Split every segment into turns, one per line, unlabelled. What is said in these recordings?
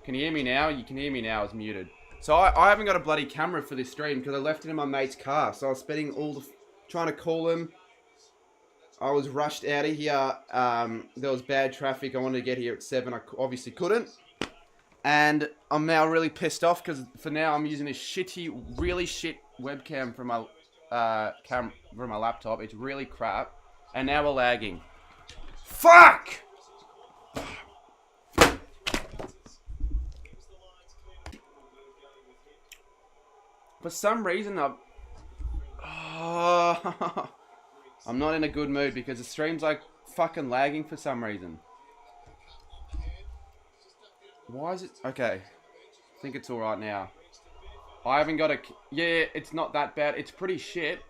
Can you hear me now? You can hear me now. It's muted. So I haven't got a bloody camera for this stream because I left it in my mate's car. So I was spending trying to call him. I was rushed out of here. There was bad traffic. I wanted to get here at 7. I obviously couldn't. And I'm now really pissed off because for now I'm using this really shit webcam from my from my laptop. It's really crap. And now we're lagging. Fuck! For some reason, I'm not in a good mood because the stream's like fucking lagging for some reason. Why is it? Okay. I think it's alright now. I haven't got a... Yeah, it's not that bad. It's pretty shit.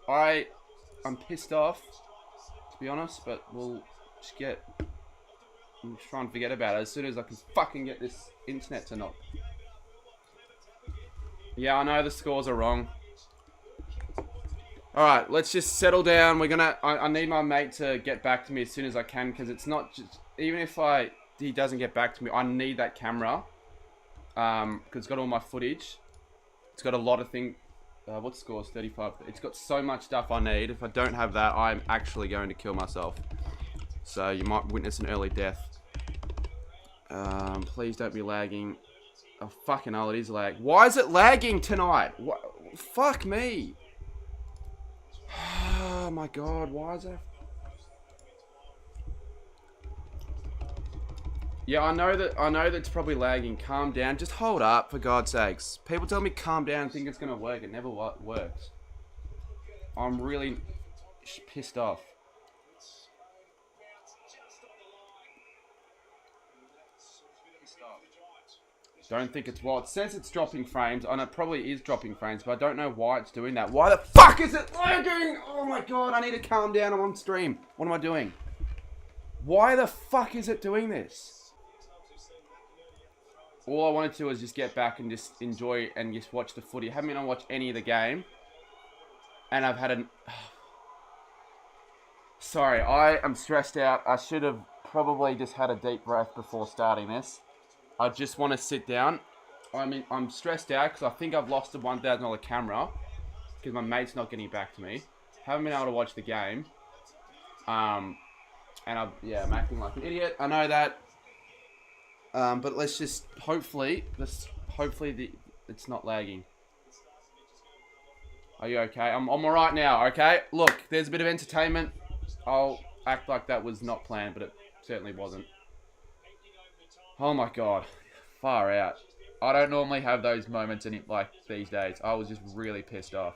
I'm pissed off, to be honest, but we'll just I'm just trying to forget about it as soon as I can fucking get this internet to not... Yeah, I know the scores are wrong. Alright, let's just settle down. I need my mate to get back to me as soon as I can, because it's not just... Even if he doesn't get back to me, I need that camera. Because it's got all my footage. It's got a lot of things... what score is 35? It's got so much stuff I need. If I don't have that, I'm actually going to kill myself. So you might witness an early death. Please don't be lagging. Oh, fucking hell, it is lag. Why is it lagging tonight? What? Fuck me. Oh my god, why is that? Yeah, I know that it's probably lagging. Calm down. Just hold up, for God's sakes. People tell me calm down and think it's gonna work. It never works. I'm really pissed off. Don't think it's... Well, it says it's dropping frames, and it probably is dropping frames, but I don't know why it's doing that. Why the fuck is it lagging? Oh my god, I need to calm down. I'm on stream. What am I doing? Why the fuck is it doing this? All I wanted to do was just get back and just enjoy and just watch the footy. I haven't been able to watch any of the game. And I've had an... Sorry, I am stressed out. I should have probably just had a deep breath before starting this. I just want to sit down. I mean, I'm stressed out because I think I've lost a $1,000 camera because my mate's not getting back to me. Haven't been able to watch the game. And I'm acting like an idiot. I know that. But let's just hopefully it's not lagging. Are you okay? I'm alright now, okay? Look, there's a bit of entertainment. I'll act like that was not planned, but it certainly wasn't. Oh my god. Far out. I don't normally have those moments like these days. I was just really pissed off.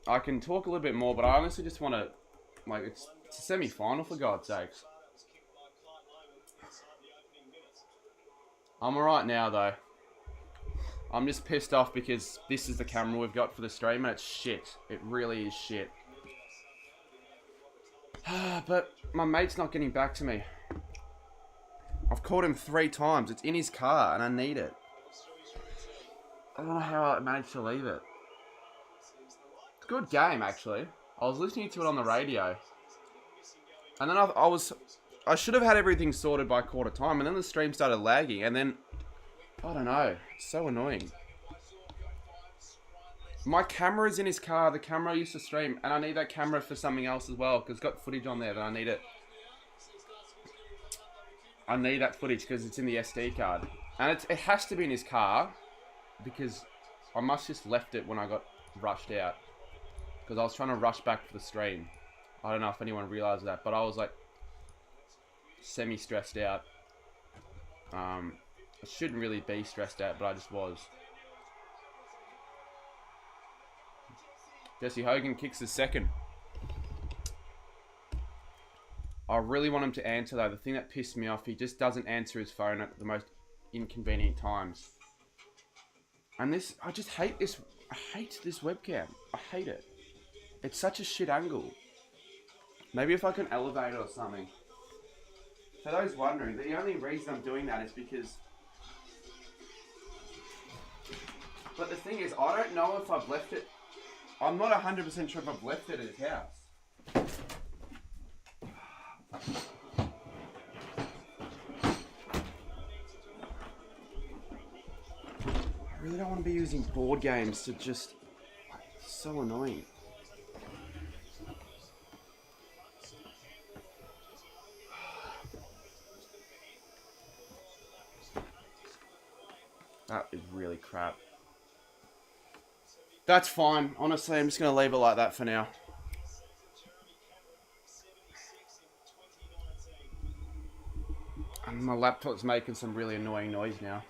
I can talk a little bit more, but I honestly just want to... Like, it's a semi-final, for God's sakes. I'm alright now, though. I'm just pissed off because this is the camera we've got for the stream, and it's shit. It really is shit. But my mate's not getting back to me. I've called him 3 times. It's in his car, and I need it. I don't know how I managed to leave it. It's a good game, actually. I was listening to it on the radio. And then I should have had everything sorted by quarter time, and then the stream started lagging, and then... I don't know. It's so annoying. My camera's in his car. The camera I used to stream, and I need that camera for something else as well, because it's got footage on there that I need it. I need that footage because it's in the SD card. And it has to be in his car, because I must just left it when I got rushed out. Because I was trying to rush back for the stream. I don't know if anyone realized that, but I was like semi-stressed out. I shouldn't really be stressed out, but I just was. Jesse Hogan kicks his second. I really want him to answer, though. The thing that pissed me off, he just doesn't answer his phone at the most inconvenient times. And this, I just hate this. I hate this webcam. I hate it. It's such a shit angle. Maybe if I can elevate it or something. For those wondering, the only reason I'm doing that is because... But the thing is, I don't know if I've left it... I'm not 100% sure if I've left it at his house. I really don't want to be using board games to just... It's so annoying. That is really crap. That's fine. Honestly, I'm just going to leave it like that for now. And my laptop's making some really annoying noise now.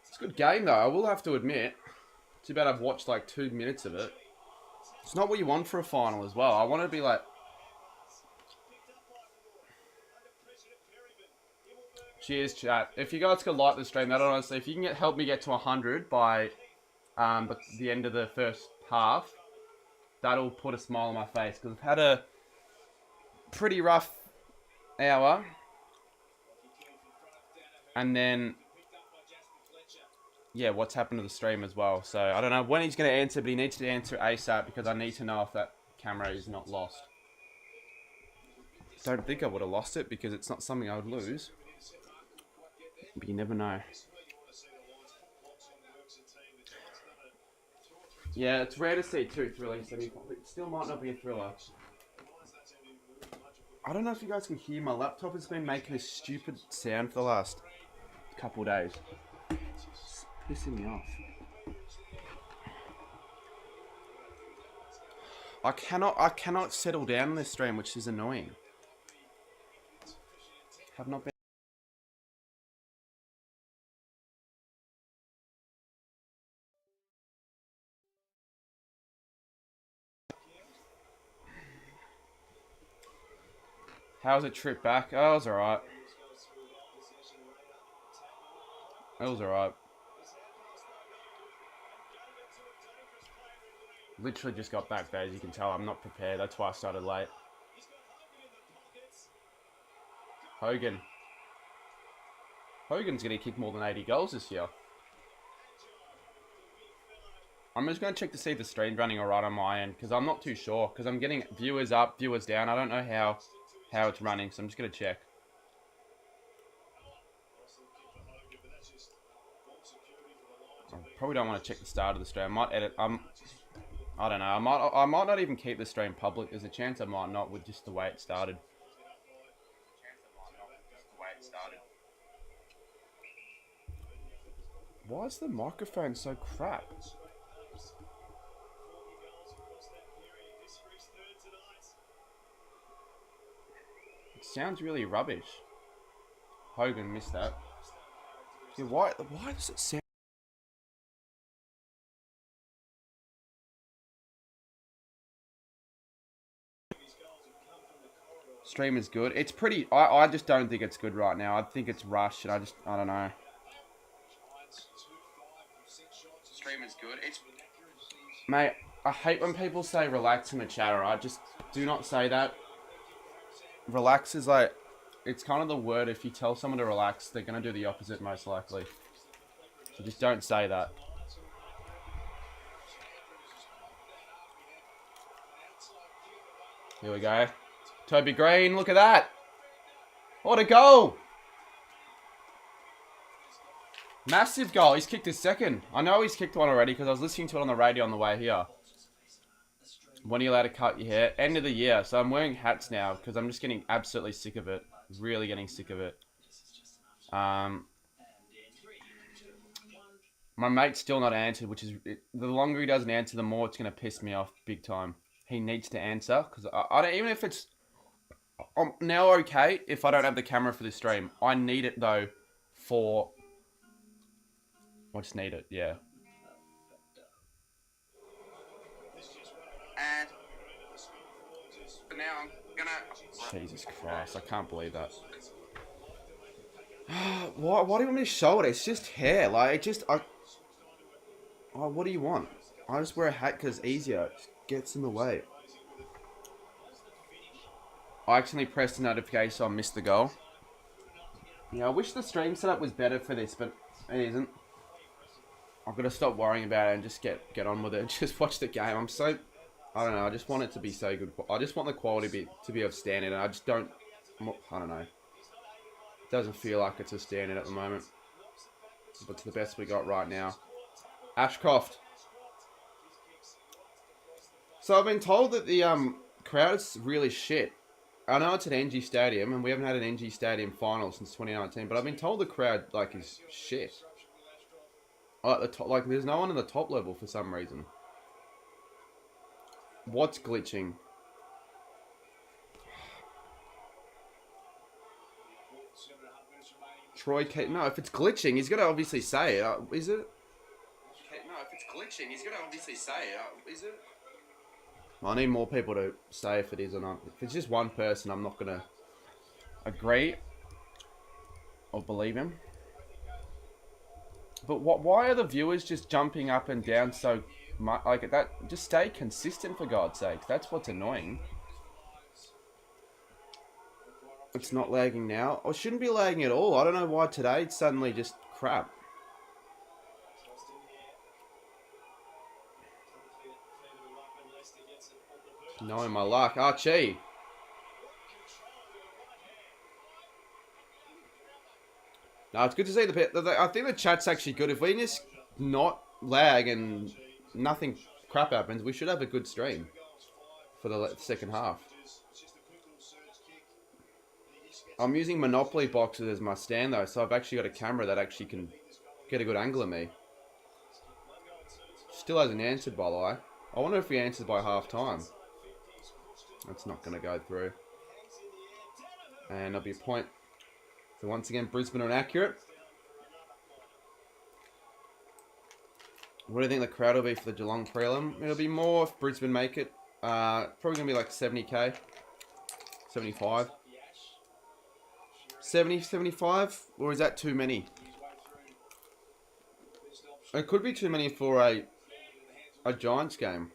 It's a good game, though. I will have to admit. Too bad I've watched like 2 minutes of it. It's not what you want for a final as well. I want it to be like... Cheers, chat. If you guys could like the stream, that honestly, if you can help me get to 100 by the end of the first half, that'll put a smile on my face. Because I've had a pretty rough hour. And then... Yeah, what's happened to the stream as well. So, I don't know when he's going to answer, but he needs to answer ASAP because I need to know if that camera is not lost. Don't think I would have lost it because it's not something I would lose. But you never know. Yeah, it's rare to see two thrilling semi-finals, but it still might not be a thriller. I don't know if you guys can hear, my laptop has been making a stupid sound for the last couple of days. It's pissing me off. I cannot settle down on this stream, which is annoying. Have not been. How's the trip back? Oh, it was alright. It was alright. Literally just got back there, as you can tell. I'm not prepared. That's why I started late. Hogan's going to kick more than 80 goals this year. I'm just going to check to see if the stream's running alright on my end, because I'm not too sure. Because I'm getting viewers up, viewers down. I don't know how it's running, so I'm just going to check. I probably don't want to check the start of the stream. I might edit. I don't know. I might not even keep the stream public. There's a chance I might not with just the way it started. Why is the microphone so crap? It sounds really rubbish. Hogan missed that. Yeah, why does it sound... Stream is good. It's pretty... I just don't think it's good right now. I think it's rushed and I don't know. Stream is good. It's... Mate, I hate when people say relax in the chat, alright? Just do not say that. Relax is like... It's kind of the word. If you tell someone to relax, they're going to do the opposite most likely. So just don't say that. Here we go. Toby Green, look at that. What a goal. Massive goal. He's kicked his second. I know he's kicked one already because I was listening to it on the radio on the way here. When are you allowed to cut your hair? End of the year. So I'm wearing hats now because I'm just getting absolutely sick of it. Really getting sick of it. My mate's still not answered, which is... The longer he doesn't answer, the more it's going to piss me off big time. He needs to answer because I don't... Even if it's... I'm now okay if I don't have the camera for this stream. I need it though for... I just need it, yeah. And now I'm gonna... Jesus Christ, I can't believe that. Why do you want me to show it? It's just hair. Like, it just... Oh, what do you want? I just wear a hat because it's easier. It gets in the way. I accidentally pressed the notification, so I missed the goal. Yeah, I wish the stream setup was better for this, but it isn't. I've got to stop worrying about it and just get on with it and just watch the game. I'm so... I don't know, I just want it to be so good. I just want the quality to be outstanding, and I just don't... I don't know. It doesn't feel like it's outstanding at the moment. but it's the best we got right now. Ashcroft. So I've been told that the crowd's really shit. I know it's at NG Stadium, and we haven't had an NG Stadium final since 2019, but I've been told the crowd like is shit. At the top, like there's no one in the top level for some reason. What's glitching? Troy K. No, if it's glitching, he's got to obviously say it. Is it? No, if it's glitching, he's got to obviously say it. Is it? I need more people to say if it is or not. If it's just one person, I'm not going to agree or believe him. But why are the viewers just jumping up and down so much? Like that, just stay consistent for God's sake. That's what's annoying. It's not lagging now. Or shouldn't be lagging at all. I don't know why today it's suddenly just crap. Knowing my luck. Archie. No, it's good to see I think the chat's actually good. If we just not lag and nothing crap happens, we should have a good stream for the second half. I'm using Monopoly boxes as my stand though, so I've actually got a camera that actually can get a good angle of me. Still hasn't answered, by the way. I wonder if he answers by half time. That's not going to go through. And there'll be a point. So once again, Brisbane are inaccurate. What do you think the crowd will be for the Geelong prelim? It'll be more if Brisbane make it. Probably going to be like 70k. 75. 70, 75? Or is that too many? It could be too many for a Giants game.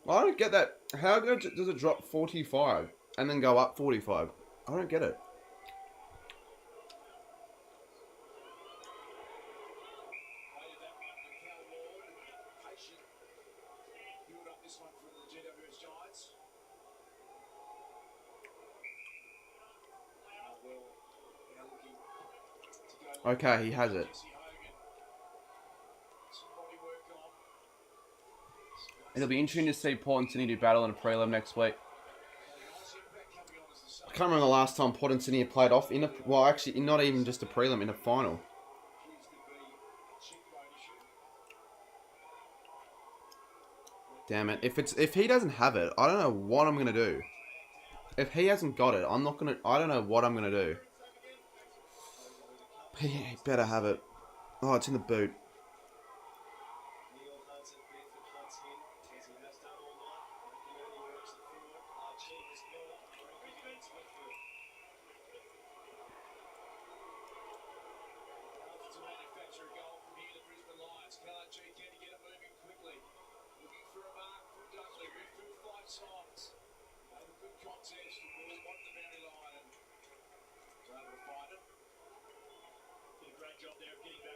I don't get that. How does it drop 45 and then go up 45? I don't get it. Okay, he has it. It'll be interesting to see Port and Sydney do battle in a prelim next week. I can't remember the last time Port and Sydney played off in a... Well, actually, not even just a prelim, in a final. Damn it. If he doesn't have it, I don't know what I'm going to do. If he hasn't got it, I'm not going to... I don't know what I'm going to do. He better have it. Oh, it's in the boot.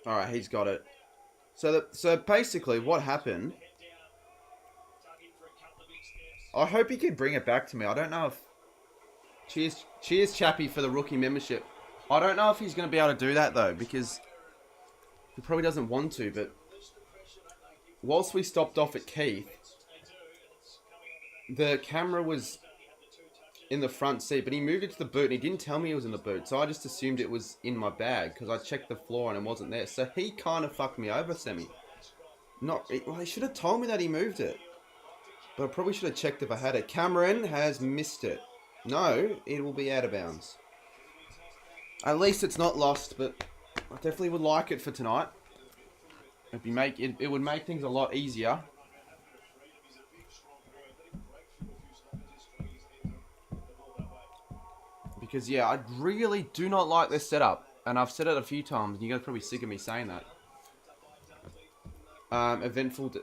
Alright, he's got it. So basically, what happened... I hope he can bring it back to me. I don't know if... Cheers, Chappie, for the rookie membership. I don't know if he's going to be able to do that, though, because... He probably doesn't want to, but... Whilst we stopped off at Keith... The camera was... in the front seat, but he moved it to the boot and he didn't tell me it was in the boot, so I just assumed it was in my bag because I checked the floor and it wasn't there. So he kind of fucked me over, Semi. Well, he should have told me that he moved it, but I probably should have checked if I had it. Cameron has missed it. No, it will be out of bounds. At least it's not lost, but I definitely would like it for tonight. It would make things a lot easier. Because, yeah, I really do not like this setup. And I've said it a few times, and you guys are probably sick of me saying that. Eventful...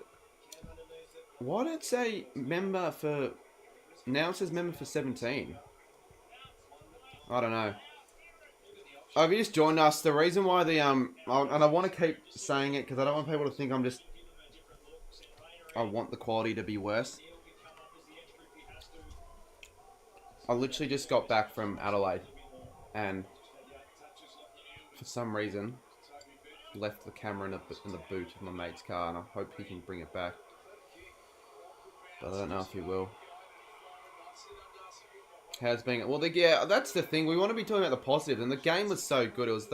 Why did it say member for... Now it says member for 17. I don't know. Oh, if you just joined us, the reason why the... and I want to keep saying it, because I don't want people to think I'm just... I want the quality to be worse. I literally just got back from Adelaide, and for some reason, left the camera in the boot of my mate's car, and I hope he can bring it back. But I don't know if he will. How's being? Well, yeah, that's the thing. We want to be talking about the positive, and the game was so good. It was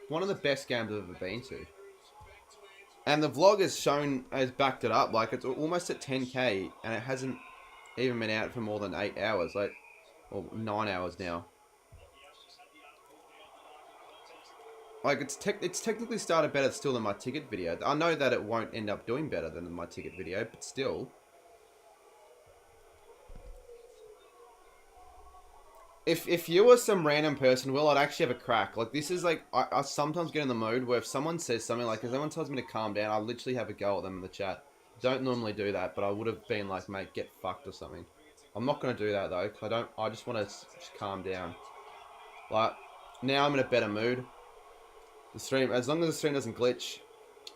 one of the best games I've ever been to. And the vlog has backed it up. Like, it's almost at 10k, and it hasn't even been out for more than 8 hours, or 9 hours now. Like, it's technically started better still than my ticket video. I know that it won't end up doing better than my ticket video, but still. If you were some random person, Will, I'd actually have a crack. Like, this is like, I sometimes get in the mood where if someone says something, like, if someone tells me to calm down, I literally have a go at them in the chat. Don't normally do that, but I would have been like, mate, get fucked or something. I'm not going to do that, though, because I just want to just calm down. Like, now I'm in a better mood. The stream, as long as the stream doesn't glitch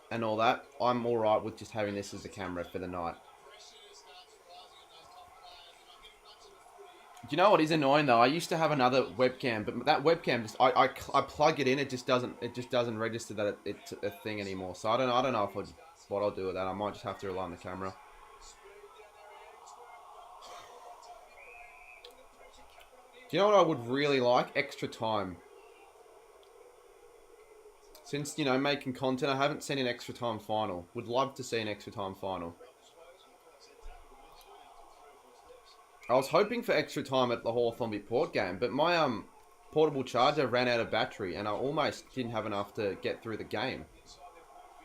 and all that, I'm alright with just having this as a camera for the night. Do you know what is annoying though? I used to have another webcam, but that webcam just I plug it in, it just doesn't register that it's a thing anymore. So I don't know what I'll do with that. I might just have to rely on the camera. Do you know what I would really like? Extra time. Since, you know, making content, I haven't seen an extra time final. Would love to see an extra time final. I was hoping for extra time at the Hawthorn v Port game, but my portable charger ran out of battery, and I almost didn't have enough to get through the game.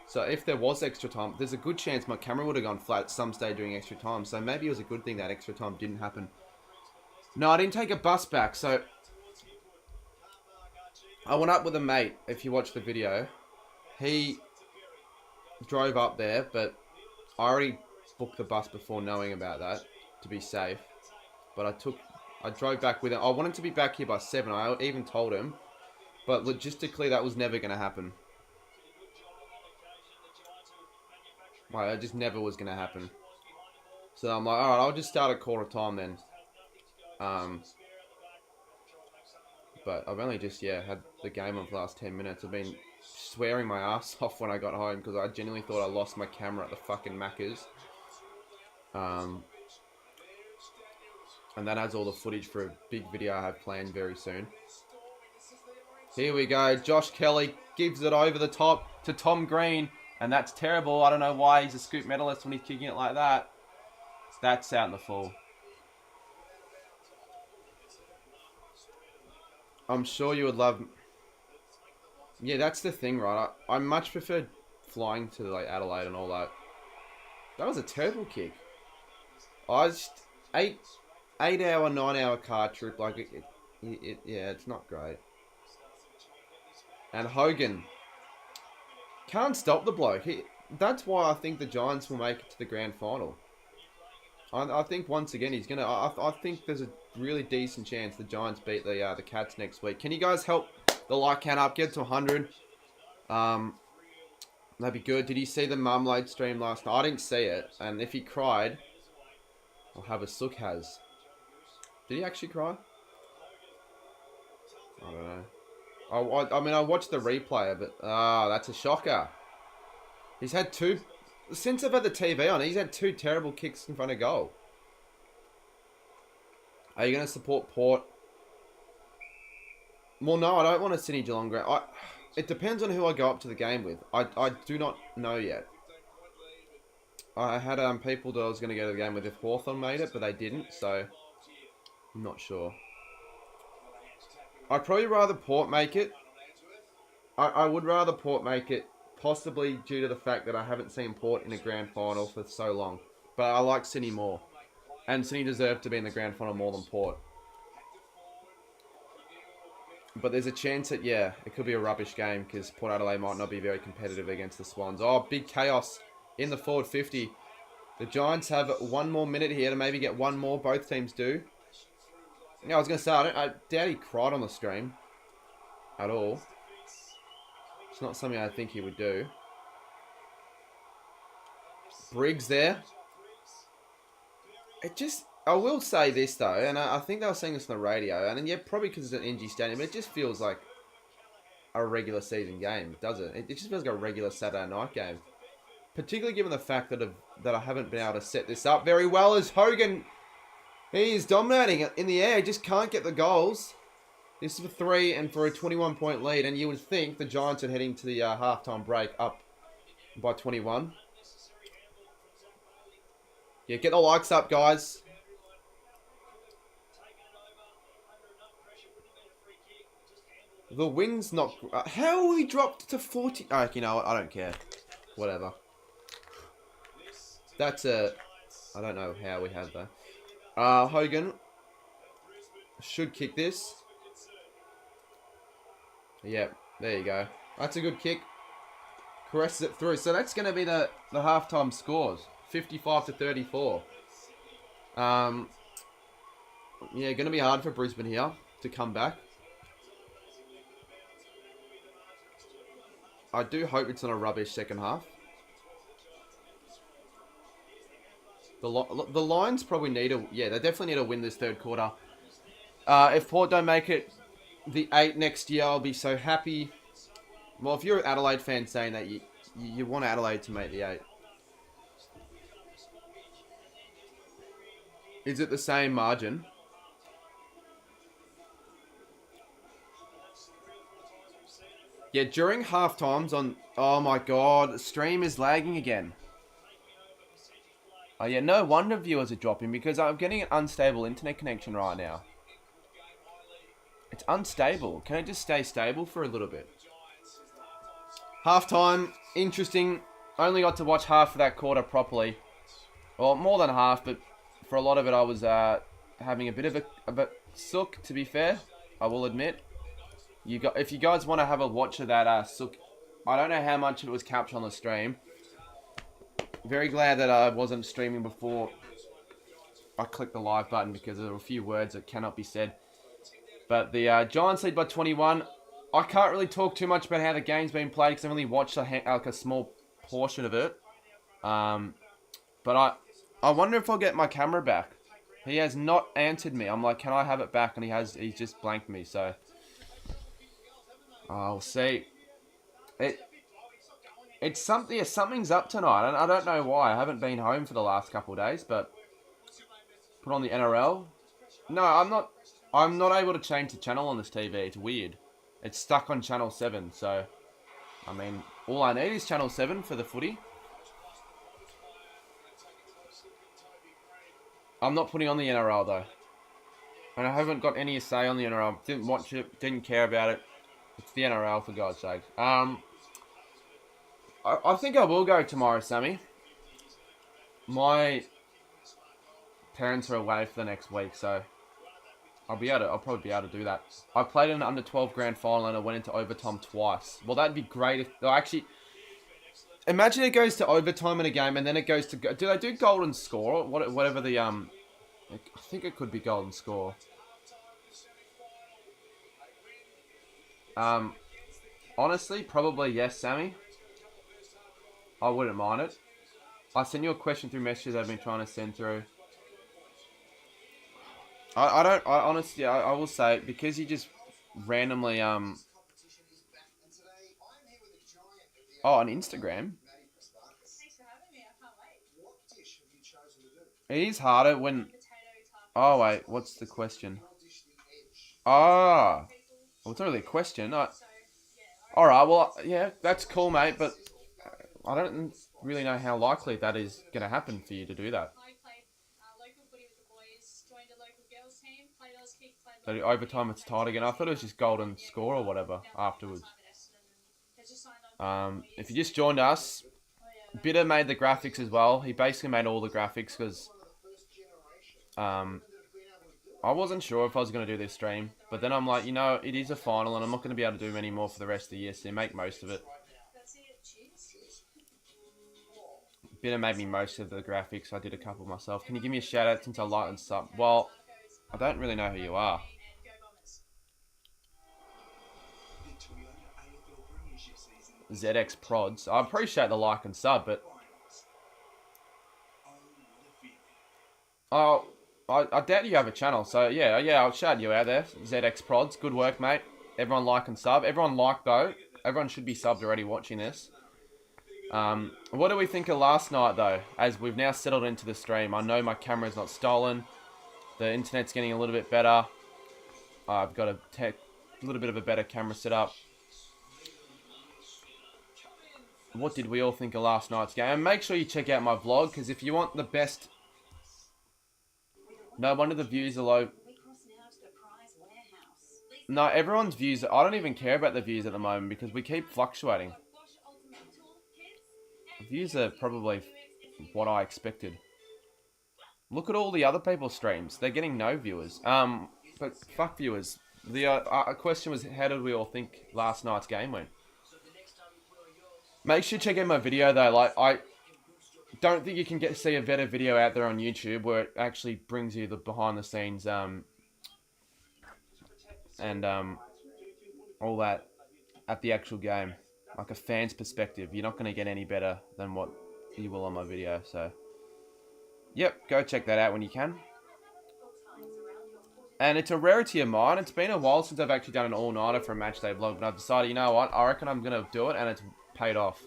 So if there was extra time, there's a good chance my camera would have gone flat at some stage during extra time. So maybe it was a good thing that extra time didn't happen. No, I didn't take a bus back. So I went up with a mate. If you watch the video, he drove up there, but I already booked the bus before knowing about that to be safe. But I drove back with him. I wanted to be back here by 7. I even told him. But logistically, that was never going to happen. Like, it just never was going to happen. So I'm like, alright, I'll just start at quarter time then. But I've only just, had the game on for the last 10 minutes. I've been swearing my ass off when I got home because I genuinely thought I lost my camera at the fucking Macca's. And that has all the footage for a big video I have planned very soon. Here we go. Josh Kelly gives it over the top to Tom Green. And that's terrible. I don't know why he's a scoop medalist when he's kicking it like that. That's out in the full. I'm sure you would love... Yeah, that's the thing, right? I much prefer flying to like Adelaide and all that. That was a terrible kick. I just... 8 hour, 9 hour car trip, like, yeah, it's not great. And Hogan can't stop the bloke. That's why I think the Giants will make it to the grand final. I think once again he's gonna. I think there's a really decent chance the Giants beat the Cats next week. Can you guys help the like count up? Get to 100. That'd be good. Did you see the Marmalade stream last night? I didn't see it, and if he cried, I'll have a sook has. Did he actually cry? I don't know. I mean, I watched the replay, but... that's a shocker. He's had 2... Since I've had the TV on, he's had 2 terrible kicks in front of goal. Are you going to support Port? Well, no, I don't want a Sydney Geelong ground. It depends on who I go up to the game with. I do not know yet. I had people that I was going to go to the game with if Hawthorn made it, but they didn't, so... I'm not sure. I'd probably rather Port make it. I would rather Port make it, possibly due to the fact that I haven't seen Port in a grand final for so long. But I like Sydney more. And Sydney deserve to be in the grand final more than Port. But there's a chance that, it could be a rubbish game because Port Adelaide might not be very competitive against the Swans. Oh, big chaos in the forward 50. The Giants have 1 more minute here to maybe get 1 more. Both teams do. Yeah, I was going to say, I doubt he cried on the stream. At all. It's not something I think he would do. Briggs there. I will say this though, and I think they were saying this on the radio, and yeah, probably because it's an NG stadium, but it just feels like a regular season game, does it? It just feels like a regular Saturday night game. Particularly given the fact that I haven't been able to set this up very well as Hogan. He is dominating in the air. Just can't get the goals. This is for 3 and for a 21-point lead. And you would think the Giants are heading to the halftime break up by 21. Yeah, get the likes up, guys. The wind's not... how we dropped to 40... Oh, you know what? I don't care. Whatever. That's a... I don't know how we have that. Hogan should kick this. Yeah, there you go. That's a good kick. Caresses it through. So that's going to be the halftime scores. 55-34. Yeah, going to be hard for Brisbane here to come back. I do hope it's not a rubbish second half. The Lions probably need a... Yeah, they definitely need to win this third quarter. If Port don't make it the 8 next year, I'll be so happy. Well, if you're an Adelaide fan saying that you want Adelaide to make the 8. Is it the same margin? Yeah, during half times on... Oh my god, the stream is lagging again. Oh yeah, no wonder viewers are dropping because I'm getting an unstable internet connection right now. It's unstable. Can it just stay stable for a little bit? Half time, interesting. Only got to watch half of that quarter properly. Well, more than half, but for a lot of it I was having a bit of a sook, to be fair. I will admit. If you guys want to have a watch of that sook, I don't know how much of it was captured on the stream. Very glad that I wasn't streaming before I clicked the live button because there were a few words that cannot be said. But the Giants lead by 21. I can't really talk too much about how the game's been played because I've only watched like a small portion of it. But I wonder if I'll get my camera back. He has not answered me. I'm like, can I have it back? And he's just blanked me. So I'll see. It's something. Something's up tonight, and I don't know why. I haven't been home for the last couple of days, but put on the NRL. No, I'm not able to change the channel on this TV. It's weird. It's stuck on channel 7. So, I mean, all I need is channel 7 for the footy. I'm not putting on the NRL though, and I haven't got any say on the NRL. Didn't watch it. Didn't care about it. It's the NRL, for God's sake. I think I will go tomorrow, Sammy. My parents are away for the next week, so I'll probably be able to do that. I played in an under 12 grand final and I went into overtime twice. Well, that'd be great if actually. Imagine it goes to overtime in a game and then it goes to... Do they do golden score? Whatever the... I think it could be golden score. Honestly, probably yes, Sammy. I wouldn't mind it. I sent you a question through messages I've been trying to send through. I honestly, I will say, because you just randomly, Oh, on Instagram? It is harder when... Oh, wait, what's the question? Ah, well, it's not really a question. Alright, well, yeah, that's cool, mate, but I don't really know how likely that is going to happen for you to do that. So overtime it's tied again. I thought it was just golden score or whatever afterwards. If you just joined us, Bitter made the graphics as well. He basically made all the graphics because I wasn't sure if I was going to do this stream. But then I'm like, it is a final and I'm not going to be able to do any more for the rest of the year, so make most of it. Bitter made me most of the graphics. I did a couple myself. Can you give me a shout out since I like and sub? Well, I don't really know who you are. ZX Prods. I appreciate the like and sub, but... Oh, I doubt you have a channel, so yeah, I'll shout you out there. ZX Prods, good work, mate. Everyone like and sub. Everyone like though. Everyone should be subbed already watching this. What do we think of last night though? As we've now settled into the stream. I know my camera's not stolen. The internet's getting a little bit better. I've got a little bit of a better camera setup. What did we all think of last night's game? And make sure you check out my vlog, because if you want the best... No wonder the views are low. No, everyone's views... I don't even care about the views at the moment, because we keep fluctuating. The views are probably what I expected. Look at all the other people's streams. They're getting no viewers. But fuck viewers. The question was, how did we all think last night's game went? Make sure you check out my video though. Like, I don't think you can see a better video out there on YouTube where it actually brings you the behind the scenes and all that at the actual game, like a fan's perspective. You're not going to get any better than what you will on my video. So, yep, go check that out when you can. And it's a rarity of mine. It's been a while since I've actually done an all-nighter for a matchday vlog, but I've decided, you know what? I reckon I'm going to do it, and it's paid off.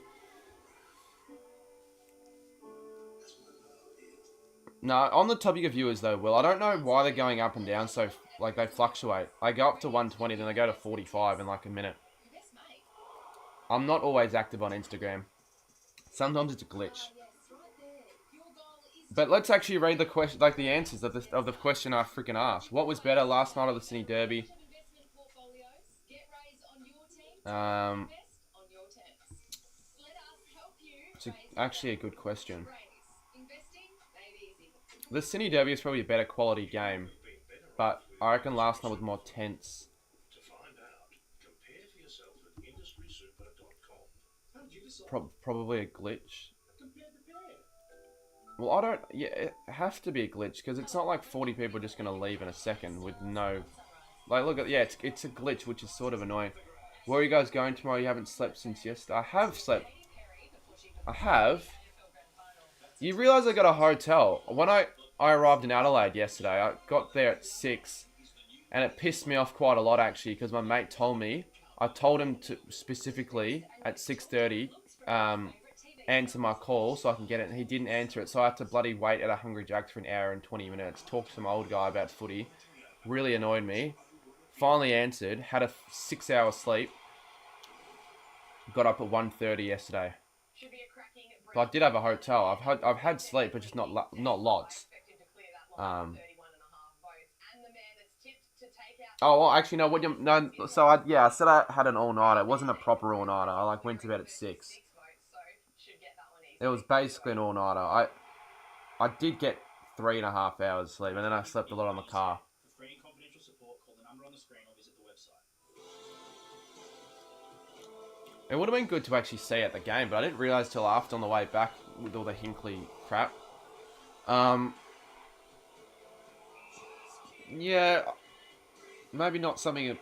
No, on the topic of viewers though, Will, I don't know why they're going up and down so, like, they fluctuate. I go up to 120, then they go to 45 in like a minute. I'm not always active on Instagram. Sometimes it's a glitch. But let's actually read the question, like the answers of the question I freaking asked. What was better last night or the Sydney Derby? It's actually a good question. The Sydney Derby is probably a better quality game, but I reckon last night was more tense. Probably a glitch. Well, I don't... Yeah, it has to be a glitch, because it's not like 40 people are just going to leave in a second with no... Like, look at... Yeah, it's a glitch, which is sort of annoying. Where are you guys going tomorrow? You haven't slept since yesterday. I have slept. I have. You realise I got a hotel. When I arrived in Adelaide yesterday, I got there at 6, and it pissed me off quite a lot, actually, because my mate told me... I told him to specifically at 6:30... answer my call so I can get it, and he didn't answer it, so I had to bloody wait at a Hungry Jack's for an hour and 20 minutes, talk to some old guy about footy. Really annoyed me. Finally answered, had a 6-hour sleep, got up at 1:30 yesterday. But I did have a hotel. I've had sleep, but just not lots. Oh, well, actually, no. No. So I said I had an all-nighter. It wasn't a proper all-nighter. I went to bed at 6. It was basically an all-nighter. I did get 3.5 hours sleep, and then I slept a lot on the car. It would have been good to actually see at the game, but I didn't realise till after on the way back with all the Hinkley crap. Yeah, maybe not something that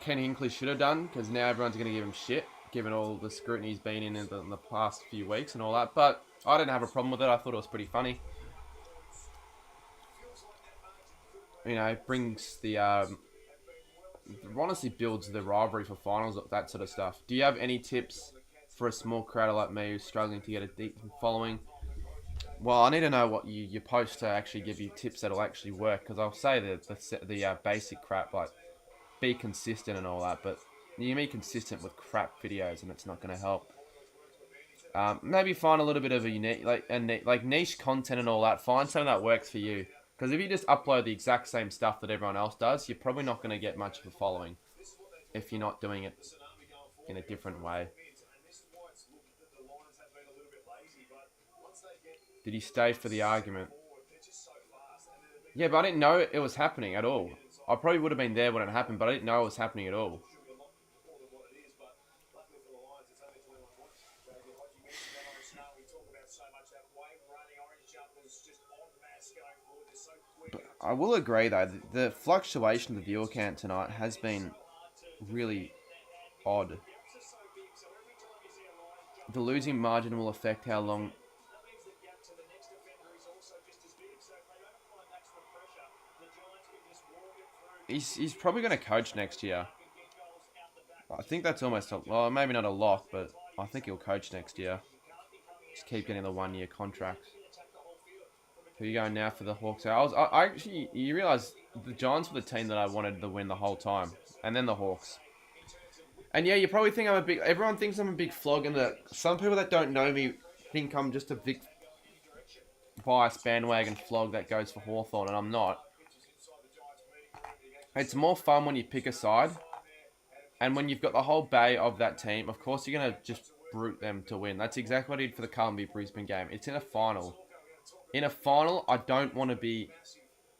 Ken Hinkley should have done, because now everyone's going to give him shit, given all the scrutiny he's been in the past few weeks and all that. But I didn't have a problem with it. I thought it was pretty funny. You know, it brings the... honestly builds the rivalry for finals, that sort of stuff. Do you have any tips for a small creator like me who's struggling to get a deep following? Well, I need to know what you post to actually give you tips that'll actually work, because I'll say the basic crap, like be consistent and all that, but you can be consistent with crap videos and it's not going to help. Maybe find a little bit of a unique, like niche content and all that. Find something that works for you. Because if you just upload the exact same stuff that everyone else does, you're probably not going to get much of a following if you're not doing it in a different way. Did he stay for the argument? Yeah, but I didn't know it was happening at all. I probably would have been there when it happened, but I didn't know it was happening at all. But I will agree, though, the fluctuation of the viewer count tonight has been really odd. The losing margin will affect how long... He's probably going to coach next year. think that's almost well, maybe not a lock, but I think he'll coach next year. Just keep getting the 1-year contracts. Who are you going now for the Hawks? I actually, you realise the Giants were the team that I wanted to win the whole time, and then the Hawks. And yeah, you probably think everyone thinks I'm a big flog, and that some people that don't know me think I'm just a big bias bandwagon flog that goes for Hawthorn, and I'm not. It's more fun when you pick a side, and when you've got the whole bay of that team, of course you're going to just brute them to win. That's exactly what I did for the Carlton v Brisbane game. It's in a final. In a final, I don't want to be...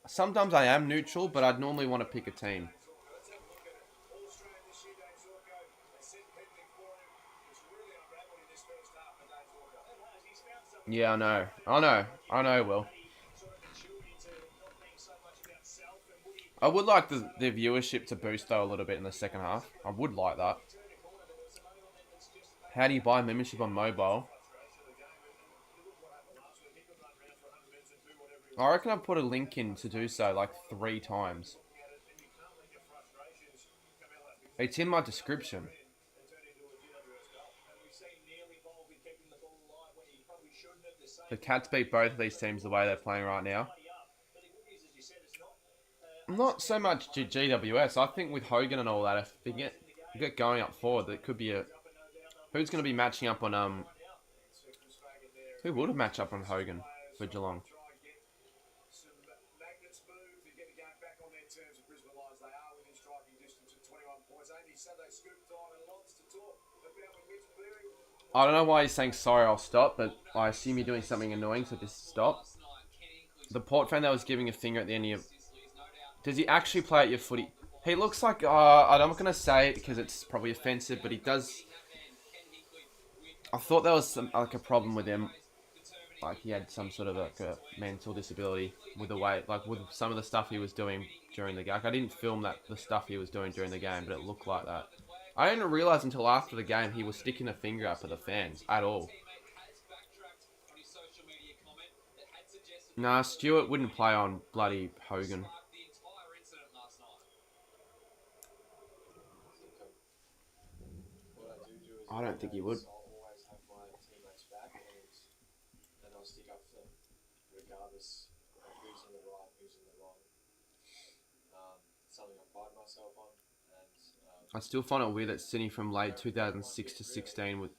Sometimes I am neutral, but I'd normally want to pick a team. Yeah, I know, Will. I would like the viewership to boost, though, a little bit in the second half. I would like that. How do you buy membership on mobile? I reckon I've put a link in to do so, like 3 times. It's in my description. The Cats beat both of these teams the way they're playing right now. Not so much GWS. I think with Hogan and all that, if they get going up forward, that could be a... Who's going to be matching up on... Who would have matched up on Hogan for Geelong? I don't know why he's saying sorry, I'll stop, but I assume you're doing something annoying, so just stop. The Port fan that was giving a finger at the end of your... Does he actually play at your footy? He looks like... I'm not going to say it because it's probably offensive, but he does... I thought there was a problem with him. Like he had some sort of a mental disability with the way... Like with some of the stuff he was doing during the game. Like, I didn't film the stuff he was doing during the game, but it looked like that. I didn't realise until after the game he was sticking a finger up at the fans at all. Nah, Stewart wouldn't play on bloody Hogan. I don't think he would. I still find it weird that Sydney from late 2006 to 16 with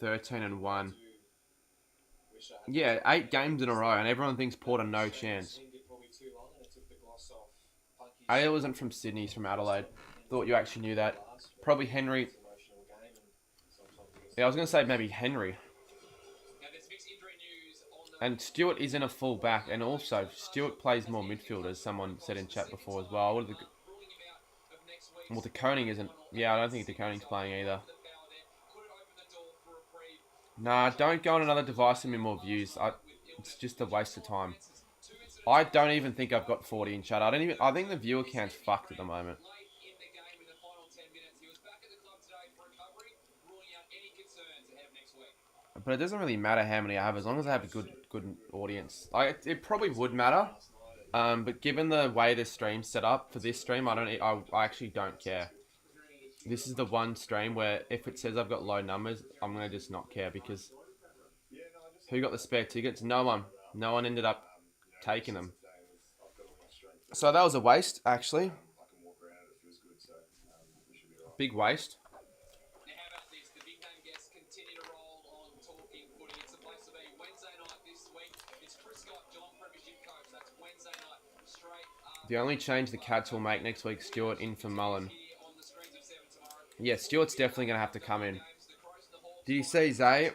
13-1. Yeah, 8 games in a row, and everyone thinks Port are no chance. I wasn't from Sydney, he's from Adelaide. Thought you actually knew that. Probably Henry. Yeah, I was going to say maybe Henry. And Stewart isn't a full back, and also Stewart plays more midfield, as someone said in chat before as well. Well, De Koning isn't... Yeah, I don't think De Koning's playing either. Nah, don't go on another device and get more views. It's just a waste of time. I don't even think I've got 40 in chat. I think the viewer count's fucked at the moment. But it doesn't really matter how many I have, as long as I have a good audience. It probably would matter. But given the way this stream's set up for this stream, I actually don't care. This is the one stream where if it says I've got low numbers, I'm gonna just not care, because who got the spare tickets? No one. No one ended up taking them. So that was a waste, actually. Big waste. The only change the Cats will make next week, Stewart in for Mullen. Yeah, Stewart's definitely going to have to come in. Do you see, Zay?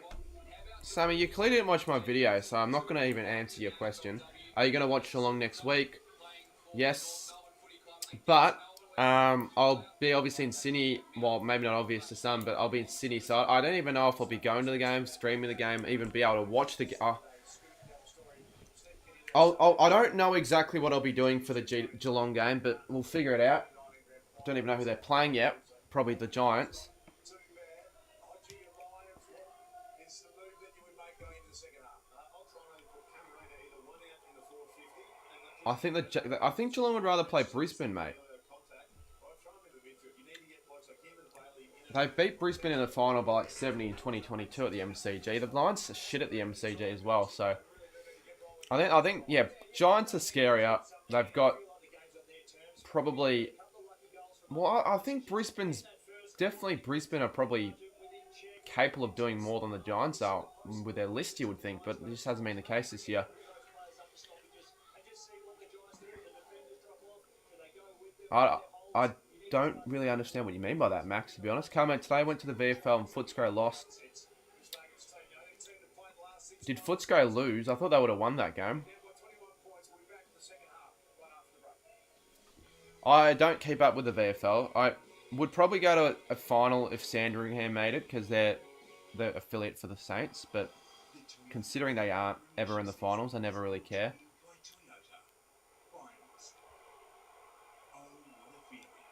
Sammy, you clearly didn't watch my video, so I'm not going to even answer your question. Are you going to watch Geelong next week? Yes. But I'll be obviously in Sydney. Well, maybe not obvious to some, but I'll be in Sydney. So I don't even know if I'll be going to the game, streaming the game, even be able to watch the game. I don't know exactly what I'll be doing for the Geelong game, but we'll figure it out. I don't even know who they're playing yet. Probably the Giants. I think Geelong would rather play Brisbane, mate. They beat Brisbane in the final by like 70 in 2022 at the MCG. The Lions are shit at the MCG as well. So I think yeah, Giants are scarier. They've got probably. Well, I think Brisbane are probably capable of doing more than the Giants are with their list. You would think, but it just hasn't been the case this year. I I don't really understand what you mean by that, Max. To be honest, Carmen today went to the VFL and Footscray lost. Did Footscray lose? I thought they would have won that game. I don't keep up with the VFL. I would probably go to a final if Sandringham made it because they're the affiliate for the Saints. But considering they aren't ever in the finals, I never really care.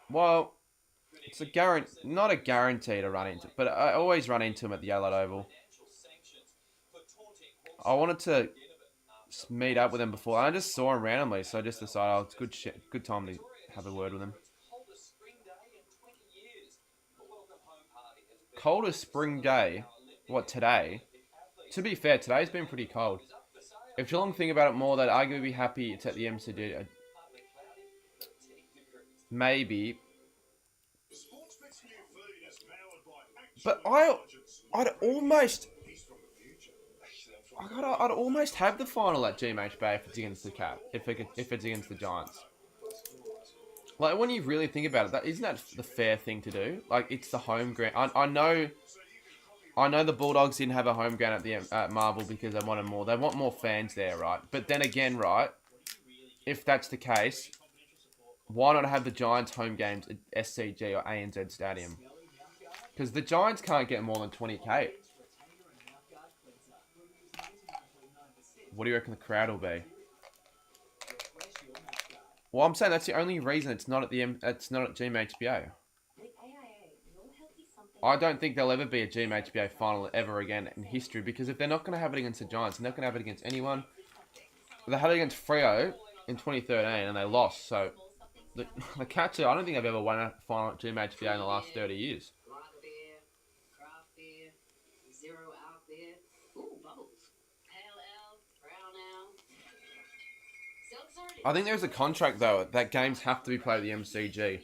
Well, it's not a guarantee to run into, but I always run into him at the Yellow Oval. I wanted to meet up with him before. I just saw him randomly, so I just decided it's good time to have a word with him. Coldest spring day? What, today? To be fair, today's been pretty cold. If Geelong think about it more, they'd arguably be happy it's at the MCG. Maybe. But I'd almost... I'd almost have the final at GMH Bay if it's against the Cat, if it's against the Giants. Like, when you really think about it, isn't that the fair thing to do? Like, it's the home ground. I know the Bulldogs didn't have a home ground at Marvel because they wanted more. They want more fans there, right? But then again, right, if that's the case, why not have the Giants home games at SCG or ANZ Stadium? Because the Giants can't get more than 20k. What do you reckon the crowd will be? Well, I'm saying that's the only reason it's not at GMHBA. I don't think there'll ever be a GMHBA final ever again in history because if they're not going to have it against the Giants, they're not going to have it against anyone. They had it against Freo in 2013 and they lost. So the Cats, I don't think they've ever won a final at GMHBA in the last 30 years. I think there's a contract, though, that games have to be played at the MCG.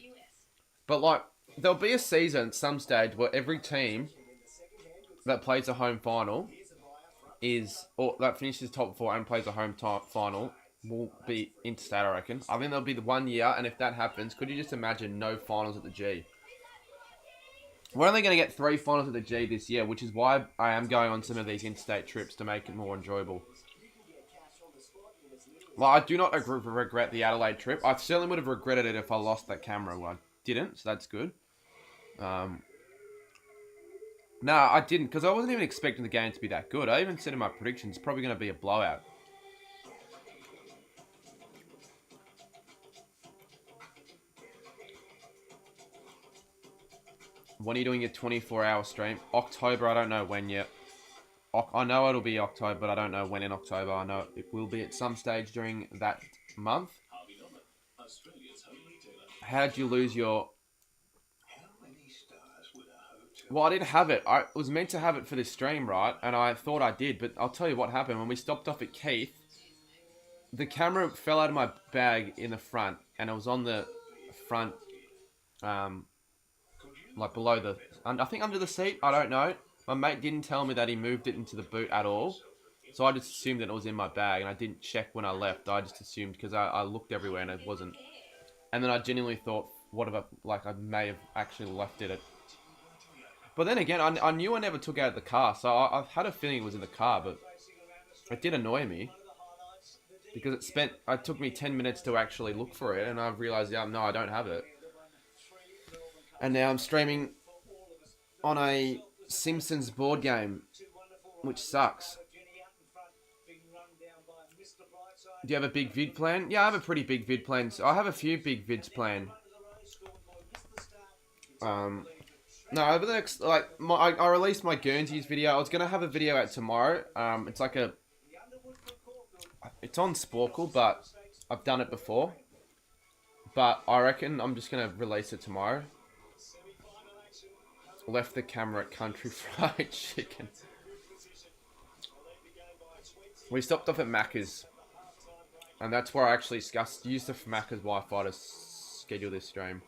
But, like, there'll be a season at some stage where every team that plays a home final or that finishes top 4 and plays a home final will be interstate, I reckon. I think there'll be the 1 year, and if that happens, could you just imagine no finals at the G? We're only going to get 3 finals at the G this year, which is why I am going on some of these interstate trips to make it more enjoyable. Well, I do not regret the Adelaide trip. I certainly would have regretted it if I lost that camera. Well, I didn't, so that's good. No, I didn't, because I wasn't even expecting the game to be that good. I even said in my predictions, it's probably going to be a blowout. When are you doing your 24-hour stream? October, I don't know when yet. I know it'll be October, but I don't know when in October. I know it will be at some stage during that month. How did you lose your... Well, I didn't have it. I was meant to have it for this stream, right? And I thought I did, but I'll tell you what happened. When we stopped off at Keith, the camera fell out of my bag in the front, and it was on the front, like below the... I think under the seat. I don't know. My mate didn't tell me that he moved it into the boot at all. So I just assumed that it was in my bag, and I didn't check when I left. I just assumed, because I looked everywhere and it wasn't. And then I genuinely thought, what if I may have actually left it at... But then again, I knew I never took it out of the car, so I had a feeling it was in the car, but it did annoy me. Because it took me 10 minutes to actually look for it, and I realised, yeah, no, I don't have it. And now I'm streaming on a Simpsons board game, which sucks. Do you have a big vid plan? Yeah, I have a pretty big vid plan. So I have a few big vids planned. No, over the next, I released my Guernseys video. I was going to have a video out tomorrow. It's like it's on Sporkle, but I've done it before. But I reckon I'm just going to release it tomorrow. Left the camera at Country Fried Chicken. We stopped off at Macca's. And that's where I actually used the Macca's Wi-Fi to schedule this stream.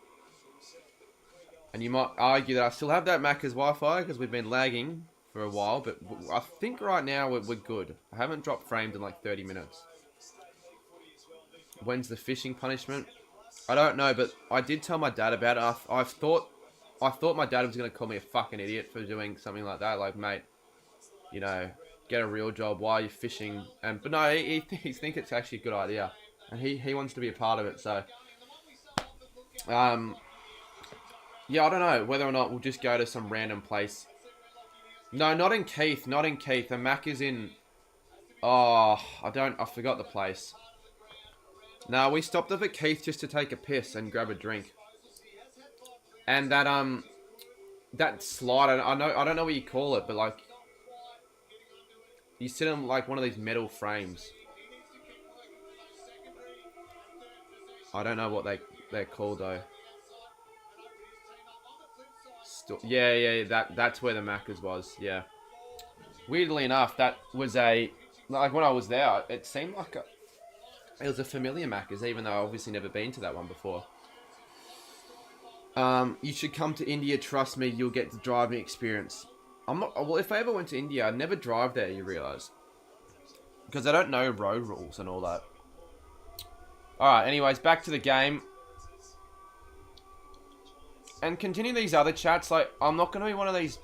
And you might argue that I still have that Macca's Wi-Fi because we've been lagging for a while. But I think right now we're good. I haven't dropped frames in like 30 minutes. When's the fishing punishment? I don't know, but I did tell my dad about it. I thought my dad was going to call me a fucking idiot for doing something like that. Like, mate, you know, get a real job. Why are you fishing? But no, he thinks it's actually a good idea. And he wants to be a part of it, so... yeah, I don't know whether or not we'll just go to some random place. No, not in Keith. Not in Keith. The Mac is in... Oh, I forgot the place. No, we stopped up at Keith just to take a piss and grab a drink. And that slide, I don't know what you call it, but like... You sit on like one of these metal frames. I don't know what they're called though. Yeah, that's where the Macca's was, yeah. Weirdly enough, that was like when I was there, it seemed like it was a familiar Macca's, even though I've obviously never been to that one before. You should come to India, trust me, you'll get the driving experience. Well, if I ever went to India, I'd never drive there, you realise. Because I don't know road rules and all that. Alright, anyways, back to the game. And continue these other chats, like, I'm not going to be one of these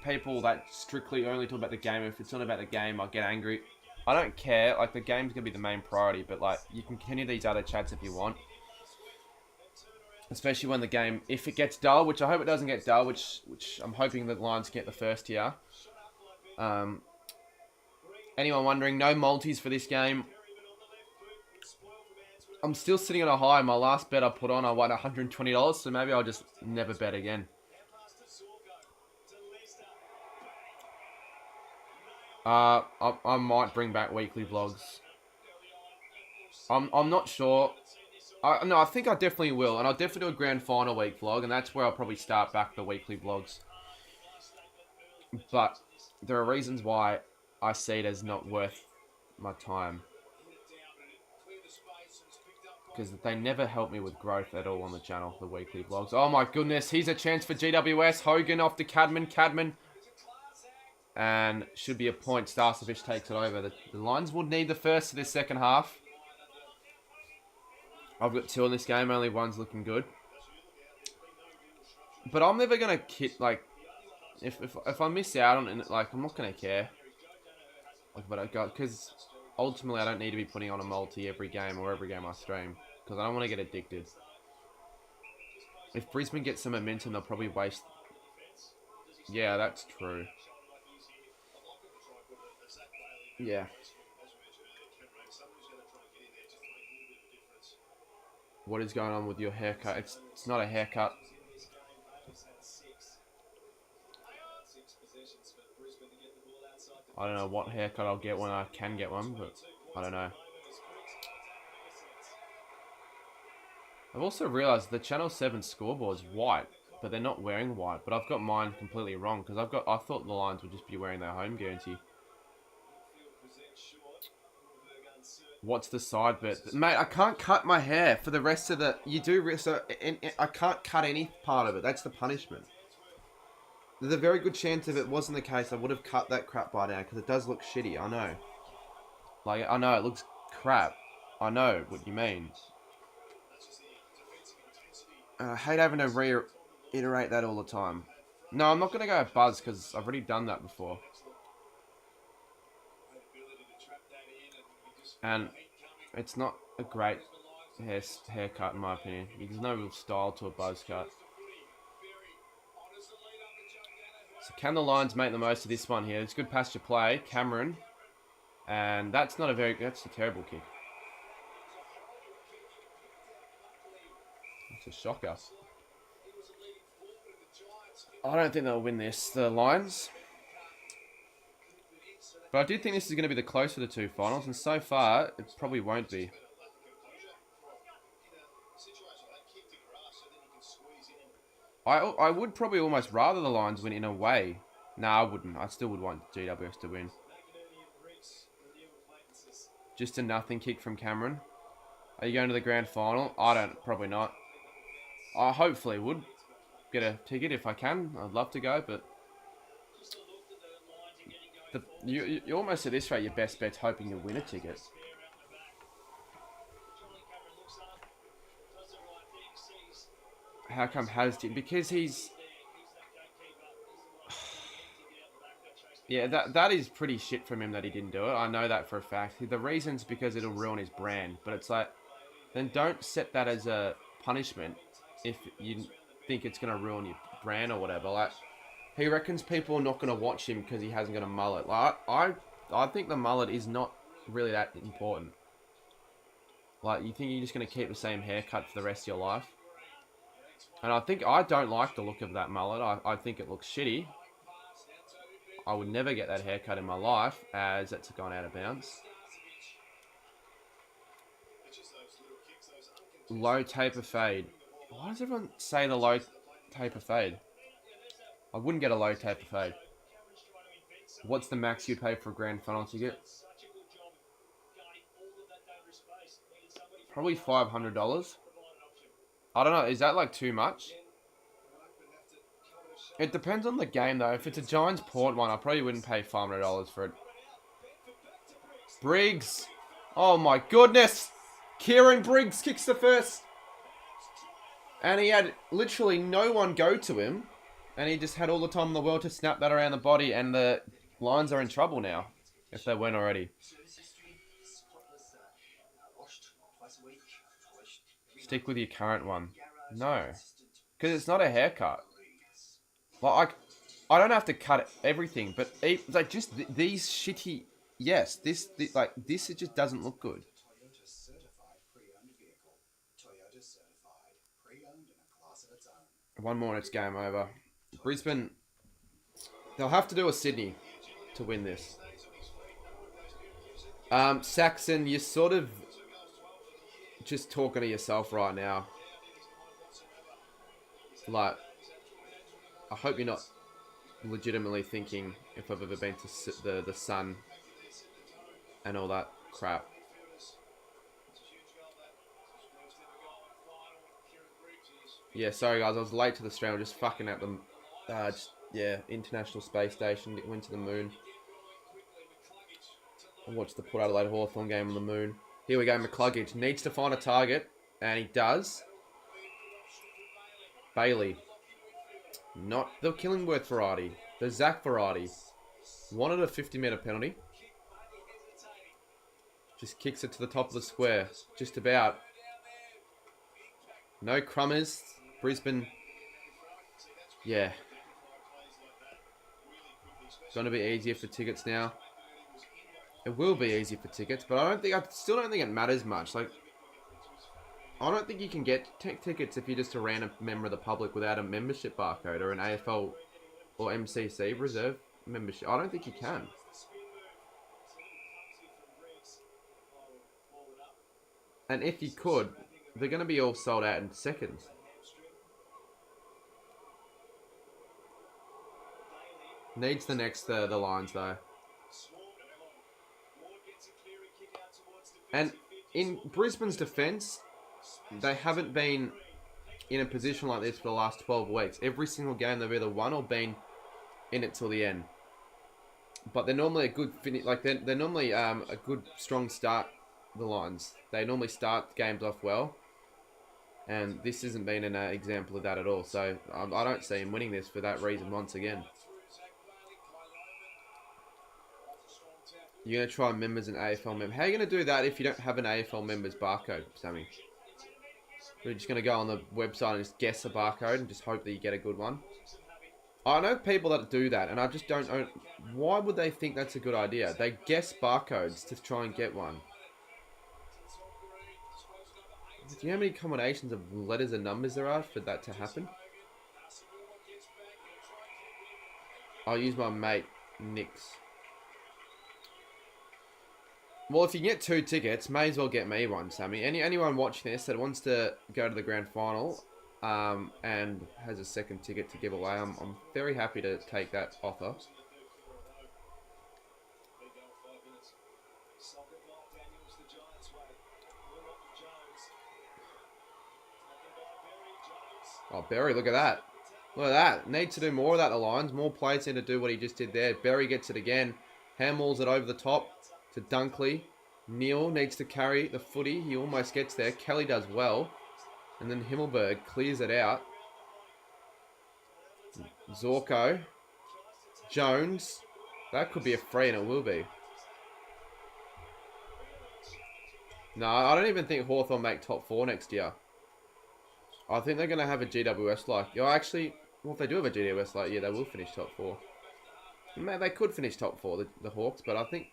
people that strictly only talk about the game. If it's not about the game, I'll get angry. I don't care, like, the game's going to be the main priority, but, like, you can continue these other chats if you want. Especially when the game, if it gets dull, which I hope it doesn't get dull, which I'm hoping the Lions get the first here. Anyone wondering, no multis for this game. I'm still sitting on a high. My last bet I put on, I won $120, so maybe I'll just never bet again. I might bring back weekly vlogs. I'm not sure. No, I think I definitely will, and I'll definitely do a grand final week vlog, and that's where I'll probably start back the weekly vlogs. But there are reasons why I see it as not worth my time. Because they never help me with growth at all on the channel, the weekly vlogs. Oh my goodness, here's a chance for GWS. Hogan off to Cadman. And should be a point. Starcevic takes it over. The Lions would need the first of this second half. I've got 2 in this game, only one's looking good. But I'm never going to like, if I miss out on it, like, I'm not going to care. Like, but I got, because ultimately I don't need to be putting on a multi every game or every game I stream. Because I don't want to get addicted. If Brisbane gets some momentum, they'll probably waste... Yeah, that's true. Yeah. What is going on with your haircut? It's not a haircut. I don't know what haircut I'll get when I can get one, but I don't know. I've also realised the Channel 7 scoreboard is white, but they're not wearing white. But I've got mine completely wrong, because I thought the Lions would just be wearing their home guarantee. What's the side bet? Mate, I can't cut my hair for the rest of the... You do... So, I can't cut any part of it. That's the punishment. There's a very good chance if it wasn't the case, I would have cut that crap by now, because it does look shitty, I know. Like, I know, it looks crap. I know what you mean. I hate having to reiterate that all the time. No, I'm not going to go buzz, because I've already done that before. And it's not a great haircut, in my opinion. There's no real style to a buzz cut. So can the Lions make the most of this one here? It's good pasture play. Cameron. And that's not a very... That's a terrible kick. It's a shocker. I don't think they'll win this, the Lions. But I do think this is going to be the closer of the 2 finals, and so far, it probably won't be. I would probably almost rather the Lions win in a way. Nah, I wouldn't. I still would want GWS to win. Just a nothing kick from Cameron. Are you going to the grand final? I don't. Probably not. I hopefully would get a ticket if I can. I'd love to go, but you almost at this rate, your best bet's hoping you'll win a ticket. How come Hasdi? Because he's... Yeah, that is pretty shit from him that he didn't do it. I know that for a fact. The reason's because it'll ruin his brand. But it's like, then don't set that as a punishment if you think it's going to ruin your brand or whatever. Like, he reckons people are not going to watch him because he hasn't got a mullet. Like, I think the mullet is not really that important. Like, you think you're just going to keep the same haircut for the rest of your life? And I don't like the look of that mullet. I think it looks shitty. I would never get that haircut in my life, as it's gone out of bounds. Low taper fade. Why does everyone say the low taper fade? I wouldn't get a low taper fade. What's the max you'd pay for a grand final ticket? Probably $500. I don't know. Is that like too much? It depends on the game though. If it's a Giants Port one, I probably wouldn't pay $500 for it. Briggs. Oh my goodness. Kieran Briggs kicks the first. And he had literally no one go to him. And he just had all the time in the world to snap that around the body. And the Lions are in trouble now. If they weren't already. Stick with your current one. No. Because it's not a haircut. Like, I don't have to cut everything. But like just these shitty... Yes, this it just doesn't look good. One more and it's game over. Brisbane, they'll have to do a Sydney to win this. Saxon, you're sort of just talking to yourself right now. Like, I hope you're not legitimately thinking if I've ever been to the Sun and all that crap. Yeah, sorry guys, I was late to the stream. I was just fucking at the International Space Station. Went to the moon. I watched the Port Adelaide Hawthorn game on the moon. Here we go, McCluggage needs to find a target, and he does. Bailey. Not the Killingworth variety. The Zach variety. Wanted a 50-metre penalty. Just kicks it to the top of the square. Just about. No crummers. Brisbane. Yeah. It's going to be easier for tickets now. It will be easier for tickets, but I still don't think it matters much. Like, I don't think you can get tickets if you're just a random member of the public without a membership barcode or an AFL or MCC reserve membership. I don't think you can. And if you could, they're going to be all sold out in seconds. Needs the next the Lions though. And in Brisbane's defence, they haven't been in a position like this for the last 12 weeks. Every single game they've either won or been in it till the end. But they're normally a good finish. Like they're normally a good strong start. The Lions. They normally start games off well, and this hasn't been an example of that at all. So I don't see him winning this for that reason once again. You're going to try members and AFL members. How are you going to do that if you don't have an AFL members barcode, Sammy? We're just going to go on the website and just guess a barcode and just hope that you get a good one. I know people that do that, and I just don't know. Why would they think that's a good idea? They guess barcodes to try and get one. Do you know how many combinations of letters and numbers there are for that to happen? I'll use my mate, Nick's. Well, if you can get 2 tickets, may as well get me one, Sammy. Anyone watching this that wants to go to the grand final, and has a second ticket to give away. I'm very happy to take that offer. Oh, Berry, look at that. Look at that. Needs to do more of that, the Lions. More players need to do what he just did there. Berry gets it again. Handballs it over the top to Dunkley. Neil needs to carry the footy. He almost gets there. Kelly does well. And then Himmelberg clears it out. Zorko. Jones. That could be a free, and it will be. No, I don't even think Hawthorn make top 4 next year. I think they're going to have a GWS like... Oh, actually, well, if they do have a GWS like, yeah, they will finish top 4. Man, they could finish top 4, the Hawks, but I think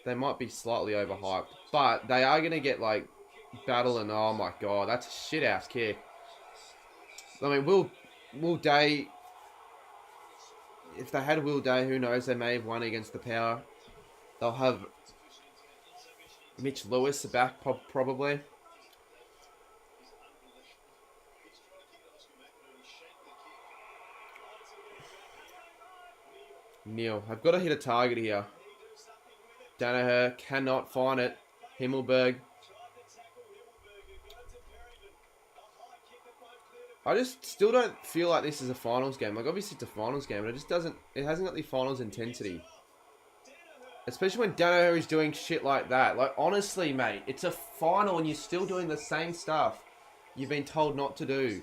they might be slightly overhyped. But they are going to get, like, battle and... Oh, my God, that's a shit-house kick. I mean, Will Day... If they had Will Day, who knows, they may have won against the Power. They'll have Mitch Lewis back, probably. Neil, I've got to hit a target here. Danaher cannot find it. Himmelberg. I just still don't feel like this is a finals game. Like, obviously it's a finals game, but it just doesn't... It hasn't got the finals intensity. Especially when Danaher is doing shit like that. Like, honestly, mate, it's a final and you're still doing the same stuff you've been told not to do.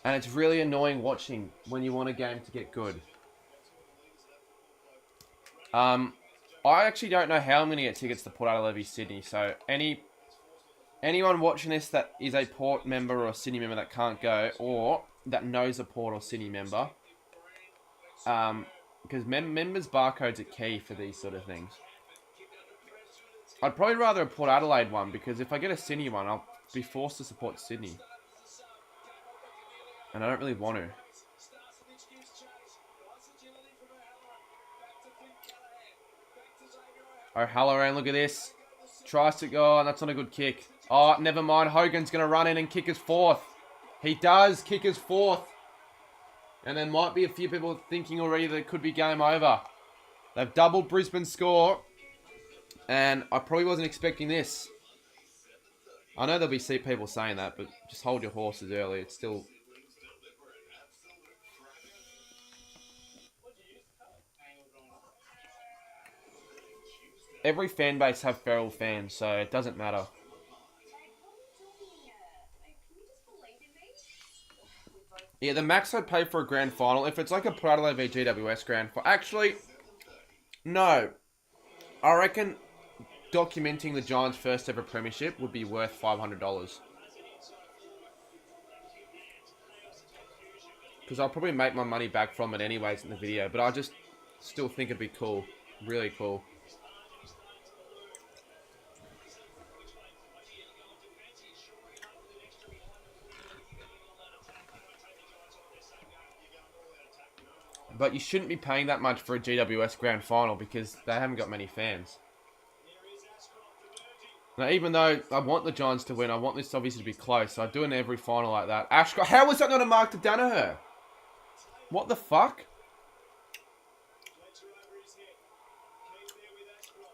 And it's really annoying watching when you want a game to get good. I actually don't know how I'm going to get tickets to Port Adelaide Sydney. So anyone watching this that is a Port member or a Sydney member that can't go, or that knows a Port or Sydney member, because members' barcodes are key for these sort of things. I'd probably rather a Port Adelaide one, because if I get a Sydney one, I'll be forced to support Sydney. And I don't really want to. O'Halloran, look at this. Tries to go, and that's not a good kick. Oh, never mind. Hogan's going to run in and kick his 4th. He does kick his 4th. And there might be a few people thinking already that it could be game over. They've doubled Brisbane's score. And I probably wasn't expecting this. I know there'll be people saying that, but just hold your horses early. It's still... Every fan base have feral fans, so it doesn't matter. Yeah, the max I'd pay for a grand final, if it's like a Port Adelaide v GWS grand final... Actually, no. I reckon documenting the Giants' first ever premiership would be worth $500. Because I'll probably make my money back from it anyways in the video, but I just still think it'd be cool. Really cool. But you shouldn't be paying that much for a GWS grand final because they haven't got many fans. Now, even though I want the Giants to win, I want this obviously to be close. So I do it in every final like that. Ashcroft, how was that not a mark to Danaher? What the fuck?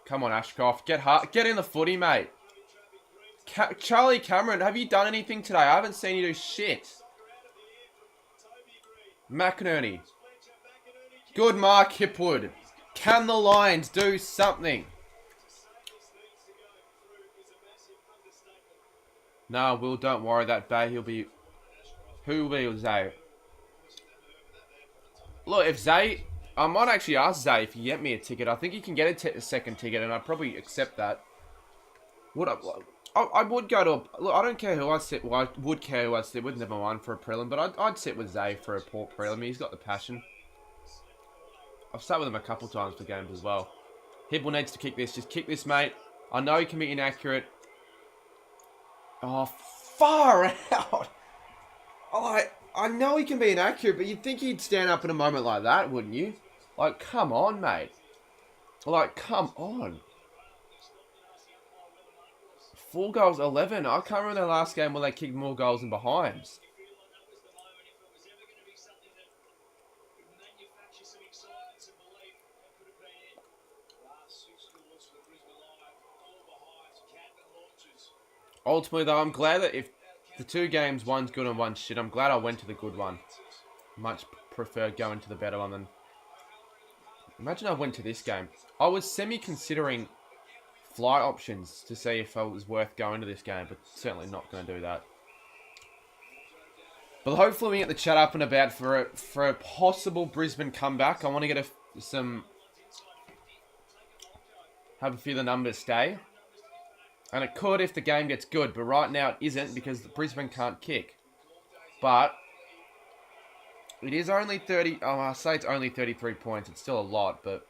Come on, Ashcroft. Get hard. Get in the footy, mate. Charlie Cameron, have you done anything today? I haven't seen you do shit. McInerney. Good mark, Hipwood. Can the Lions do something? No, Will, don't worry that Bay. He'll be... Who will be Zay? Look, if Zay... I might actually ask Zay if he get me a ticket. I think he can get a second ticket, and I'd probably accept that. I would go to... Look, I don't care who I sit... Well, I would care who I sit with. Never mind for a prelim, but I'd sit with Zay for a Port prelim. He's got the passion. I've sat with him a couple times for games as well. Hibble needs to kick this. Just kick this, mate. I know he can be inaccurate. Oh, far out. Oh, I know he can be inaccurate, but you'd think he'd stand up in a moment like that, wouldn't you? Like, come on, mate. Like, come on. 4 goals, 11. I can't remember their last game when they kicked more goals than behinds. Ultimately, though, I'm glad that if the 2 games, one's good and one's shit, I'm glad I went to the good one. Much prefer going to the better one than... Imagine I went to this game. I was semi-considering flight options to see if it was worth going to this game, but certainly not going to do that. But hopefully we get the chat up and about for a possible Brisbane comeback. I want to get have a few of the numbers stay. And it could if the game gets good, but right now it isn't because Brisbane can't kick. But it is only 30... Oh, I say it's only 33 points. It's still a lot, but...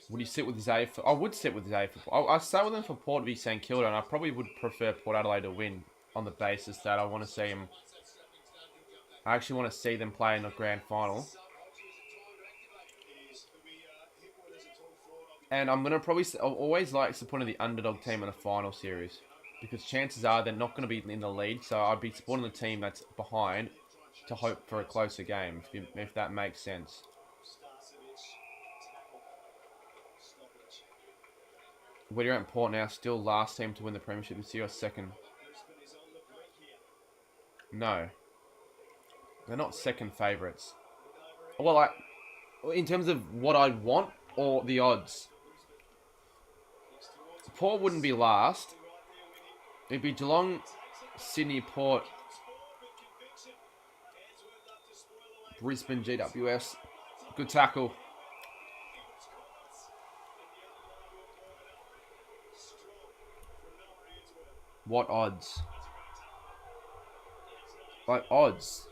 Would you sit with his AFL? I would sit with his AFL. I sat with him for Port v St Kilda, and I probably would prefer Port Adelaide to win on the basis that I want to see him... I actually want to see them play in the grand final. And I'm going to probably... I always like supporting the underdog team in a final series. Because chances are they're not going to be in the lead. So I'd be supporting the team that's behind to hope for a closer game. If that makes sense. Where you're at Port now, still last team to win the premiership this year or second? No. They're not second favourites. Well, in terms of what I'd want or the odds. Port wouldn't be last. It'd be Geelong, Sydney, Port, Brisbane, GWS. Good tackle. What odds? Like odds.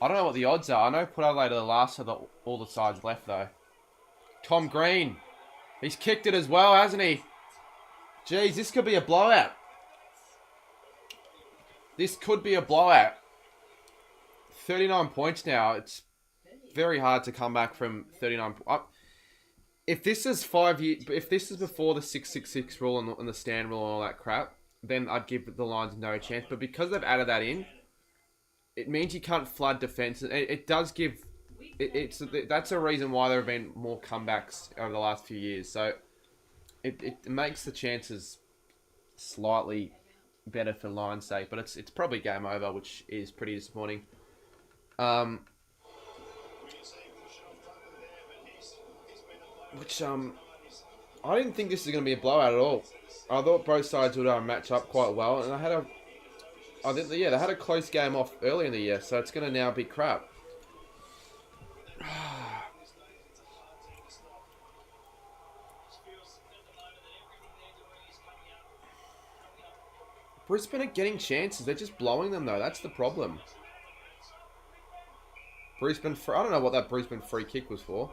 I don't know what the odds are. I know Port Adelaide are the last of all the sides left though. Tom Green. He's kicked it as well, hasn't he? Jeez, this could be a blowout. This could be a blowout. 39 points now. It's very hard to come back from 39 points. If this is 5 years, if this is before the 666 rule and the stand rule and all that crap, then I'd give the Lions no chance. But because they've added that in, it means you can't flood defense. It does give... That's a reason why there have been more comebacks over the last few years. So it makes the chances slightly better for Lions' sake. But it's probably game over, which is pretty disappointing. I didn't think this was going to be a blowout at all. I thought both sides would match up quite well, and they had a close game off early in the year, so it's going to now be crap. Brisbane are getting chances. They're just blowing them, though. That's the problem. Brisbane... I don't know what that Brisbane free kick was for.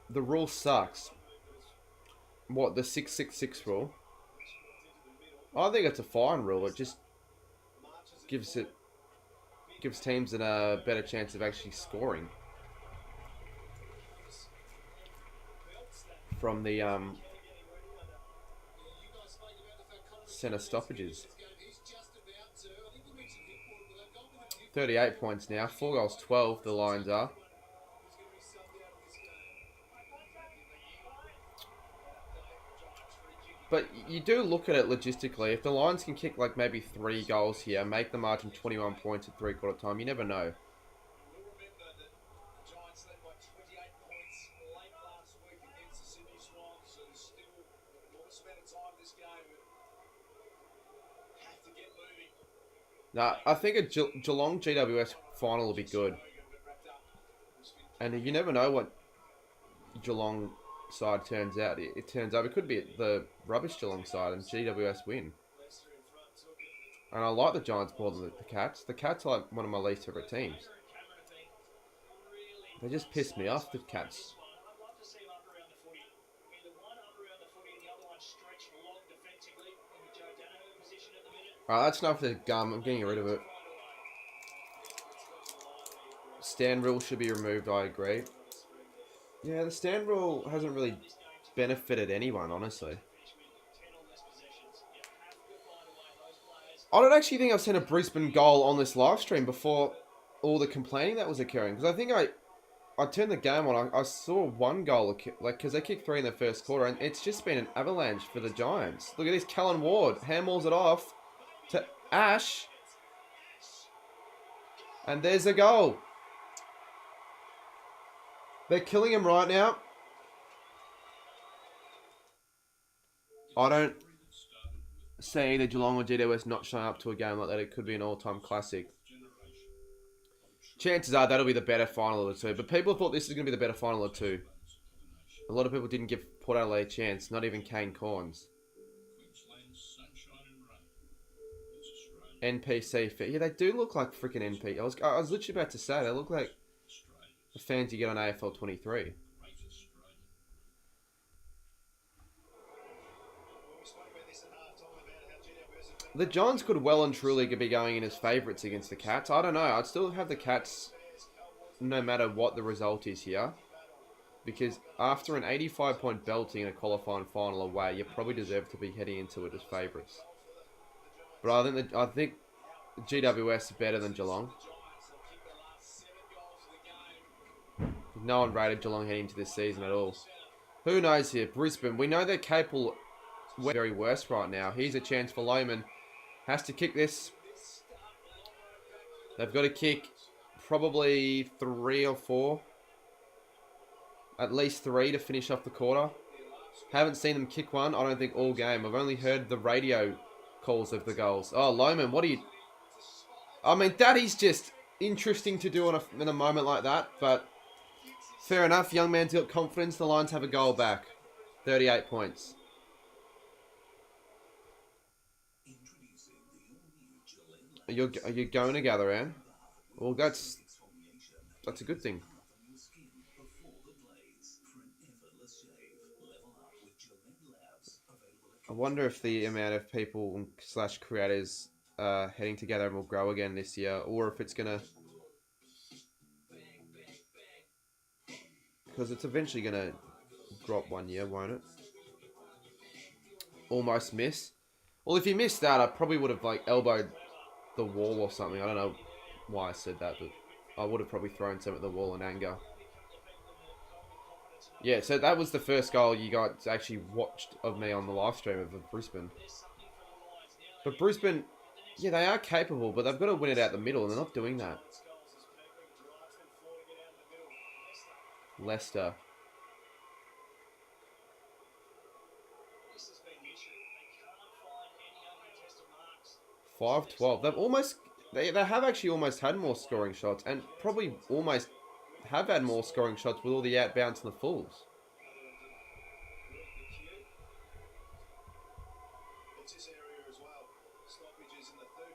The rule sucks. What, the 666 rule? I think it's a fine rule. It just gives teams a better chance of actually scoring from the centre stoppages. 38 points now. 4 goals, 12 the Lions are. But you do look at it logistically. If the Lions can kick like maybe 3 goals here, make the margin 21 points at three-quarter time, you never know. Nah, I think a Geelong GWS final will be good. And you never know what Geelong side turns out. It turns out it could be the rubbish Geelong side and GWS win. And I like the Giants more than the Cats. The Cats are like one of my least favourite teams. They just piss me off, the Cats. Alright, that's enough for the gum. I'm getting rid of it. stand rule should be removed, I agree. Yeah, the stand rule hasn't really benefited anyone, honestly. I don't actually think I've seen a Brisbane goal on this live stream before all the complaining that was occurring. Because I think I turned the game on. I saw one goal, because they kicked 3 in the first quarter, and it's just been an avalanche for the Giants. Look at this, Callan Ward handballs it off to Ash. And there's a goal. They're killing him right now. I don't see either Geelong or GWS not showing up to a game like that. It could be an all-time classic. Chances are that'll be the better final of the two. But people thought this was going to be the better final of the two. A lot of people didn't give Port Adelaide a chance. Not even Kane Corns. NPC. Yeah, they do look like freaking NP. I was literally about to say, they look like the fans you get on AFL 23. The Giants could well and truly be going in as favourites against the Cats. I don't know. I'd still have the Cats no matter what the result is here. Because after an 85-point belting in a qualifying final away, you probably deserve to be heading into it as favourites. But I think GWS is better than Geelong. No one rated Geelong heading into this season at all. Who knows here? Brisbane. We know they're capable very worse right now. Here's a chance for Lohman. Has to kick this. They've got to kick probably 3 or 4. At least 3 to finish off the quarter. Haven't seen them kick one, I don't think, all game. I've only heard the radio calls of the goals. Oh, Lohman, what are you... I mean, that is just interesting to do in a moment like that, but fair enough. Young man's got confidence. The Lions have a goal back. 38 points. Are you going to gather, Anne? Well, that's a good thing. I wonder if the amount of people / creators heading together will grow again this year, or if it's gonna, because it's eventually gonna drop one year, won't it? Almost miss. Well, if you missed that, I probably would have elbowed the wall or something. I don't know why I said that, but I would have probably thrown some at the wall in anger. Yeah, so that was the first goal you guys actually watched of me on the live stream of Brisbane. But Brisbane, yeah, they are capable, but they've got to win it out the middle, and they're not doing that. Leicester. 5-12. They have actually almost had more scoring shots, and probably almost have had more scoring shots with all the outbounds and the fulls.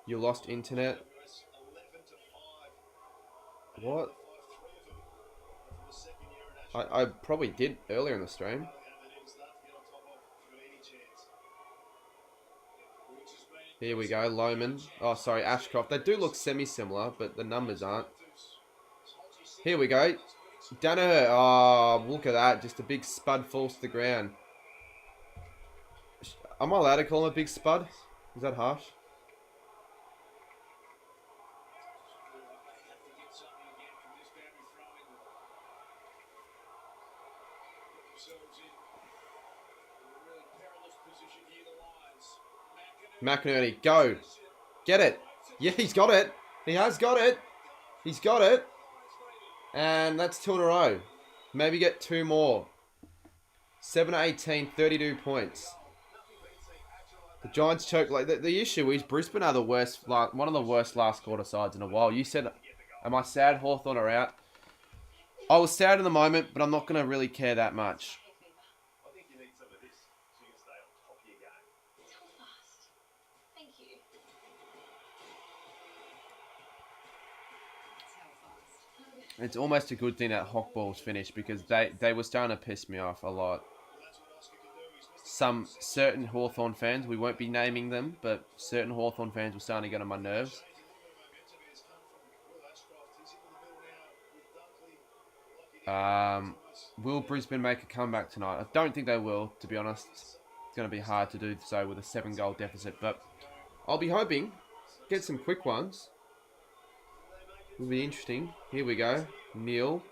You lost internet. What? I probably did earlier in the stream. Here we go, Lohman. Oh, sorry, Ashcroft. They do look semi-similar, but the numbers aren't. Here we go. Danaher. Oh, look at that. Just a big spud falls to the ground. Am I allowed to call him a big spud? Is that harsh? McInerney, go. Get it. Yeah, he's got it. He has got it. He's got it. And that's 2 in a row. Maybe get 2 more. 7-18, 32 points. The Giants choke. The issue is Brisbane are the worst, one of the worst last quarter sides in a while. You said, am I sad Hawthorn are out? I was sad in the moment, but I'm not going to really care that much. It's almost a good thing that Hawkball's finished, because they were starting to piss me off a lot. Some certain Hawthorn fans, we won't be naming them, but certain Hawthorn fans were starting to get on my nerves. Will Brisbane make a comeback tonight? I don't think they will, to be honest. It's going to be hard to do so with a 7-goal deficit, but I'll be hoping. Get some quick ones. Will be interesting. Here we go. Neil.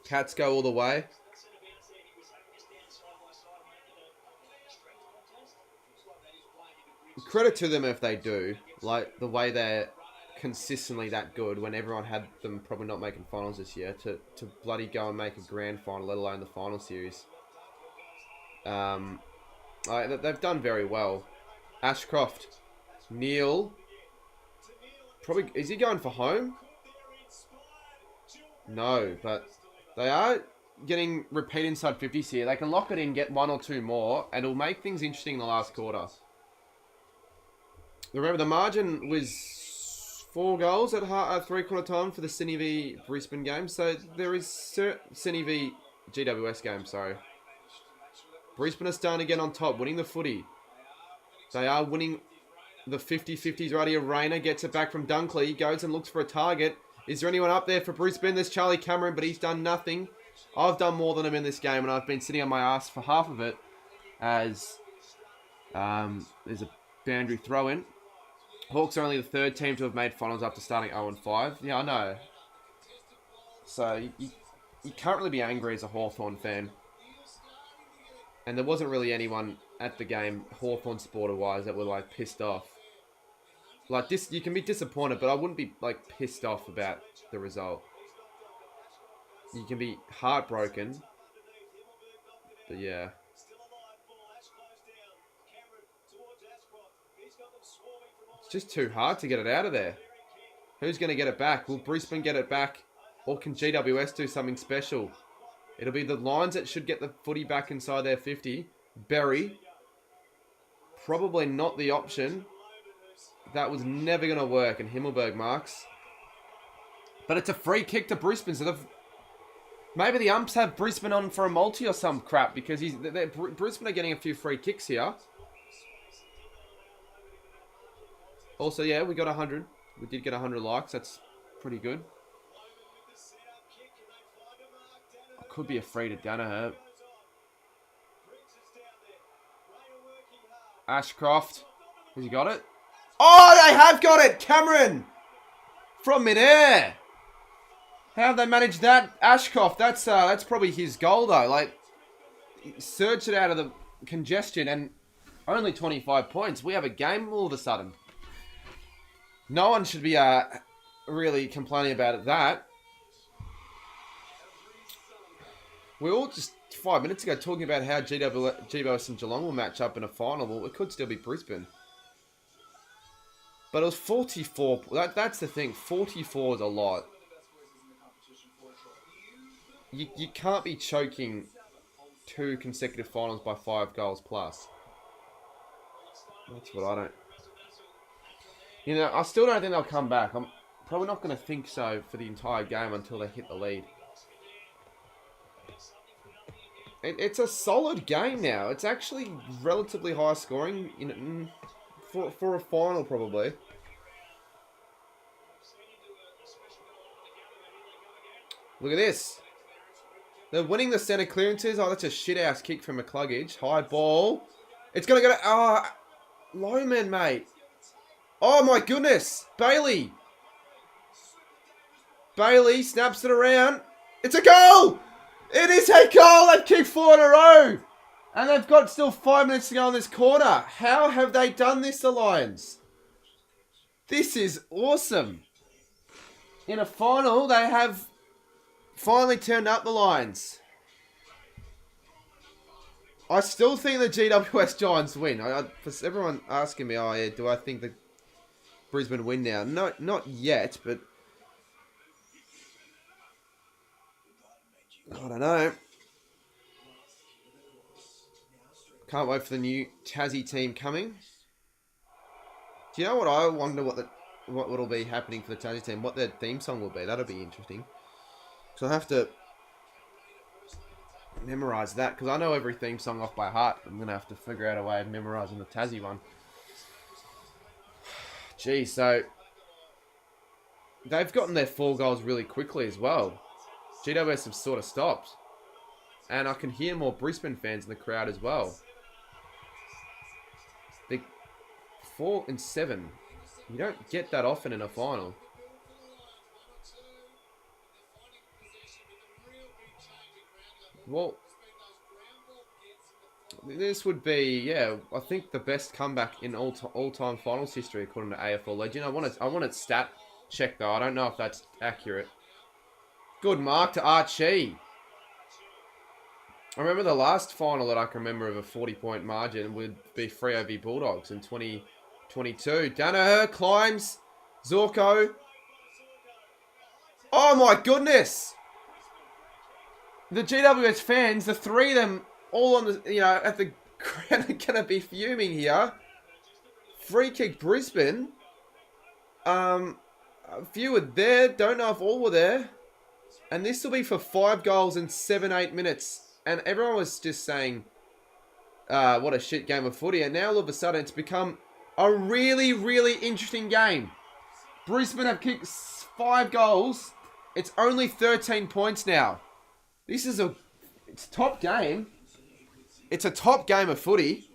Cats go all the way. Credit to them if they do. Like, the way they're consistently that good when everyone had them probably not making finals this year to bloody go and make a grand final, let alone the final series. They've done very well. Ashcroft. Neil. Probably, is he going for home? No, but they are getting repeat inside 50s here. They can lock it in, get 1 or 2 more, and it'll make things interesting in the last quarter. Remember, the margin was 4 goals at three-quarter time for the Sydney v Brisbane game. So there is Sydney v GWS game, sorry. Brisbane are starting to get on top, winning the footy. They are winning the 50-50s right here. Rayner gets it back from Dunkley, goes and looks for a target. Is there anyone up there for Brisbane? There's Charlie Cameron, but he's done nothing. I've done more than him in this game, and I've been sitting on my ass for half of it as there's a boundary throw-in. Hawks are only the 3rd team to have made finals after starting 0-5. Yeah, I know. So, you can't really be angry as a Hawthorn fan. And there wasn't really anyone at the game, Hawthorn supporter-wise, that were, like, pissed off. Like, this, you can be disappointed, but I wouldn't be, like, pissed off about the result. You can be heartbroken. But, yeah. It's just too hard to get it out of there. Who's going to get it back? Will Brisbane get it back? Or can GWS do something special? It'll be the Lions that should get the footy back inside their 50. Berry. Probably not the option. That was never going to work. And Himmelberg marks. But it's a free kick to Brisbane. So maybe the umps have Brisbane on for a multi or some crap. Because Brisbane are getting a few free kicks here. Also, yeah, we got 100. We did get 100 likes. That's pretty good. Could be a free to Danaher. Ashcroft. Has he got it? Oh, they have got it! Cameron! From midair. How have they managed that? Ashcroft, that's probably his goal, though. Like, search it out of the congestion and only 25 points. We have a game all of a sudden. No one should be really complaining about that. We were all just 5 minutes ago talking about how GWS and Geelong will match up in a final. Well, it could still be Brisbane. But it was 44. That's the thing. 44 is a lot. You can't be choking 2 consecutive finals by 5 goals plus. That's what I don't... You know, I still don't think they'll come back. I'm probably not going to think so for the entire game until they hit the lead. It's a solid game now. It's actually relatively high scoring for a final, probably. Look at this. They're winning the centre clearances. Oh, that's a shit-house kick from McCluggage. High ball. It's going to go to... Oh, Lowman, mate. Oh, my goodness. Bailey. Bailey snaps it around. It's a goal! It is a goal! They've kicked 4 in a row! And they've got still 5 minutes to go in this quarter. How have they done this, the Lions? This is awesome. In a final, they have finally turned up the Lions. I still think the GWS Giants win. For everyone asking me, oh yeah, do I think the Brisbane win now? No, not yet, but... I don't know. Can't wait for the new Tassie team coming. Do you know what I wonder what will be happening for the Tassie team? What their theme song will be? That'll be interesting. So I have to Memorize that, because I know every theme song off by heart. I'm going to have to figure out a way of memorizing the Tassie one. Gee, so they've gotten their 4 goals really quickly as well. GWS have sort of stopped. And I can hear more Brisbane fans in the crowd as well. They 4 and 7. You don't get that often in a final. Well, this would be, yeah, I think the best comeback in all-time finals history according to AFL Legend. I want a stat check though. I don't know if that's accurate. Good mark to Archie. I remember the last final that I can remember of a 40-point margin would be Freo v Bulldogs in 2022. Danaher climbs. Zorko. Oh my goodness! The GWS fans, the 3 of them, all on the, at the ground are going to be fuming here. Free kick Brisbane. A few were there. Don't know if all were there. And this will be for 5 goals in 7-8 minutes. And everyone was just saying, what a shit game of footy. And now all of a sudden it's become a really, really interesting game. Brisbane have kicked 5 goals. It's only 13 points now. This is it's a top game. It's a top game of footy.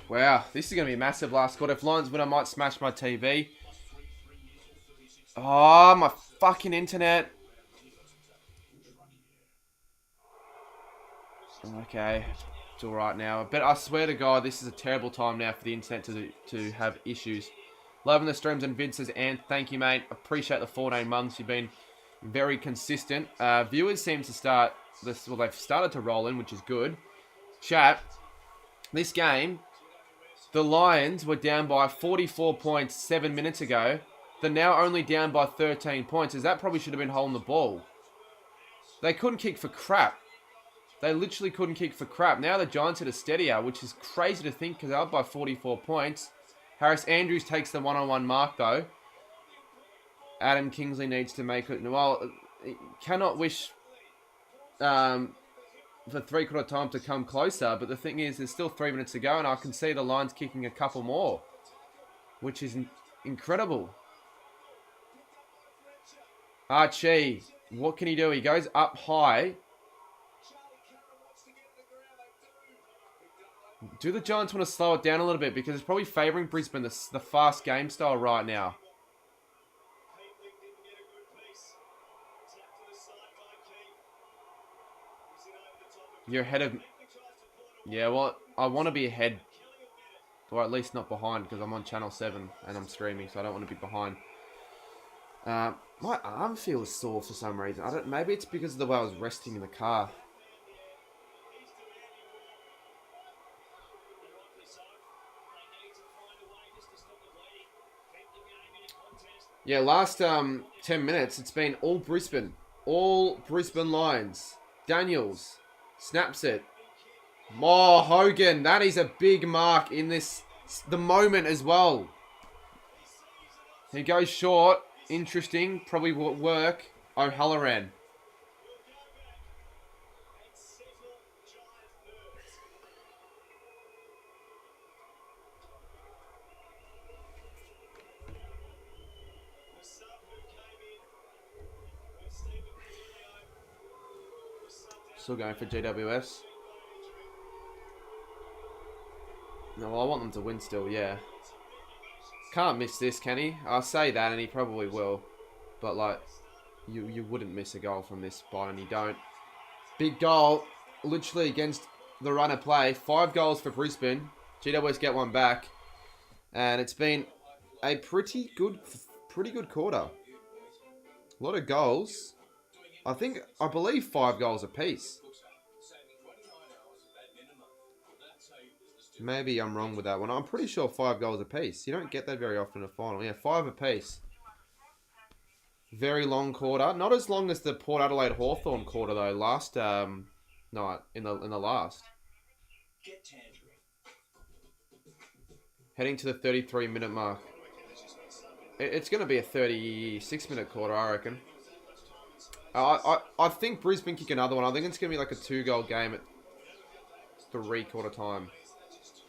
Wow, this is going to be a massive last quarter. If Lions win, I might smash my TV. Oh, my fucking internet. Okay, it's alright now. But I swear to God, this is a terrible time now for the internet to have issues. Loving the streams and vids says, and thank you, mate. Appreciate the 14 months. You've been very consistent. Viewers seem to start this. Well, they've started to roll in, which is good. Chat. This game, the Lions were down by 44 points 7 minutes ago. They're now only down by 13 points. As that probably should have been holding the ball. They couldn't kick for crap. They literally couldn't kick for crap. Now the Giants at a steadier, which is crazy to think because they're up by 44 points. Harris Andrews takes the one-on-one mark, though. Adam Kingsley needs to make it. Well, cannot wish for 3/4 time to come closer. But the thing is, there's still 3 minutes to go, and I can see the Lions kicking a couple more, which is incredible. Archie, what can he do? He goes up high. Do the Giants want to slow it down a little bit? Because it's probably favouring Brisbane, the fast game style right now. You're ahead of... Yeah, well, I want to be ahead. Or at least not behind, because I'm on Channel 7 and I'm streaming, so I don't want to be behind. My arm feels sore for some reason. Maybe it's because of the way I was resting in the car. Yeah, last 10 minutes, it's been all Brisbane. All Brisbane Lions. Daniels snaps it. Oh, Hogan, that is a big mark in the moment as well. He goes short. Interesting. Probably will work. O'Halloran. Still going for GWS. No, I want them to win still, yeah. Can't miss this, can he? I'll say that, and he probably will. But, like, you wouldn't miss a goal from this spot, and you don't. Big goal, literally against the run of play. 5 goals for Brisbane. GWS get one back. And it's been a pretty good quarter. A lot of goals. I believe 5 goals apiece. Maybe I'm wrong with that one. I'm pretty sure 5 goals apiece. You don't get that very often in a final. Yeah, 5 apiece. Very long quarter. Not as long as the Port Adelaide Hawthorn quarter, though, last night in the last. Heading to the 33-minute mark. It's going to be a 36-minute quarter, I reckon. I think Brisbane kick another one. I think it's going to be like a 2-goal game at 3-quarter time.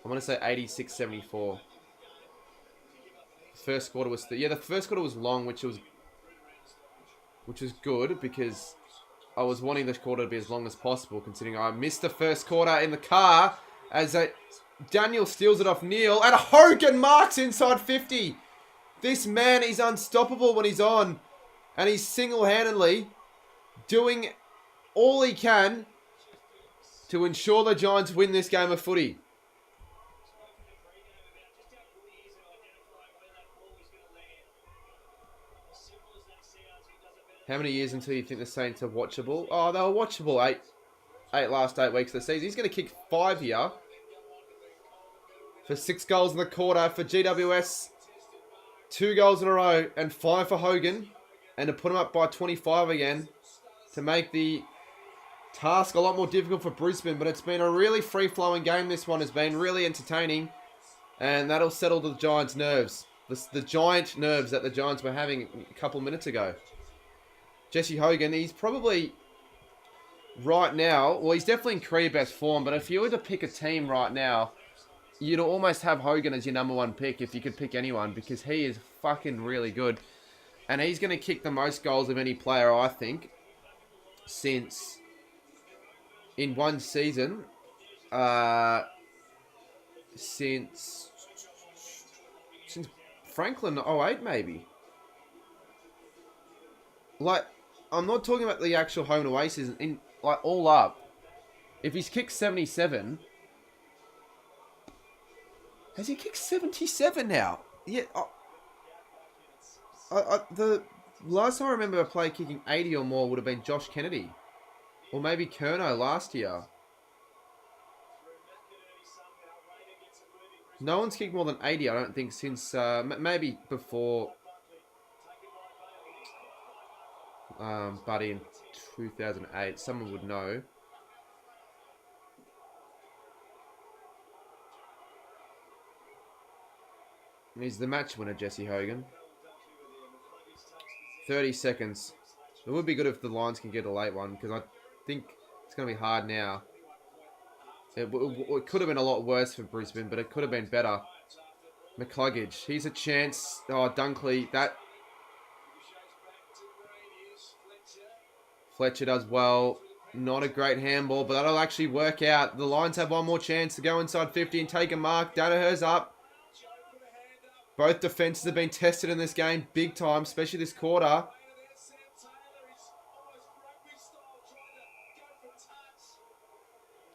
I'm going to say 86-74. First quarter was... the first quarter was long, which was good because I was wanting this quarter to be as long as possible, considering I missed the first quarter in the car as Daniel steals it off Neil, and Hogan marks inside 50. This man is unstoppable when he's on, and he's single-handedly doing all he can to ensure the Giants win this game of footy. How many years until you think the Saints are watchable? Oh, they were watchable last 8 weeks of the season. He's going to kick 5 here for 6 goals in the quarter for GWS. 2 goals in a row and 5 for Hogan, and to put him up by 25 again to make the task a lot more difficult for Brisbane. But it's been a really free-flowing game. This one has been really entertaining, and that'll settle the Giants' nerves. The giant nerves that the Giants were having a couple minutes ago. Jesse Hogan, he's probably right now, well, he's definitely in career best form, but if you were to pick a team right now, you'd almost have Hogan as your number 1 pick if you could pick anyone, because he is fucking really good. And he's going to kick the most goals of any player, I think, since in one season, since Franklin 08 maybe. Like, I'm not talking about the actual home and away season, in like all up. If he's kicked 77, has he kicked 77 now? Yeah. The last time I remember a player kicking 80 or more would have been Josh Kennedy. Or maybe Kerno last year. No one's kicked more than 80, I don't think, since maybe before Buddy in 2008. Someone would know. He's the match winner, Jesse Hogan. 30 seconds. It would be good if the Lions can get a late one, because I think it's going to be hard now. It could have been a lot worse for Brisbane, but it could have been better. McCluggage, he's a chance. Oh, Dunkley, that... Fletcher does well. Not a great handball, but that'll actually work out. The Lions have one more chance to go inside 50 and take a mark. Danaher's up. Both defenses have been tested in this game big time, especially this quarter.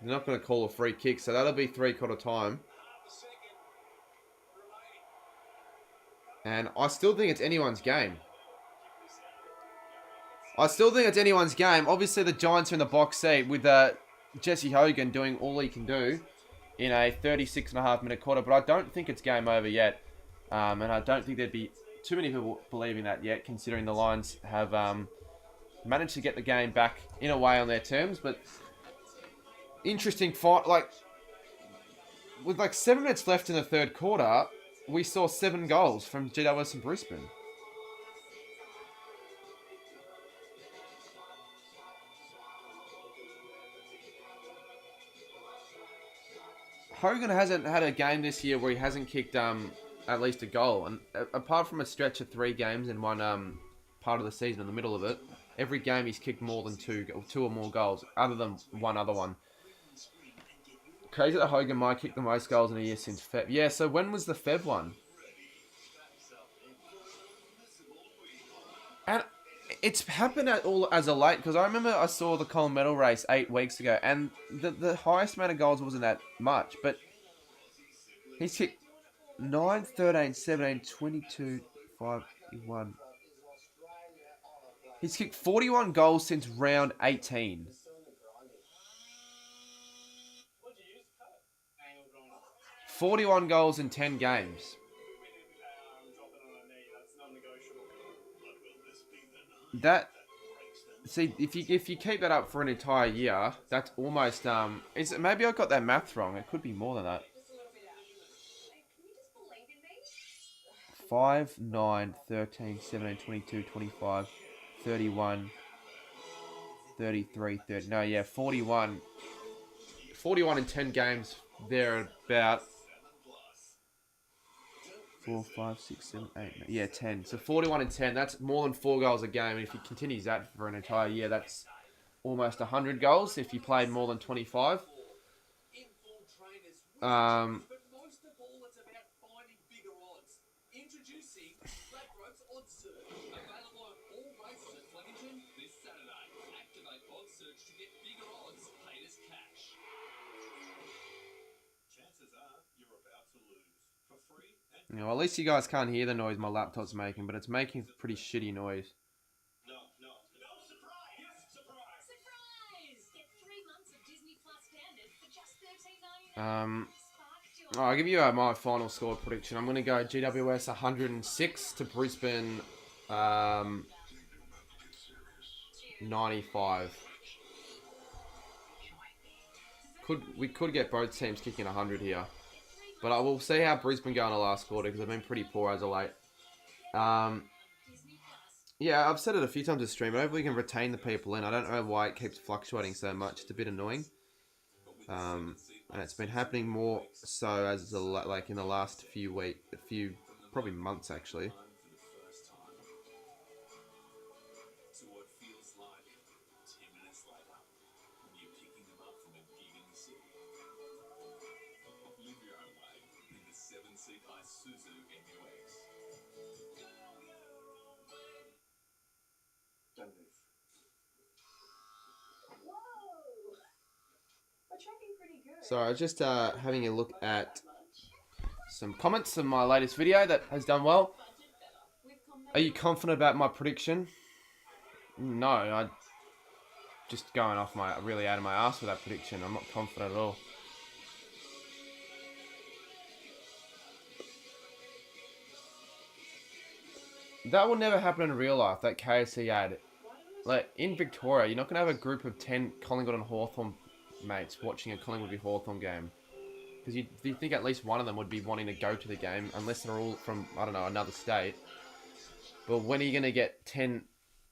They're not going to call a free kick, so that'll be 3-quarter time. And I still think it's anyone's game. Obviously, the Giants are in the box seat with Jesse Hogan doing all he can do in a 36.5-minute quarter, but I don't think it's game over yet. And I don't think there'd be too many people believing that yet, considering the Lions have managed to get the game back in a way on their terms. But interesting fight. With 7 minutes left in the third quarter, we saw 7 goals from GWS and Brisbane. Hogan hasn't had a game this year where he hasn't kicked at least a goal, and apart from a stretch of 3 games in one part of the season in the middle of it, every game he's kicked more than 2 or more goals, other than one other one. Crazy that Hogan might kick the most goals in a year since Feb. Yeah, so when was the Feb one? And it's happened as a late, because I remember I saw the Colin Medal race 8 weeks ago, and the highest amount of goals wasn't that much, but he's kicked 9, 13, 17, 22, 5, 1. He's kicked 41 goals since round 18. $41 goals in 10 games. See, if you keep that up for an entire year, that's almost is it, maybe I got that math wrong. It could be more than that. 5, 9, 13, 17, 22, 25, 31, 33, 30. No, yeah, 41. 41 in 10 games. They're about 4, 5, 6, 7, 8. Yeah, 10. So 41 and 10. That's more than 4 goals a game. And if he continues that for an entire year, that's almost 100 goals if you played more than 25. You know, at least you guys can't hear the noise my laptop's making, but it's making pretty shitty noise. I'll give you my final score prediction. I'm going to go GWS 106 to Brisbane 95. We could get both teams kicking 100 here. But I will see how Brisbane go in the last quarter because they've been pretty poor as of late. Yeah, I've said it a few times this stream. Hopefully we can retain the people in. I don't know why it keeps fluctuating so much. It's a bit annoying. And it's been happening more so as like in the last few probably months actually. So I was just having a look at some comments on my latest video that has done well. Are you confident about my prediction? No, I just going off really out of my ass with that prediction. I'm not confident at all. That will never happen in real life, that KFC ad. Like, in Victoria, you're not going to have a group of 10 Collingwood and Hawthorn mates watching a Collingwood v Hawthorn game. Because you think at least one of them would be wanting to go to the game, unless they're all from, I don't know, another state. But when are you going to get 10...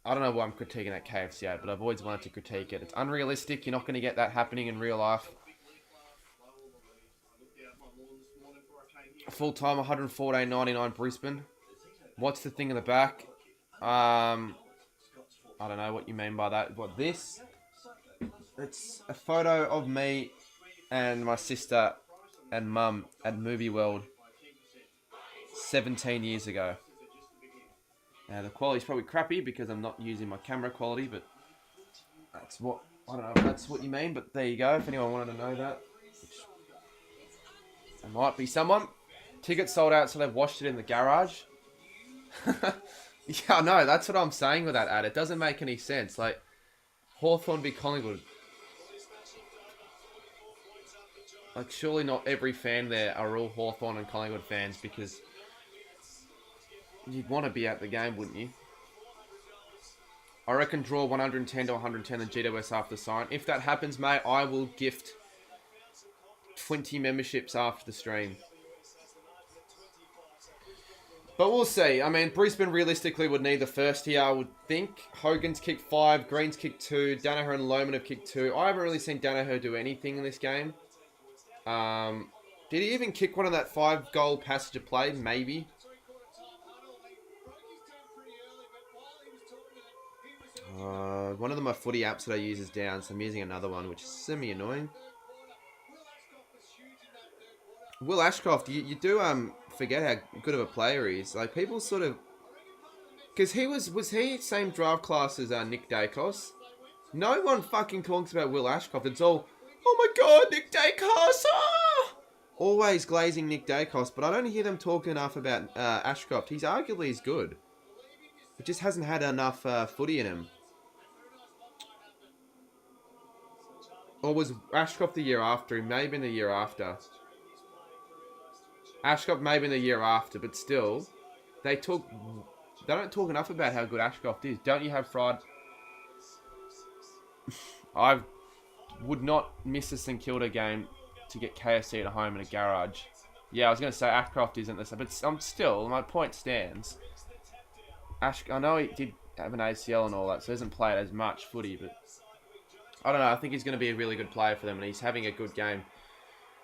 I don't know why I'm critiquing that KFC ad, but I've always wanted to critique it. It's unrealistic. You're not going to get that happening in real life. Full-time, 114.99 Brisbane. What's the thing in the back? I don't know what you mean by that. What, this? It's a photo of me and my sister and mum at Movie World 17 years ago. Now, the quality's probably crappy because I'm not using my camera quality, but that's what... I don't know if that's what you mean, but there you go. If anyone wanted to know that. There might be someone. Tickets sold out, so they've washed it in the garage. Yeah, no, that's what I'm saying with that ad. It doesn't make any sense. Like, Hawthorn v Collingwood. Like, surely not every fan there are all Hawthorn and Collingwood fans because you'd want to be at the game, wouldn't you? I reckon draw 110 to 110 the GWS after the sign. If that happens, mate, I will gift 20 memberships after the stream. But we'll see. I mean, Brisbane realistically would need the first here, I would think. Hogan's kicked 5, Green's kicked 2, Danaher and Lohman have kicked 2. I haven't really seen Danaher do anything in this game. Did he even kick one of that 5-goal passenger play? Maybe. One of my footy apps that I use is down, so I'm using another one, which is semi-annoying. Will Ashcroft, you do forget how good of a player he is. Like, people sort of... Because was he same draft class as Nick Dacos? No one fucking talks about Will Ashcroft. It's all, oh my god, Nick Dacos! Ah! Always glazing Nick Dacos, but I don't hear them talk enough about Ashcroft. He's arguably as good. He just hasn't had enough footy in him. Or was Ashcroft the year after? He may have been the year after. Ashcroft may have been the year after, but still, they don't talk enough about how good Ashcroft is. Don't you have Friday?
I would not miss a St Kilda game to get KFC at home in a garage. Yeah, I was going to say Ashcroft isn't this, but I'm still, my point stands. I know he did have an ACL and all that, so he hasn't played as much footy, but I don't know. I think he's going to be a really good player for them, and he's having a good game.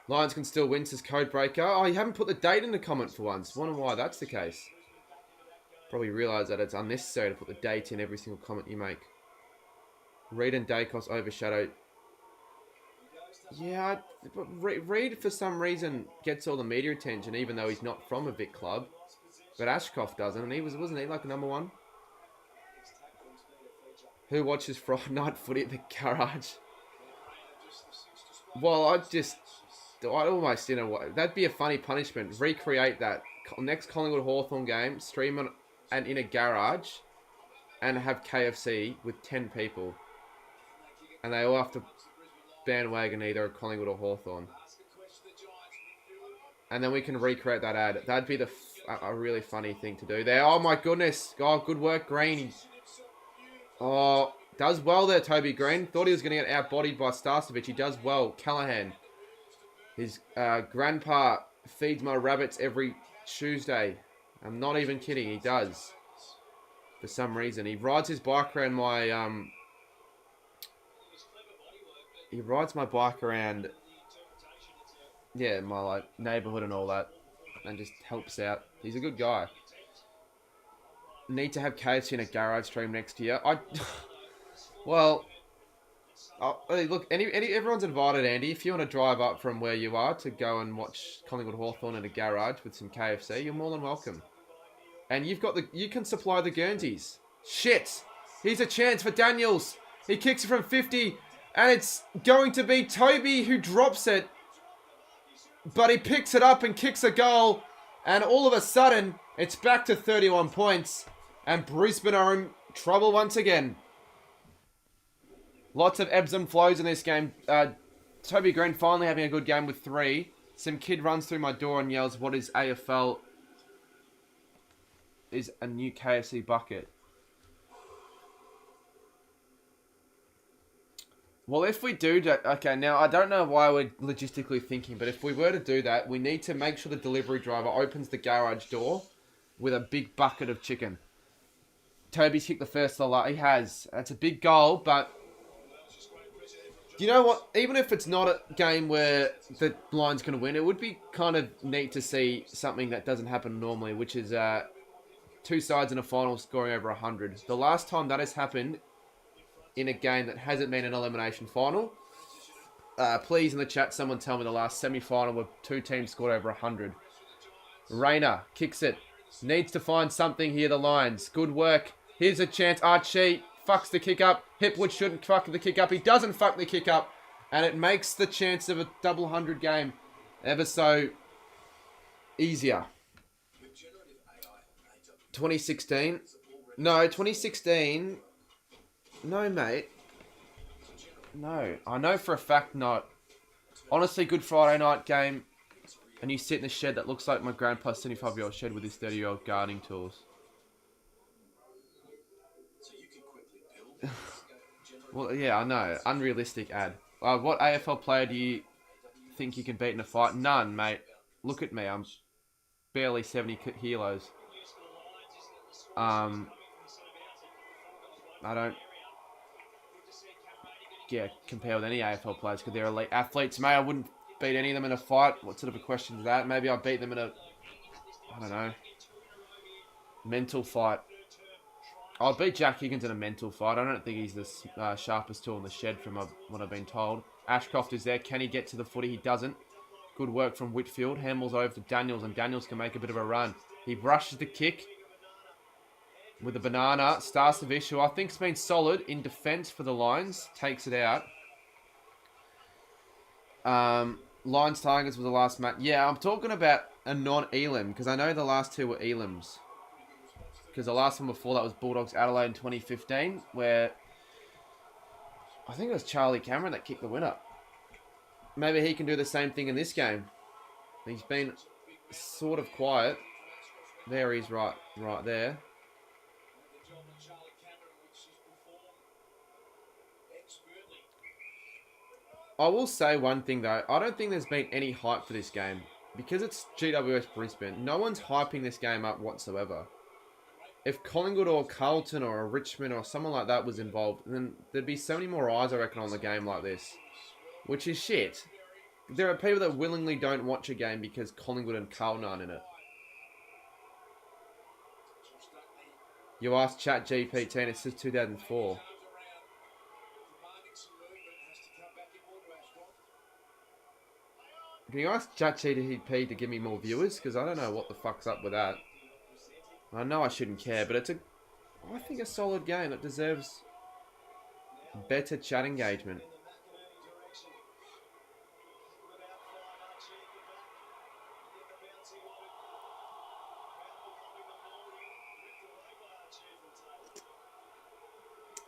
Lions can still win, says Codebreaker. Oh, you haven't put the date in the comment for once. Wonder why that's the case. Probably realise that it's unnecessary to put the date in every single comment you make. Reed and Dacos overshadow. Yeah, but Reed for some reason gets all the media attention, even though he's not from a Vic club. But Ashcroft doesn't, and wasn't he like number one? Who watches Friday night footy at the garage? Well, I'd almost, that'd be a funny punishment. Recreate that next Collingwood Hawthorn game, stream it and in a garage, and have KFC with 10 people, and they all have to bandwagon either Collingwood or Hawthorn, and then we can recreate that ad. That'd be a really funny thing to do there. Oh my goodness! Oh, good work, Green. Oh, does well there, Toby Green. Thought he was going to get outbodied by Starcevic. He does well. Callahan. His grandpa feeds my rabbits every Tuesday. I'm not even kidding. He does. For some reason. He rides his bike around my... He rides my bike around... Yeah, my neighbourhood and all that. And just helps out. He's a good guy. Need to have KFC in a garage stream next year. Well... hey, look, everyone's invited, Andy. If you want to drive up from where you are to go and watch Collingwood Hawthorn in a garage with some KFC, you're more than welcome. And you can supply the Guernseys. Shit! Here's a chance for Daniels. He kicks it from 50, and it's going to be Toby who drops it. But he picks it up and kicks a goal, and all of a sudden, it's back to 31 points, and Brisbane are in trouble once again. Lots of ebbs and flows in this game. Toby Green finally having a good game with 3. Some kid runs through my door and yells, "What is AFL? Is a new KFC bucket." Well, if we do that... Okay, now, I don't know why we're logistically thinking, but if we were to do that, we need to make sure the delivery driver opens the garage door with a big bucket of chicken. Toby's kicked the first of the lot. He has. That's a big goal, but... You know what? Even if it's not a game where the Lions can win, it would be kind of neat to see something that doesn't happen normally, which is two sides in a final scoring over 100. The last time that has happened in a game that hasn't been an elimination final, please in the chat, someone tell me the last semi-final where 2 teams scored over 100. Rayner kicks it. Needs to find something here, the Lions. Good work. Here's a chance. Archie fucks the kick up. Hipwood shouldn't fuck the kick up. He doesn't fuck the kick up. And it makes the chance of a double 100 game ever so easier. 2016? No, 2016. No, mate. No. I know for a fact not. Honestly, Good Friday night game. And you sit in a shed that looks like my grandpa's 75-year-old shed with his 30-year-old gardening tools. Well, yeah, I know. Unrealistic ad. What AFL player do you think you can beat in a fight? None, mate. Look at me. I'm barely 70 kilos. I don't compare with any AFL players because they're elite athletes, mate. I wouldn't beat any of them in a fight. What sort of a question is that? Maybe I'll beat them in a, I don't know, mental fight. I'll beat Jack Higgins in a mental fight. I don't think he's the sharpest tool in the shed from what I've been told. Ashcroft is there. Can he get to the footy? He doesn't. Good work from Whitfield. Hamels over to Daniels, and Daniels can make a bit of a run. He rushes the kick with a banana. Starcevic, who I think's been solid in defence for the Lions, takes it out. Lions Tigers was the last match. Yeah, I'm talking about a non-Elam, because I know the last 2 were Elams. Because the last one before that was Bulldogs Adelaide in 2015, where I think it was Charlie Cameron that kicked the winner. Maybe he can do the same thing in this game. He's been sort of quiet. There he's right there. I will say one thing though. I don't think there's been any hype for this game because it's GWS Brisbane. No one's hyping this game up whatsoever. If Collingwood or Carlton or a Richmond or someone like that was involved, then there'd be so many more eyes, I reckon, on the game like this, which is shit. There are people that willingly don't watch a game because Collingwood and Carlton aren't in it. You asked ChatGPT and it says 2004. Can you ask ChatGPT to give me more viewers? Because I don't know what the fuck's up with that. I know I shouldn't care, but it's I think a solid game that deserves better chat engagement.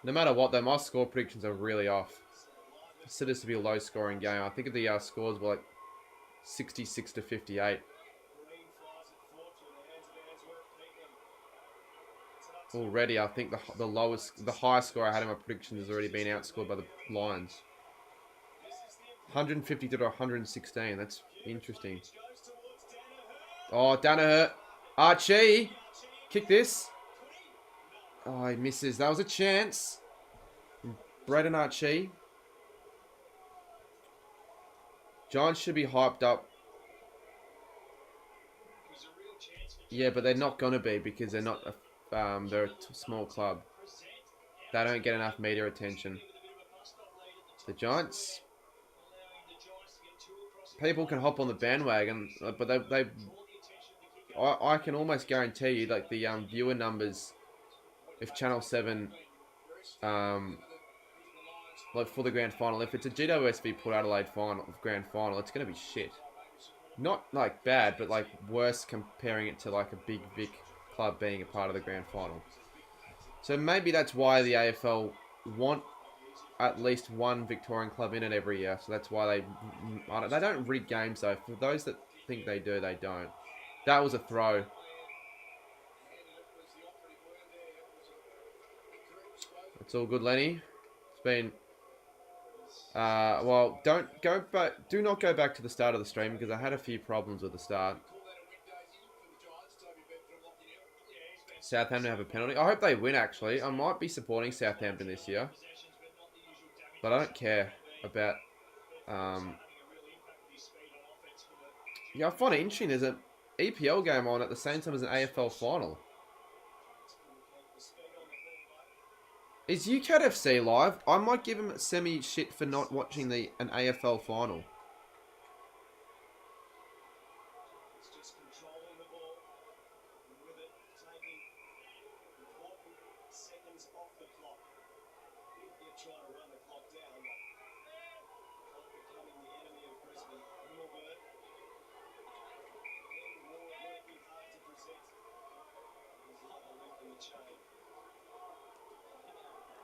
No matter what though, my score predictions are really off. I consider this to be a low scoring game. I think the scores were like 66 to 58. Already, I think the highest score I had in my predictions has already been outscored by the Lions. 150 to 116. That's interesting. Oh, Danaher. Archie. Kick this. Oh, he misses. That was a chance. Braden Archie. Giants should be hyped up. Yeah, but they're not going to be because they're not they're a small club. They don't get enough media attention. The Giants, people can hop on the bandwagon, but I can almost guarantee you, like the viewer numbers, if Channel 7, like for the grand final, if it's a GWS v Port Adelaide grand final, it's gonna be shit. Not like bad, but like worse comparing it to like a big Vic club being a part of the grand final. So maybe that's why the AFL want at least one Victorian club in it every year. So that's why they don't rig games though. For those that think they do, they don't. That was a throw. It's all good, Lenny. It's been well, do not go back to the start of the stream because I had a few problems with the start. Southampton have a penalty. I hope they win, actually. I might be supporting Southampton this year. But I don't care about... Yeah, I find it interesting. There's an EPL game on at the same time as an AFL final. Is UKFC live? I might give him semi-shit for not watching an AFL final.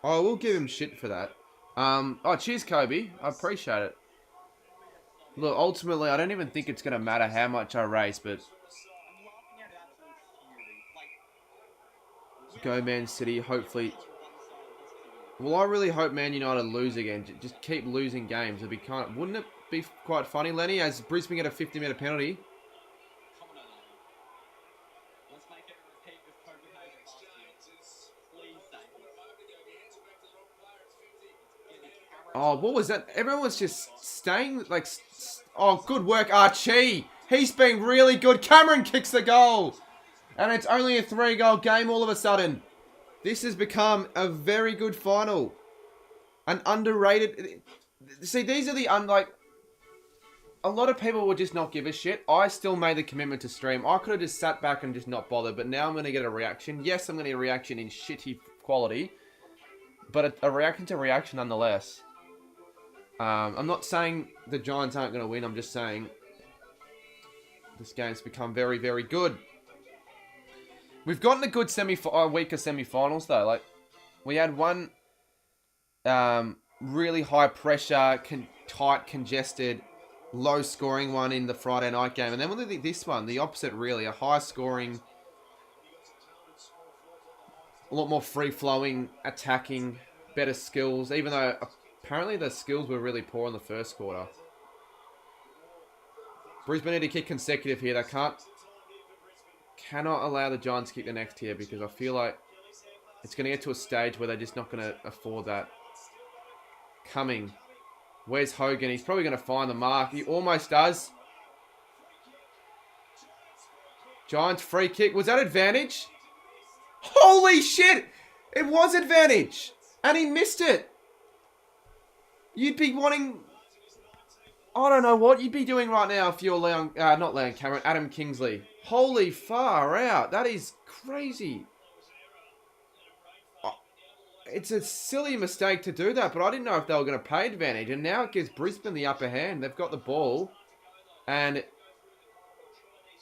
I will give him shit for that. Oh, cheers, Kobe. I appreciate it. Look, ultimately, I don't even think it's going to matter how much I race, but... Go Man City, hopefully... Well, I really hope Man United lose again. Just keep losing games. It'd be wouldn't it be quite funny, Lenny, as Brisbane get a 50-metre penalty? Oh, what was that? Everyone was just staying, like... Oh, good work, Archie. He's been really good. Cameron kicks the goal. And it's only a 3-goal game all of a sudden. This has become a very good final. An underrated... See, these are the... a lot of people would just not give a shit. I still made the commitment to stream. I could have just sat back and just not bothered. But now I'm going to get a reaction. Yes, I'm going to get a reaction in shitty quality. But a reaction to reaction nonetheless. I'm not saying the Giants aren't going to win. I'm just saying this game's become very, very good. We've gotten a good week of semi-finals though. Like we had one really high pressure, tight, congested, low scoring one in the Friday night game, and then we did this one, the opposite really, a high scoring, a lot more free flowing, attacking, better skills. Even though Apparently the skills were really poor in the first quarter. Brisbane need to kick consecutive here. They cannot allow the Giants to kick the next here because I feel like it's going to get to a stage where they're just not going to afford that. Coming. Where's Hogan? He's probably going to find the mark. He almost does. Giants free kick. Was that advantage? Holy shit! It was advantage! And he missed it! You'd be wanting... I don't know what you'd be doing right now if you're not Leon Cameron, Adam Kingsley. Holy far out. That is crazy. It's a silly mistake to do that, but I didn't know if they were going to pay advantage. And now it gives Brisbane the upper hand. They've got the ball. And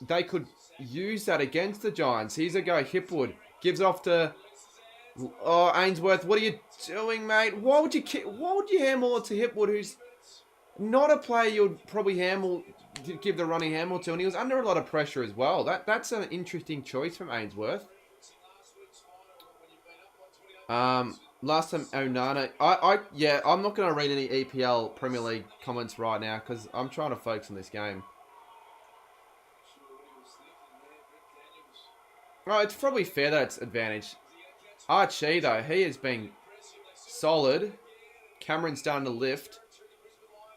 they could use that against the Giants. Here's a go. Hipwood gives off to... Oh, Ainsworth, what are you doing, mate? Why would you handball it to Hipwood, who's not a player you'd probably give the running handball to, and he was under a lot of pressure as well. That's an interesting choice from Ainsworth. Last time Onana, I'm not going to read any EPL Premier League comments right now because I'm trying to focus on this game. Oh, it's probably fair that it's advantage. Archie, though, he has been solid. Cameron's starting to lift.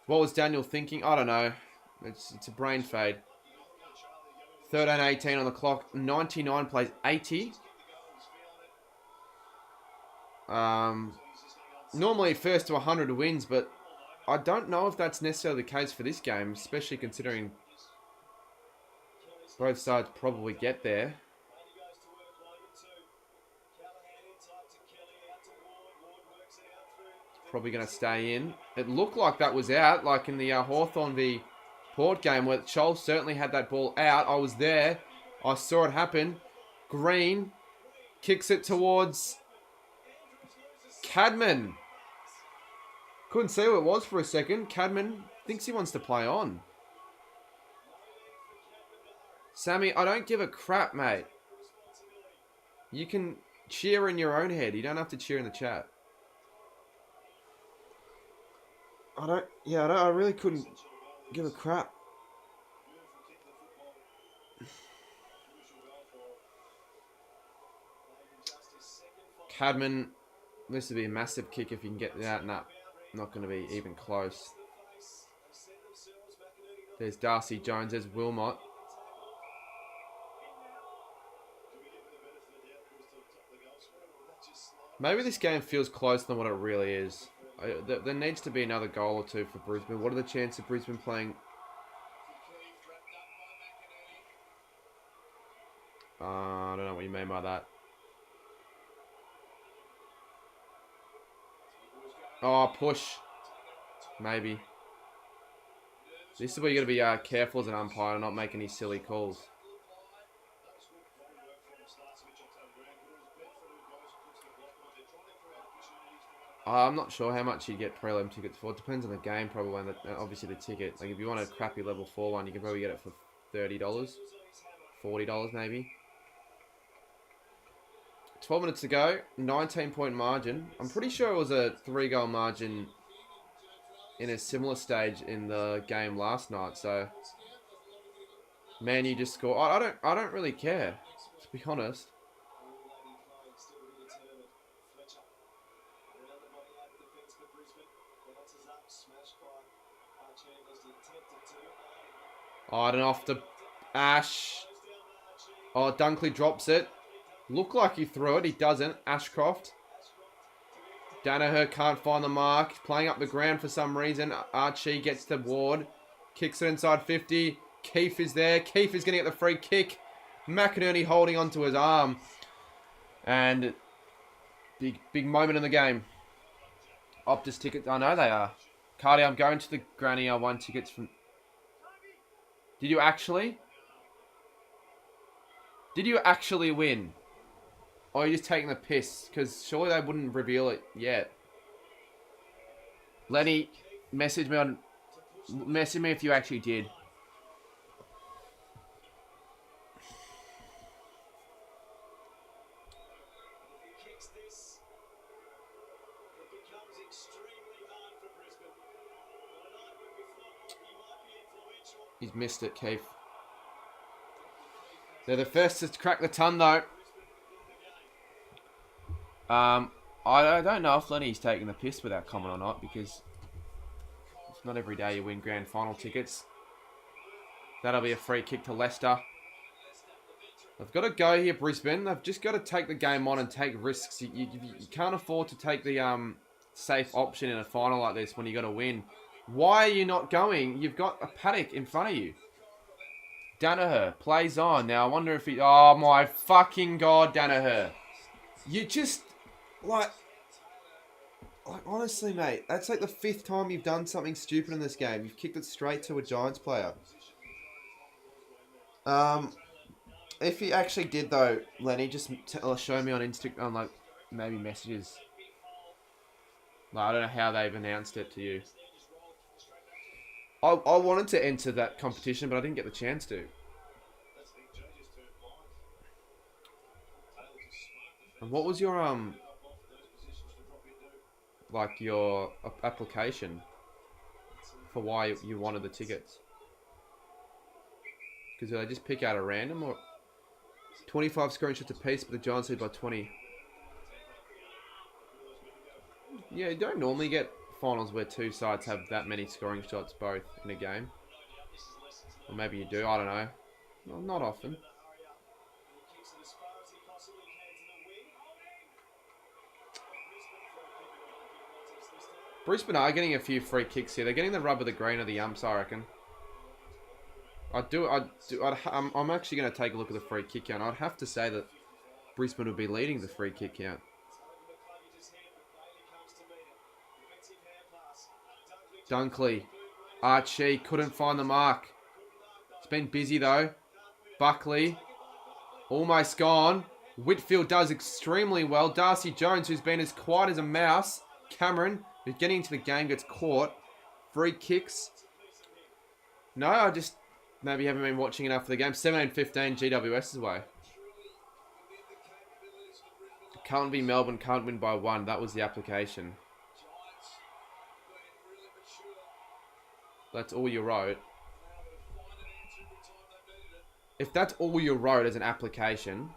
What was Daniel thinking? I don't know. It's a brain fade. 13-18 on the clock. 99 plays 80. Normally first to 100 wins, but I don't know if that's necessarily the case for this game, especially considering both sides probably get there. Probably going to stay in. It looked like that was out, like in the Hawthorn v Port game, where Scholl certainly had that ball out. I was there. I saw it happen. Green kicks it towards Cadman. Couldn't see who it was for a second. Cadman thinks he wants to play on. Sammy, I don't give a crap, mate. You can cheer in your own head. You don't have to cheer in the chat. I really couldn't give a crap. Cadman, this would be a massive kick if you can get that. Nah, not going to be even close. There's Darcy Jones, there's Wilmot. Maybe this game feels closer than what it really is. There needs to be another goal or two for Brisbane. What are the chances of Brisbane playing? I don't know what you mean by that. Oh, push. Maybe. This is where you got to be careful as an umpire and not make any silly calls. I'm not sure how much you get prelim tickets for. It depends on the game, probably, and obviously the ticket. Like, if you want a crappy level 4 one, you can probably get it for $30, $40 maybe. 12 minutes to go, 19-point margin. I'm pretty sure it was a 3-goal margin in a similar stage in the game last night. So, Man, you just score. I don't really care, to be honest. Oh, and off to Ash. Oh, Dunkley drops it. Looked like he threw it. He doesn't. Ashcroft. Danaher can't find the mark. Playing up the ground for some reason. Archie gets to Ward. Kicks it inside 50. Keefe is there. Keefe is going to get the free kick. McInerney holding onto his arm. And big moment in the game. Optus tickets. I know they are. Cardi, I'm going to the Granny. I won tickets from... Did you actually? Did you actually win? Or are you just taking the piss? Because surely they wouldn't reveal it yet. Lenny, message me if you actually did. He's missed it, Keith. They're the first to crack the ton, though. I don't know if Lenny's taking the piss with that comment or not, because it's not every day you win grand final tickets. That'll be a free kick to Leicester. They've got to go here, Brisbane. They've just got to take the game on and take risks. You can't afford to take the safe option in a final like this when you got to win. Why are you not going? You've got a paddock in front of you. Danaher plays on. Now, I wonder if he... Oh, my fucking God, Danaher. You just... Like, honestly, mate, that's like the 5th time you've done something stupid in this game. You've kicked it straight to a Giants player. If he actually did, though, Lenny, just show me on Instagram, like, maybe messages. Like, I don't know how they've announced it to you. I wanted to enter that competition, but I didn't get the chance to. And what was your, like, your application for why you wanted the tickets? Because did they just pick out a random, or 25 screenshots apiece, but the Giants lead by 20? Yeah, you don't normally get finals where two sides have that many scoring shots both in a game. Or maybe you do, I don't know. Well, not often. Brisbane are getting a few free kicks here. They're getting the rub of the green of the umps, I reckon. I'm actually going to take a look at the free kick count. I'd have to say that Brisbane would be leading the free kick count. Dunkley. Archie couldn't find the mark. It's been busy though. Buckley. Almost gone. Whitfield does extremely well. Darcy Jones, who's been as quiet as a mouse. Cameron, who's getting into the game, gets caught. Free kicks. No, I just maybe haven't been watching enough of the game. 17-15 GWS's way. Can't be Melbourne, can't win by 1. That was the application. That's all you wrote. If that's all you wrote as an application...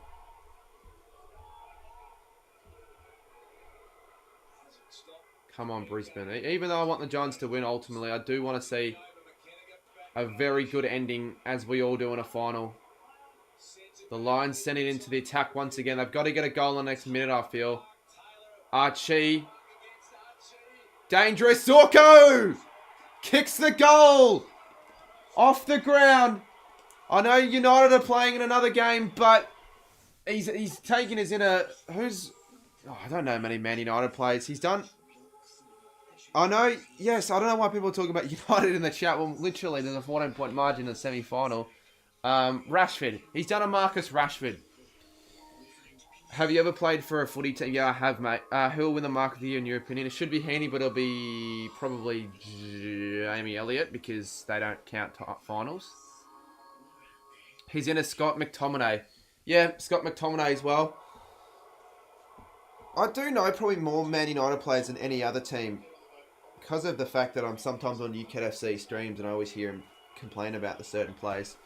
Come on, Brisbane. Even though I want the Giants to win ultimately, I do want to see a very good ending, as we all do in a final. The Lions send it into the attack once again. They've got to get a goal in the next minute, I feel. Archie. Dangerous. Zorko! Kicks the goal! Off the ground. I know United are playing in another game, but he's taken us in a... Who's... Oh, I don't know many Man United players. He's done... I know, yes, I don't know why people are talking about United in the chat. Well, literally, there's a 14-point margin in the semi-final. Rashford. He's done a Marcus Rashford. Have you ever played for a footy team? Yeah, I have, mate. Who will win the Mark of the Year in your opinion? It should be Heaney, but it'll be probably Jamie Elliott because they don't count finals. He's in a Scott McTominay. Yeah, Scott McTominay as well. I do know probably more Man United players than any other team because of the fact that I'm sometimes on UKFC streams and I always hear him complain about the certain plays.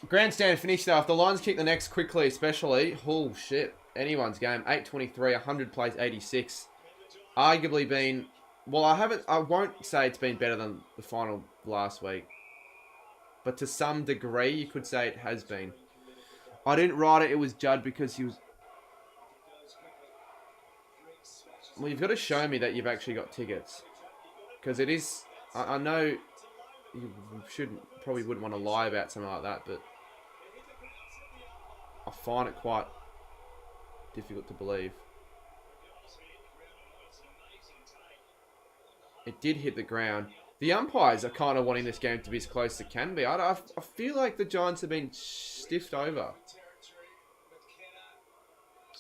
Grandstand finished though. If the Lions kick the next quickly, especially, oh shit, anyone's game. 8:23, 100 plays 86. Arguably been, well, I won't say it's been better than the final last week, but to some degree, you could say it has been. I didn't write it. It was Judd because he was. Well, you've got to show me that you've actually got tickets, because it is. I know you probably wouldn't want to lie about something like that, but I find it quite difficult to believe. It did hit the ground. The umpires are kind of wanting this game to be as close as it can be. I feel like the Giants have been stiffed over.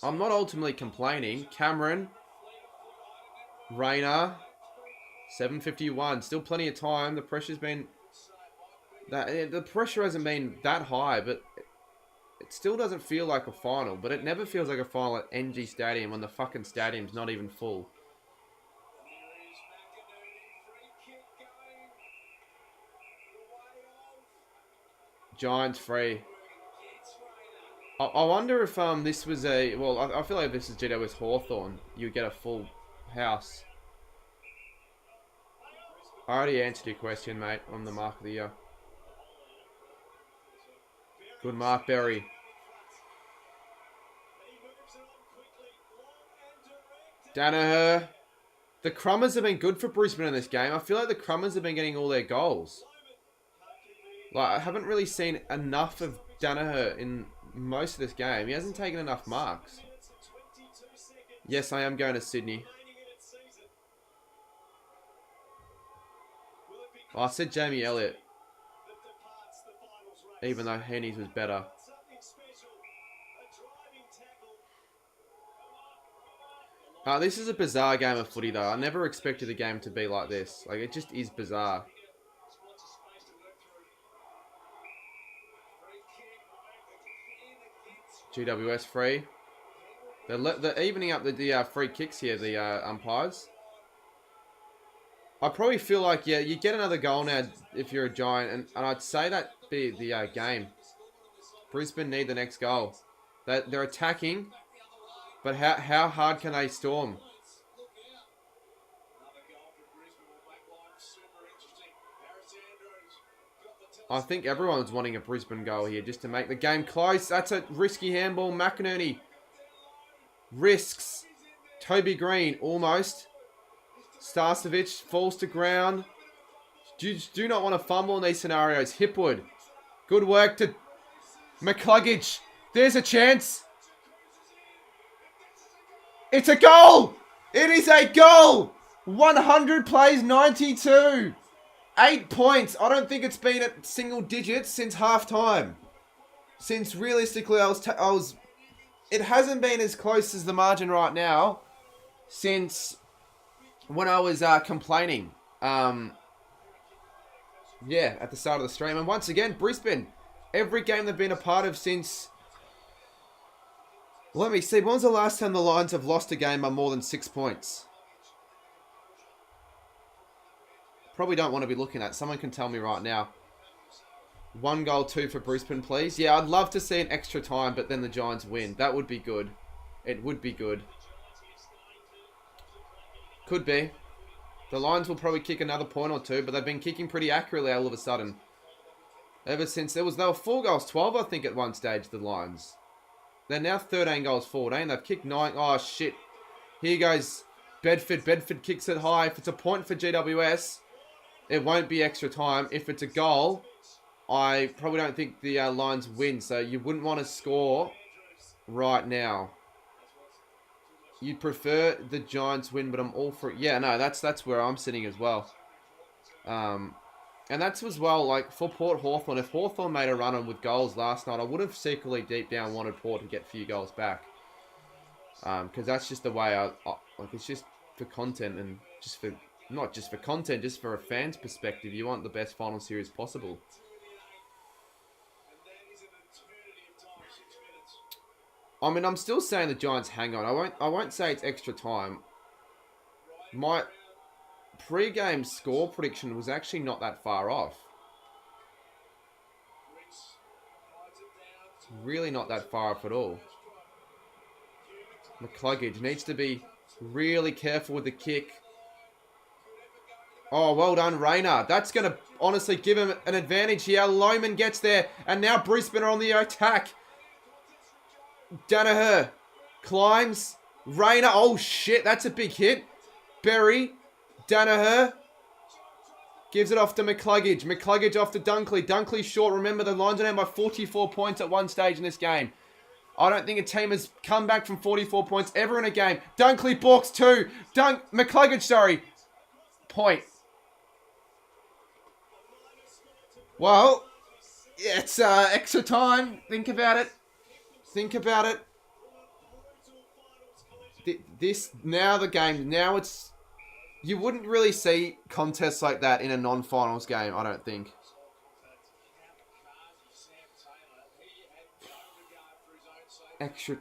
I'm not ultimately complaining. Cameron, Rayner, 7:51. Still plenty of time. The pressure's been... The pressure hasn't been that high, but it still doesn't feel like a final. But it never feels like a final at NG Stadium when the fucking stadium's not even full. Giants free. I wonder if this was a... Well, I feel like if this is GWS Hawthorn, you get a full house. I already answered your question, mate, on the mark of the year. Good mark, Berry. Danaher. The Crummers have been good for Brisbane in this game. I feel like the Crummers have been getting all their goals. Like, I haven't really seen enough of Danaher in most of this game. He hasn't taken enough marks. Yes, I am going to Sydney. Oh, I said Jamie Elliott. Even though Henny's was better. This is a bizarre game of footy, though. I never expected the game to be like this. Like, it just is bizarre. GWS free. They're evening up the free kicks here, the umpires. I probably feel like, yeah, you get another goal now if you're a Giant, and I'd say that be the game. Brisbane need the next goal. They're attacking, but how hard can they storm? I think everyone's wanting a Brisbane goal here just to make the game close. That's a risky handball. McInerney risks. Toby Green almost. Starcevic falls to ground. Do not want to fumble in these scenarios. Hipwood. Good work to McCluggage. There's a chance. It's a goal. It is a goal. 100 plays 92. 8 points. I don't think it's been at single digits since halftime. Since realistically, it hasn't been as close as the margin right now since when I was complaining. Yeah, at the start of the stream. And once again, Brisbane, every game they've been a part of since... Let me see. When was the last time the Lions have lost a game by more than 6 points? Probably don't want to be looking at. Someone can tell me right now. 1 goal, 2 for Brisbane, please. Yeah, I'd love to see an extra time, but then the Giants win. That would be good. It would be good. Could be. The Lions will probably kick another point or 2, but they've been kicking pretty accurately all of a sudden. Ever since they were 4 goals, 12, I think, at one stage, the Lions. They're now 13 goals, 14. They've kicked 9. Oh, shit. Here goes Bedford. Bedford kicks it high. If it's a point for GWS, it won't be extra time. If it's a goal, I probably don't think the Lions win. So you wouldn't want to score right now. You'd prefer the Giants win, but I'm all for it. Yeah, no, that's where I'm sitting as well. And that's as well, like, for Port Hawthorn. If Hawthorn made a run on with goals last night, I would have secretly deep down wanted Port to get a few goals back. Because that's just the way like, it's just for content and just for, not just for content, just for a fan's perspective. You want the best final series possible. I mean, I'm still saying the Giants hang on. I won't say it's extra time. My pre-game score prediction was actually not that far off. Really not that far off at all. McCluggage needs to be really careful with the kick. Oh, well done, Rayner. That's going to honestly give him an advantage here. Lohman gets there, and now Brisbane are on the attack. Danaher climbs. Rayner. Oh, shit. That's a big hit. Berry. Danaher. Gives it off to McCluggage. McCluggage off to Dunkley. Dunkley short. Remember, the Lions are down by 44 points at one stage in this game. I don't think a team has come back from 44 points ever in a game. Dunkley balks 2. McCluggage, sorry. Point. Well, yeah, it's extra time. Think about it. Think about it. Now the game, now it's... You wouldn't really see contests like that in a non-finals game, I don't think.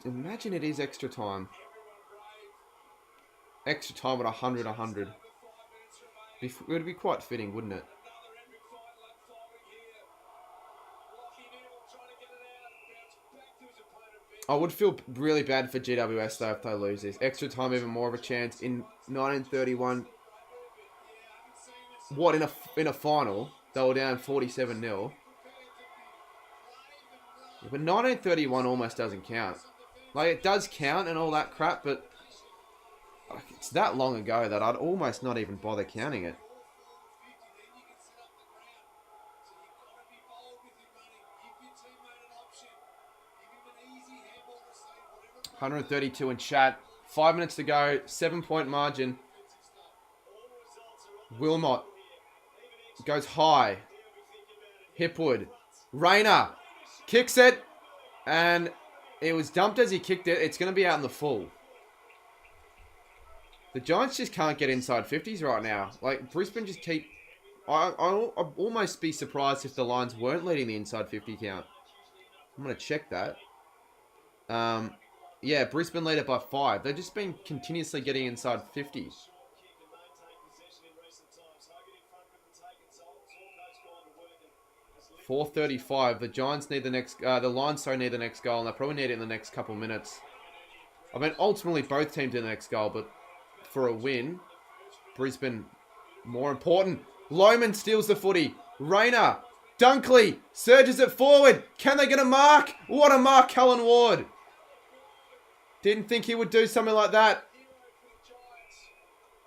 Imagine it is extra time. Extra time at 100. It would be quite fitting, wouldn't it? I would feel really bad for GWS though if they lose this. Extra time, even more of a chance in 1931. What in a final? They were down 47-0. But 1931 almost doesn't count. Like, it does count and all that crap, but it's that long ago that I'd almost not even bother counting it. 132 in chat. 5 minutes to go. 7-point margin. Wilmot goes high. Hipwood. Rayner kicks it. And it was dumped as he kicked it. It's going to be out in the full. The Giants just can't get inside 50s right now. Like, Brisbane just keep... I'd almost be surprised if the Lions weren't leading the inside 50 count. I'm going to check that. Yeah, Brisbane lead it by 5. They've just been continuously getting inside 50s. 4:35. The Giants need the next... the Lions need the next goal, and they probably need it in the next couple minutes. I mean, ultimately, both teams need the next goal, but for a win, Brisbane more important. Lohmann steals the footy. Rayner. Dunkley surges it forward. Can they get a mark? What a mark, Callan Ward. Didn't think he would do something like that.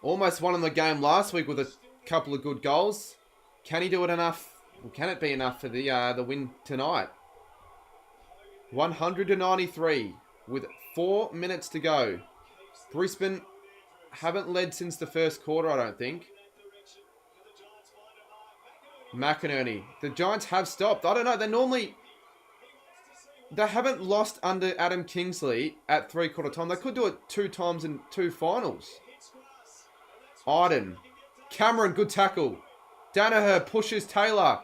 Almost won in the game last week with a couple of good goals. Can he do it enough? Or can it be enough for the win tonight? 100-93 with 4 minutes to go. Brisbane haven't led since the first quarter, I don't think. McInerney. The Giants have stopped. I don't know. They haven't lost under Adam Kingsley at 3/4 time. They could do it 2 times in 2 finals. Arden. Cameron, good tackle. Danaher pushes Taylor.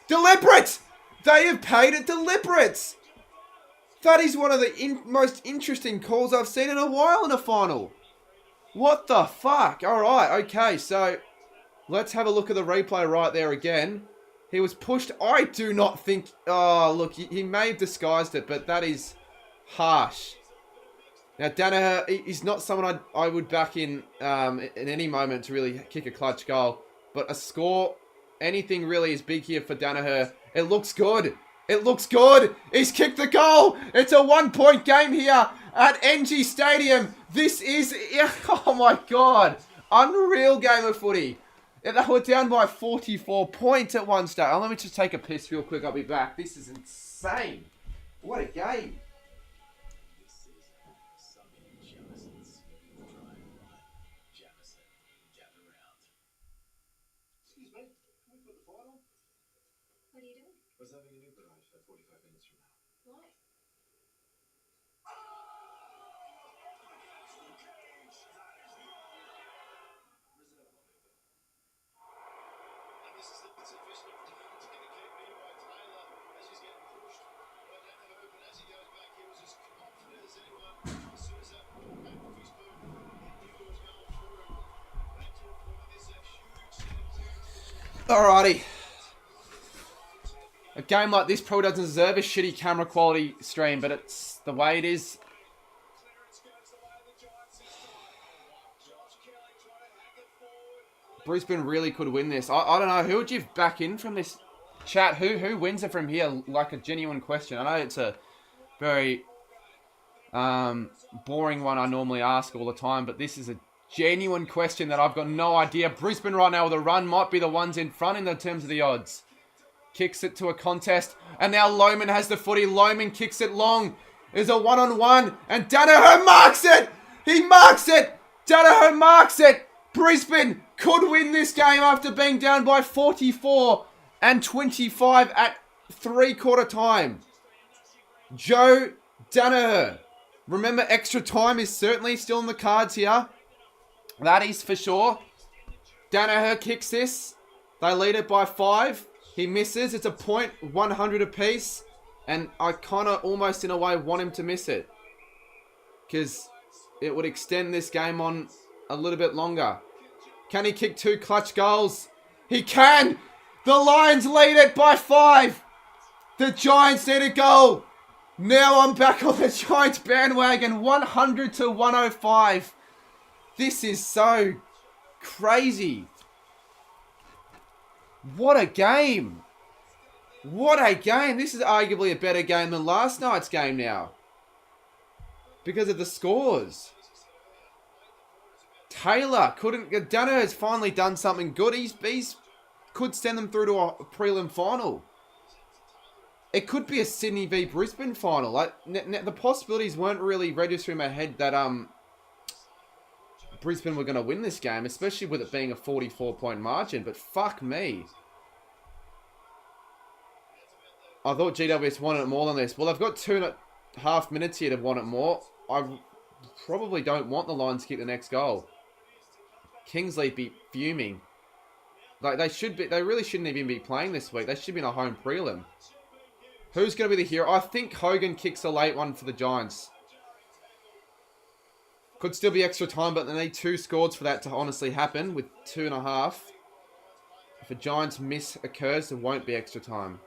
Deliberate! They have paid it deliberate! That is one of the most interesting calls I've seen in a while in a final. What the fuck? Alright, okay, so let's have a look at the replay right there again. He was pushed. I do not think... Oh, look, he may have disguised it, but that is harsh. Now, Danaher, he's not someone I would back in any moment to really kick a clutch goal. But a score, anything really is big here for Danaher. It looks good. It looks good. He's kicked the goal. It's a 1-point game here at NG Stadium. This is... Oh, my God. Unreal game of footy. They were down by 44 points at one stage. Oh, let me just take a piss real quick. I'll be back. This is insane. What a game.
Excuse me, can we put the final?
What are you doing?
I was having a new garage for 45 minutes from now.
Why?
Alrighty. A game like this probably doesn't deserve a shitty camera quality stream, but it's the way it is. Brisbane really could win this. I don't know. Who would you back in from this chat? Who wins it from here? Like a genuine question. I know it's a very boring one I normally ask all the time, but this is a genuine question that I've got no idea. Brisbane right now with a run might be the ones in front in the terms of the odds. Kicks it to a contest, and now Lohmann has the footy. Lohmann kicks it long. There's a one-on-one, and Danaher marks it! He marks it! Danaher marks it! Brisbane could win this game after being down by 44 and 25 at 3/4 time. Joe Danaher. Remember, extra time is certainly still in the cards here. That is for sure. Danaher kicks this. They lead it by 5. He misses. It's a point, 100 apiece. And I kind of almost in a way want him to miss it. Because it would extend this game on a little bit longer. Can he kick 2 clutch goals? He can! The Lions lead it by 5. The Giants need a goal.
Now I'm back on the Giants bandwagon, 100 to 105. This is so crazy. What a game. What a game. This is arguably a better game than last night's game now. Because of the scores. Taylor Dano has finally done something good. He's could send them through to a prelim final. It could be a Sydney v Brisbane final. Like the possibilities weren't really registering in my head that Brisbane were going to win this game, especially with it being a 44-point margin. But fuck me. I thought GWS wanted it more than this. Well, I've got 2.5 minutes here to want it more. I probably don't want the Lions to kick the next goal. Kingsley be fuming. Like they really shouldn't even be playing this week. They should be in a home prelim. Who's going to be the hero? I think Hogan kicks a late one for the Giants. Could still be extra time, but they need 2 scores for that to honestly happen with 2.5. If a Giants miss occurs, there won't be extra time.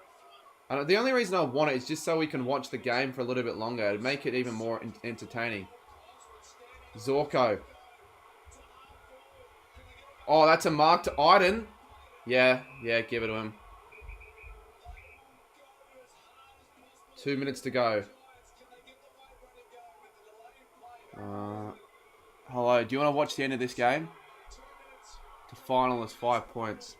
And the only reason I want it is just so we can watch the game for a little bit longer. To make it even more entertaining. Zorko. Oh, that's a mark to Iden. Yeah, give it to him. 2 minutes to go. Hello, do you want to watch the end of this game? The final is 5 points.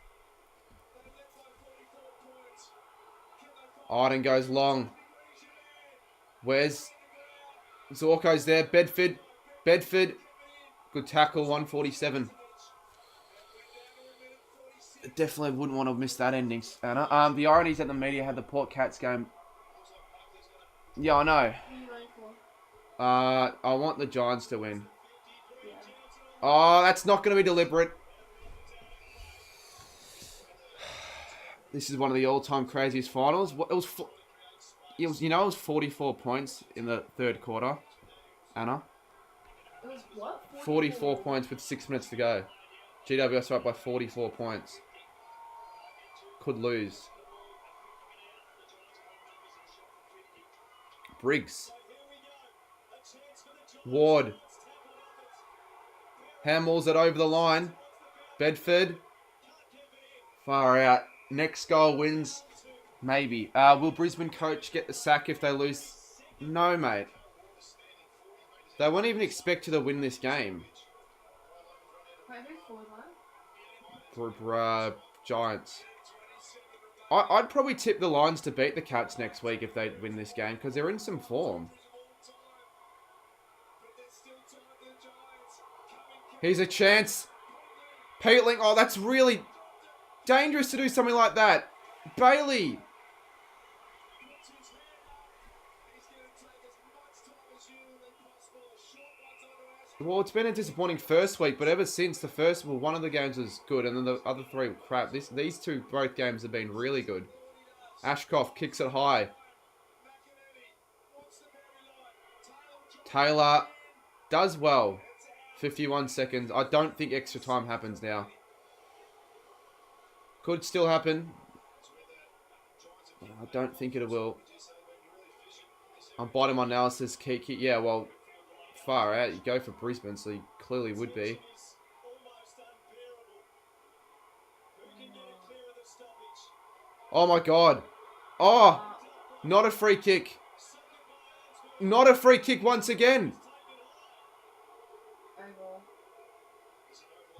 Iden goes long. Where's Zorko's there? Bedford. Good tackle, 147. Definitely wouldn't want to miss that ending, Anna. The irony is that the media had the Port Cats game. Yeah, I know. I want the Giants to win.
Yeah.
Oh, that's not going to be deliberate. This is one of the all-time craziest finals. It was 44 points in the third quarter, Anna.
It was what?
44 points with 6 minutes to go. GWS are up by 44 points. Could lose. Briggs. Ward. Hamills it over the line. Bedford. Far out. Next goal wins. Maybe. Will Brisbane coach get the sack if they lose? No, mate. They won't even expect you to win this game.
Wait, who scored one?
Giants. I'd probably tip the Lions to beat the Cats next week if they win this game because they're in some form. Here's a chance. Peatling. Oh, that's really dangerous to do something like that. Bailey. Well, it's been a disappointing first week, but ever since the first, one of the games was good, and then the other 3 were crap. These two, both games have been really good. Ashcroft kicks it high. Taylor does well. 51 seconds. I don't think extra time happens now. Could still happen. I don't think it will. I'm biting my analysis. Yeah, well, far out. You go for Brisbane, so you clearly would be. Oh my god. Oh, not a free kick. Not a free kick once again.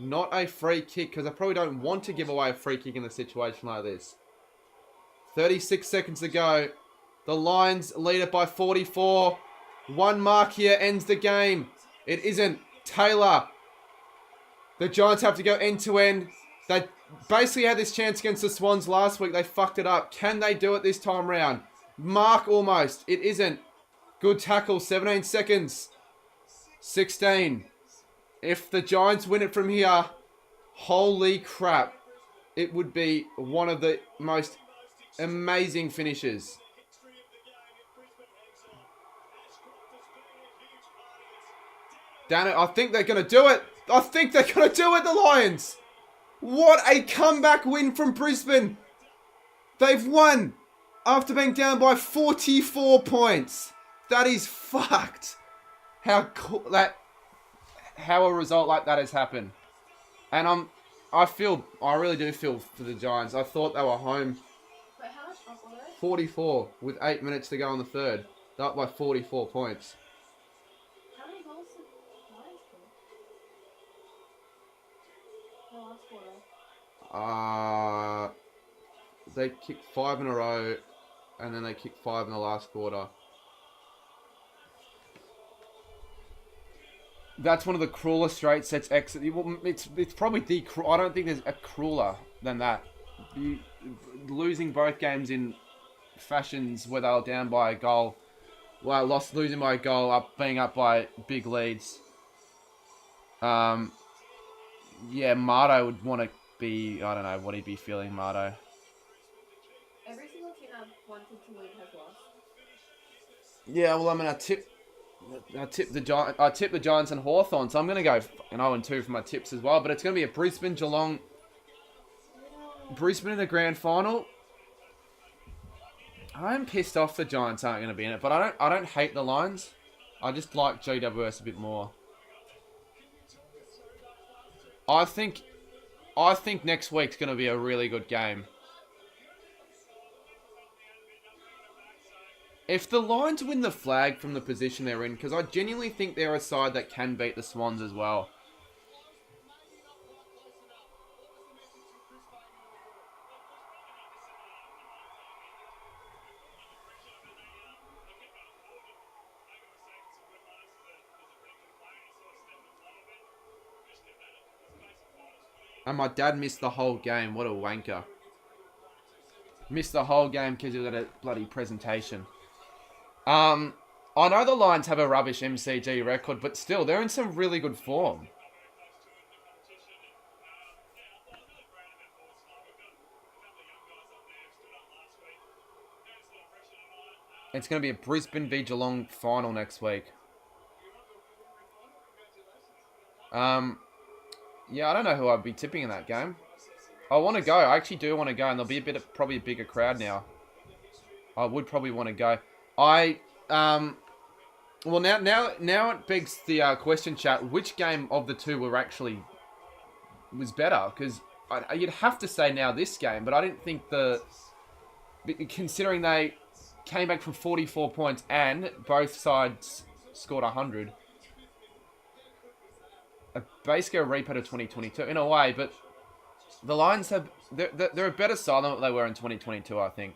Not a free kick, because I probably don't want to give away a free kick in a situation like this. 36 seconds to go. The Lions lead it by 44. One mark here ends the game. It isn't. Taylor. The Giants have to go end to end. They basically had this chance against the Swans last week. They fucked it up. Can they do it this time round? Mark almost. It isn't. Good tackle. 17 seconds. 16. If the Giants win it from here, holy crap. It would be one of the most amazing finishes. Damn it, I think they're going to do it. I think they're going to do it, the Lions. What a comeback win from Brisbane. They've won after being down by 44 points. That is fucked. How cool how a result like that has happened. And I really do feel for the Giants. I thought they were home.
Wait, how much up were they?
44 with 8 minutes to go in the third. They're up by 44 points.
How many goals did Lions score? The last quarter.
They kicked 5 in a row, and then they kicked 5 in the last quarter. That's one of the crueler straight sets exit. It's probably I don't think there's a crueler than that. Losing both games in fashions where they were down by a goal. Well, losing by a goal, being up by big leads. Yeah, Marto would want to be. I don't know what he'd be feeling, Marto.
Every single team I've wanted to win has lost.
Yeah, well, I mean, I tipped the Giants and Hawthorn, so I'm going to go 0-2 for my tips as well. But it's going to be a Brisbane Geelong. Brisbane in the grand final. I'm pissed off the Giants aren't going to be in it, but I don't hate the Lions. I just like GWS a bit more. I think next week's going to be a really good game. If the Lions win the flag from the position they're in, because I genuinely think they're a side that can beat the Swans as well. And my dad missed the whole game. What a wanker. Missed the whole game because he was at a bloody presentation. I know the Lions have a rubbish MCG record, but still, they're in some really good form. It's going to be a Brisbane v Geelong final next week. Yeah, I don't know who I'd be tipping in that game. I want to go. I actually do want to go, and there'll be probably a bigger crowd now. I would probably want to go. Well, now it begs the question, chat. Which game of the two was better? Because you'd have to say now this game, but I didn't think considering they came back from 44 points and both sides scored 100. Basically a repeat of 2022 in a way, but the Lions they're a better side than what they were in 2022, I think.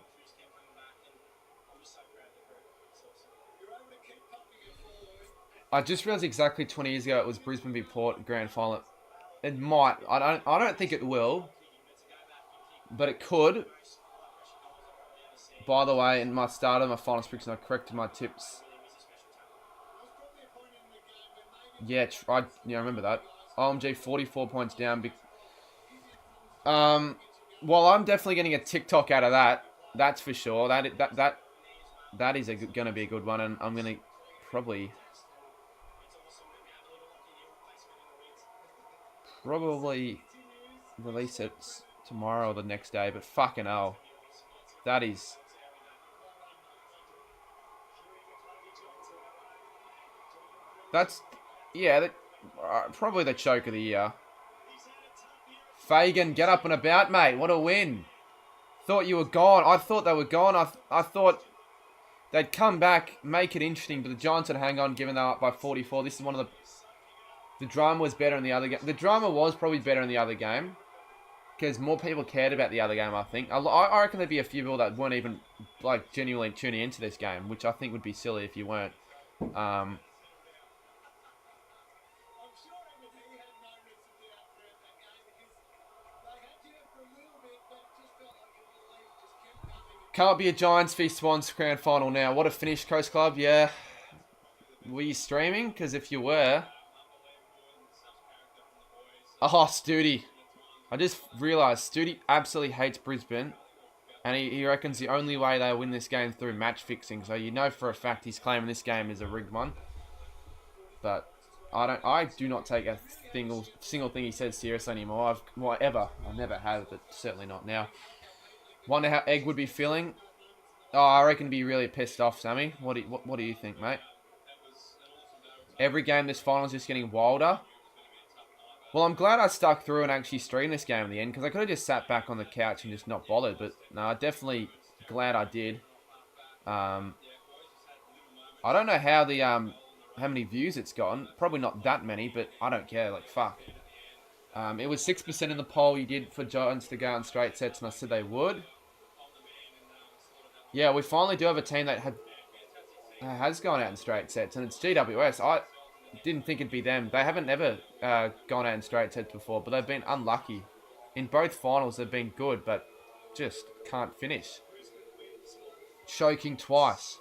I just realized exactly 20 years ago it was Brisbane v Port grand final. It might. I don't think it will, but it could. By the way, in my final prediction, I corrected my tips. Yeah, I remember that. OMG, 44 points down. Well, I'm definitely getting a TikTok out of that. That's for sure. That is going to be a good one, and I'm going to probably release it tomorrow or the next day. But fucking hell, that is. That's, yeah, probably the choke of the year. Fagan, get up and about, mate. What a win. Thought you were gone. I thought they were gone. I thought they'd come back, make it interesting, but the Giants would hang on, given they were up by 44. This is one of the drama was better in the other game. The drama was probably better in the other game, because more people cared about the other game, I think. I reckon there'd be a few people that weren't even, genuinely tuning into this game, which I think would be silly if you weren't. Can't be a Giants v Swans grand final now. What a finish, Coast Club. Yeah. Were you streaming? Because if you were... Oh, Studi. I just realised Studi absolutely hates Brisbane. And he reckons the only way they'll win this game through match fixing. So you know for a fact he's claiming this game is a rigged one. But I do not take a single thing he says seriously anymore. I never have, but certainly not now. Wonder how Egg would be feeling.
Oh, I reckon be really pissed off, Sammy. What do you think, mate? Every game this final is just getting wilder. Well, I'm glad I stuck through and actually streamed this game in the end, because I could have just sat back on the couch and just not bothered. But no, I'm definitely glad I did. I don't know how the how many views it's gotten. Probably not that many, but I don't care. Like, fuck. It was 6% in the poll you did for Giants to go out in straight sets, and I said they would. Yeah, we finally do have a team that has gone out in straight sets, and it's GWS. I didn't think it'd be them. They haven't ever gone out in straight sets before, but they've been unlucky. In both finals, they've been good, but just can't finish. Choking twice.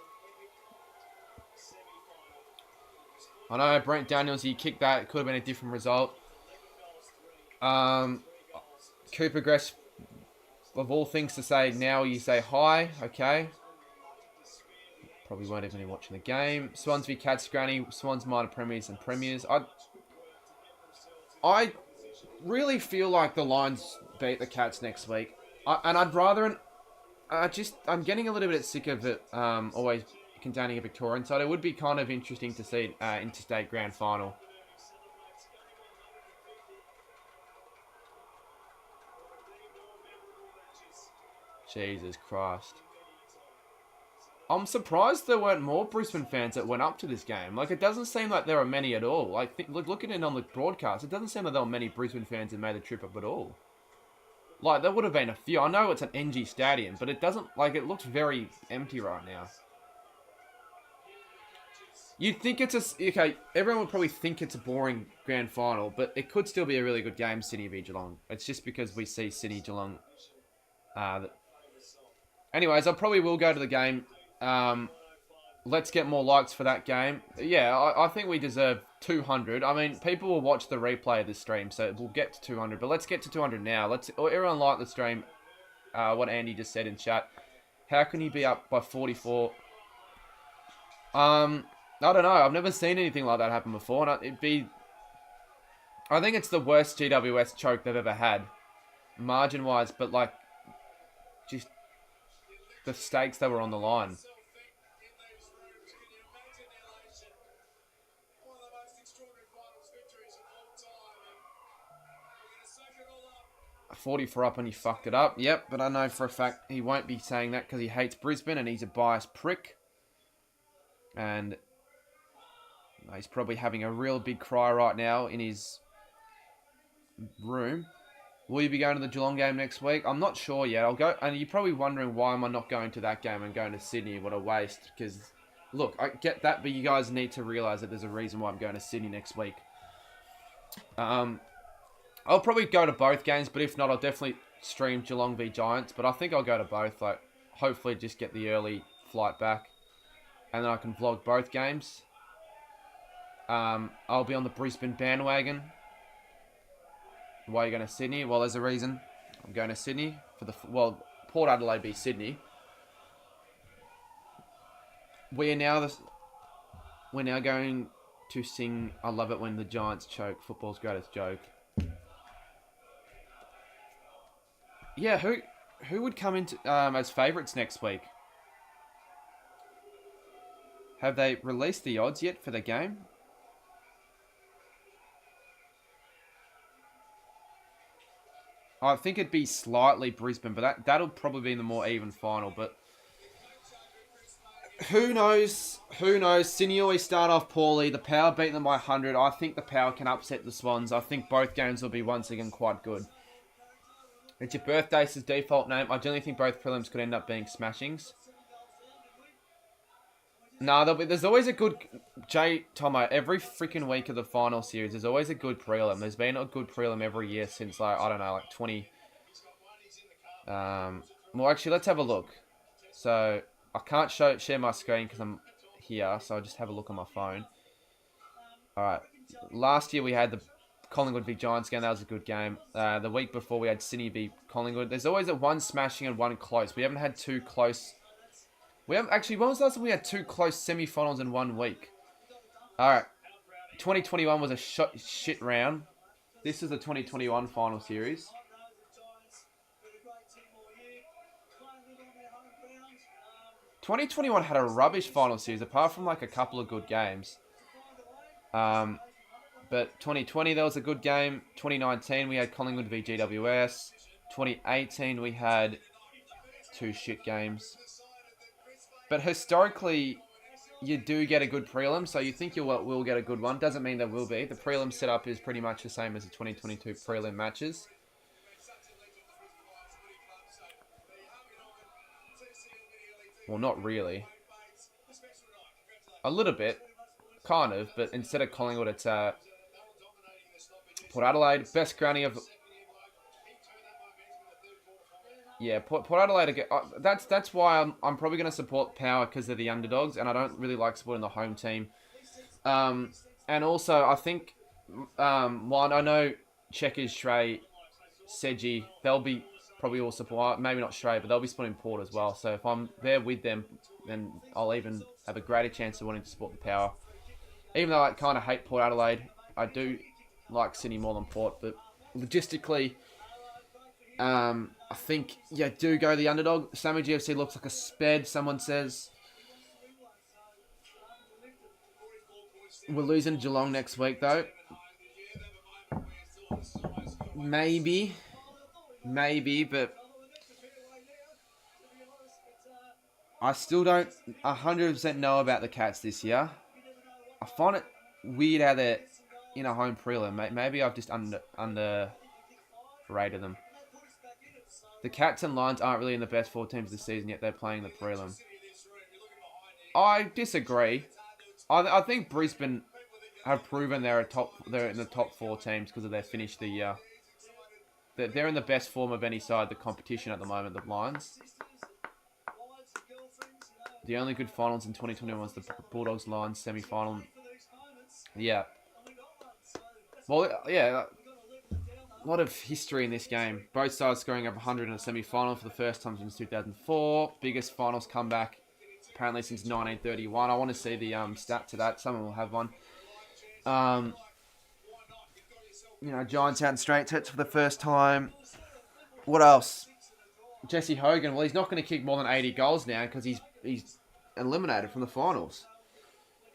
I know, Brent Daniels, he kicked that. It could have been a different result. Cooper Gress, of all things to say, now you say hi. Okay. Probably won't even be watching the game. Swans v Cats, Granny. Swans minor premiers and premiers. I really feel like the Lions beat the Cats next week. And I'd rather... I'm getting a little bit sick of it always containing a Victorian side. It would be kind of interesting to see interstate grand final. Jesus Christ. I'm surprised there weren't more Brisbane fans that went up to this game. Like, it doesn't seem like there are many at all. Like, looking at it on the broadcast, it doesn't seem like there were many Brisbane fans that made the trip up at all. Like, there would have been a few. I know it's an NG stadium, but it doesn't, like, it looks very empty right now. You'd think it's okay, everyone would probably think it's a boring grand final, but it could still be a really good game, Sydney v Geelong. It's just because we see Sydney Geelong. Anyways, I probably will go to the game. Let's get more likes for that game. Yeah, I think we deserve 200. I mean, people will watch the replay of this stream, so we'll get to 200. But let's get to 200 now. Everyone like the stream. What Andy just said in chat. How can you be up by 44? I don't know. I've never seen anything like that happen before. And I think it's the worst GWS choke they've ever had, margin-wise. But like, just the stakes that were on the line. 44 up and he fucked it up. Yep, but I know for a fact he won't be saying that because he hates Brisbane and he's a biased prick. And he's probably having a real big cry right now in his room. Will you be going to the Geelong game next week? I'm not sure yet. I'll go, and you're probably wondering why am I not going to that game and going to Sydney? What a waste. Because, look, I get that, but you guys need to realise that there's a reason why I'm going to Sydney next week. I'll probably go to both games, but if not, I'll definitely stream Geelong v Giants. But I think I'll go to both. Like, hopefully just get the early flight back. And then I can vlog both games. I'll be on the Brisbane bandwagon. Why are you going to Sydney? Well, there's a reason. I'm going to Sydney for the... Well, Port Adelaide v Sydney. We're now going to sing I Love It When the Giants Choke, football's greatest joke. Yeah, who would come into as favourites next week? Have they released the odds yet for the game? I think it'd be slightly Brisbane, but that'll probably be the more even final. But who knows? Who knows? Sydney always start off poorly. The Power beat them by 100. I think the Power can upset the Swans. I think both games will be once again quite good. It's your birthday, says default name. I generally think both prelims could end up being smashings. No, there's always a good... Tomo, every freaking week of the final series, there's always a good prelim. There's been a good prelim every year since, like, I don't know, like 20... well, actually, let's have a look. So, I can't share my screen because I'm here, so I'll just have a look on my phone. Alright. Last year we had the Collingwood v Giants game. That was a good game. The week before we had Sydney v Collingwood. There's always a one smashing and one close. We haven't had two close... Actually, when was the last time we had two close semi-finals in 1 week? Alright. 2021 was a shit round. This is the 2021 final series. 2021 had a rubbish final series, apart from like a couple of good games. But 2020 there was a good game. 2019 we had Collingwood v GWS. 2018 we had 2 shit games. But historically, you do get a good prelim, so you think you will get a good one. Doesn't mean there will be. The prelim setup is pretty much the same as the 2022 prelim matches. Well, not really. A little bit. Kind of, but instead of Collingwood, it's Port Adelaide. Best grounding of... Yeah, Port Adelaide. That's why I'm probably going to support Power, because they're the underdogs, and I don't really like supporting the home team. And also, I think, one, I know Checkers, Shrey, Seji, they'll be probably all support. Maybe not Shrey, but they'll be supporting Port as well. So if I'm there with them, then I'll even have a greater chance of wanting to support the Power. Even though I kind of hate Port Adelaide, I do like Sydney more than Port. But logistically, I think, yeah, do go the underdog. Sammy GFC looks like a sped, someone says. We're losing Geelong next week, though. Maybe, but I still don't 100% know about the Cats this year. I find it weird how they're in a home prelim. Maybe I've just underrated them. The Cats and Lions aren't really in the best 4 teams this season, yet they're playing the prelim. I disagree. I think Brisbane have proven they're in the top 4 teams because of their finish the year. They're in the best form of any side of the competition at the moment, the Lions. The only good finals in 2021 was the Bulldogs-Lions semi-final. Yeah. Well, yeah. A lot of history in this game. Both sides scoring over 100 in a semi-final for the first time since 2004. Biggest finals comeback apparently since 1931. I want to see the stat to that. Someone will have one. Giants out in straight sets for the first time. What else? Jesse Hogan. Well, he's not going to kick more than 80 goals now because he's eliminated from the finals.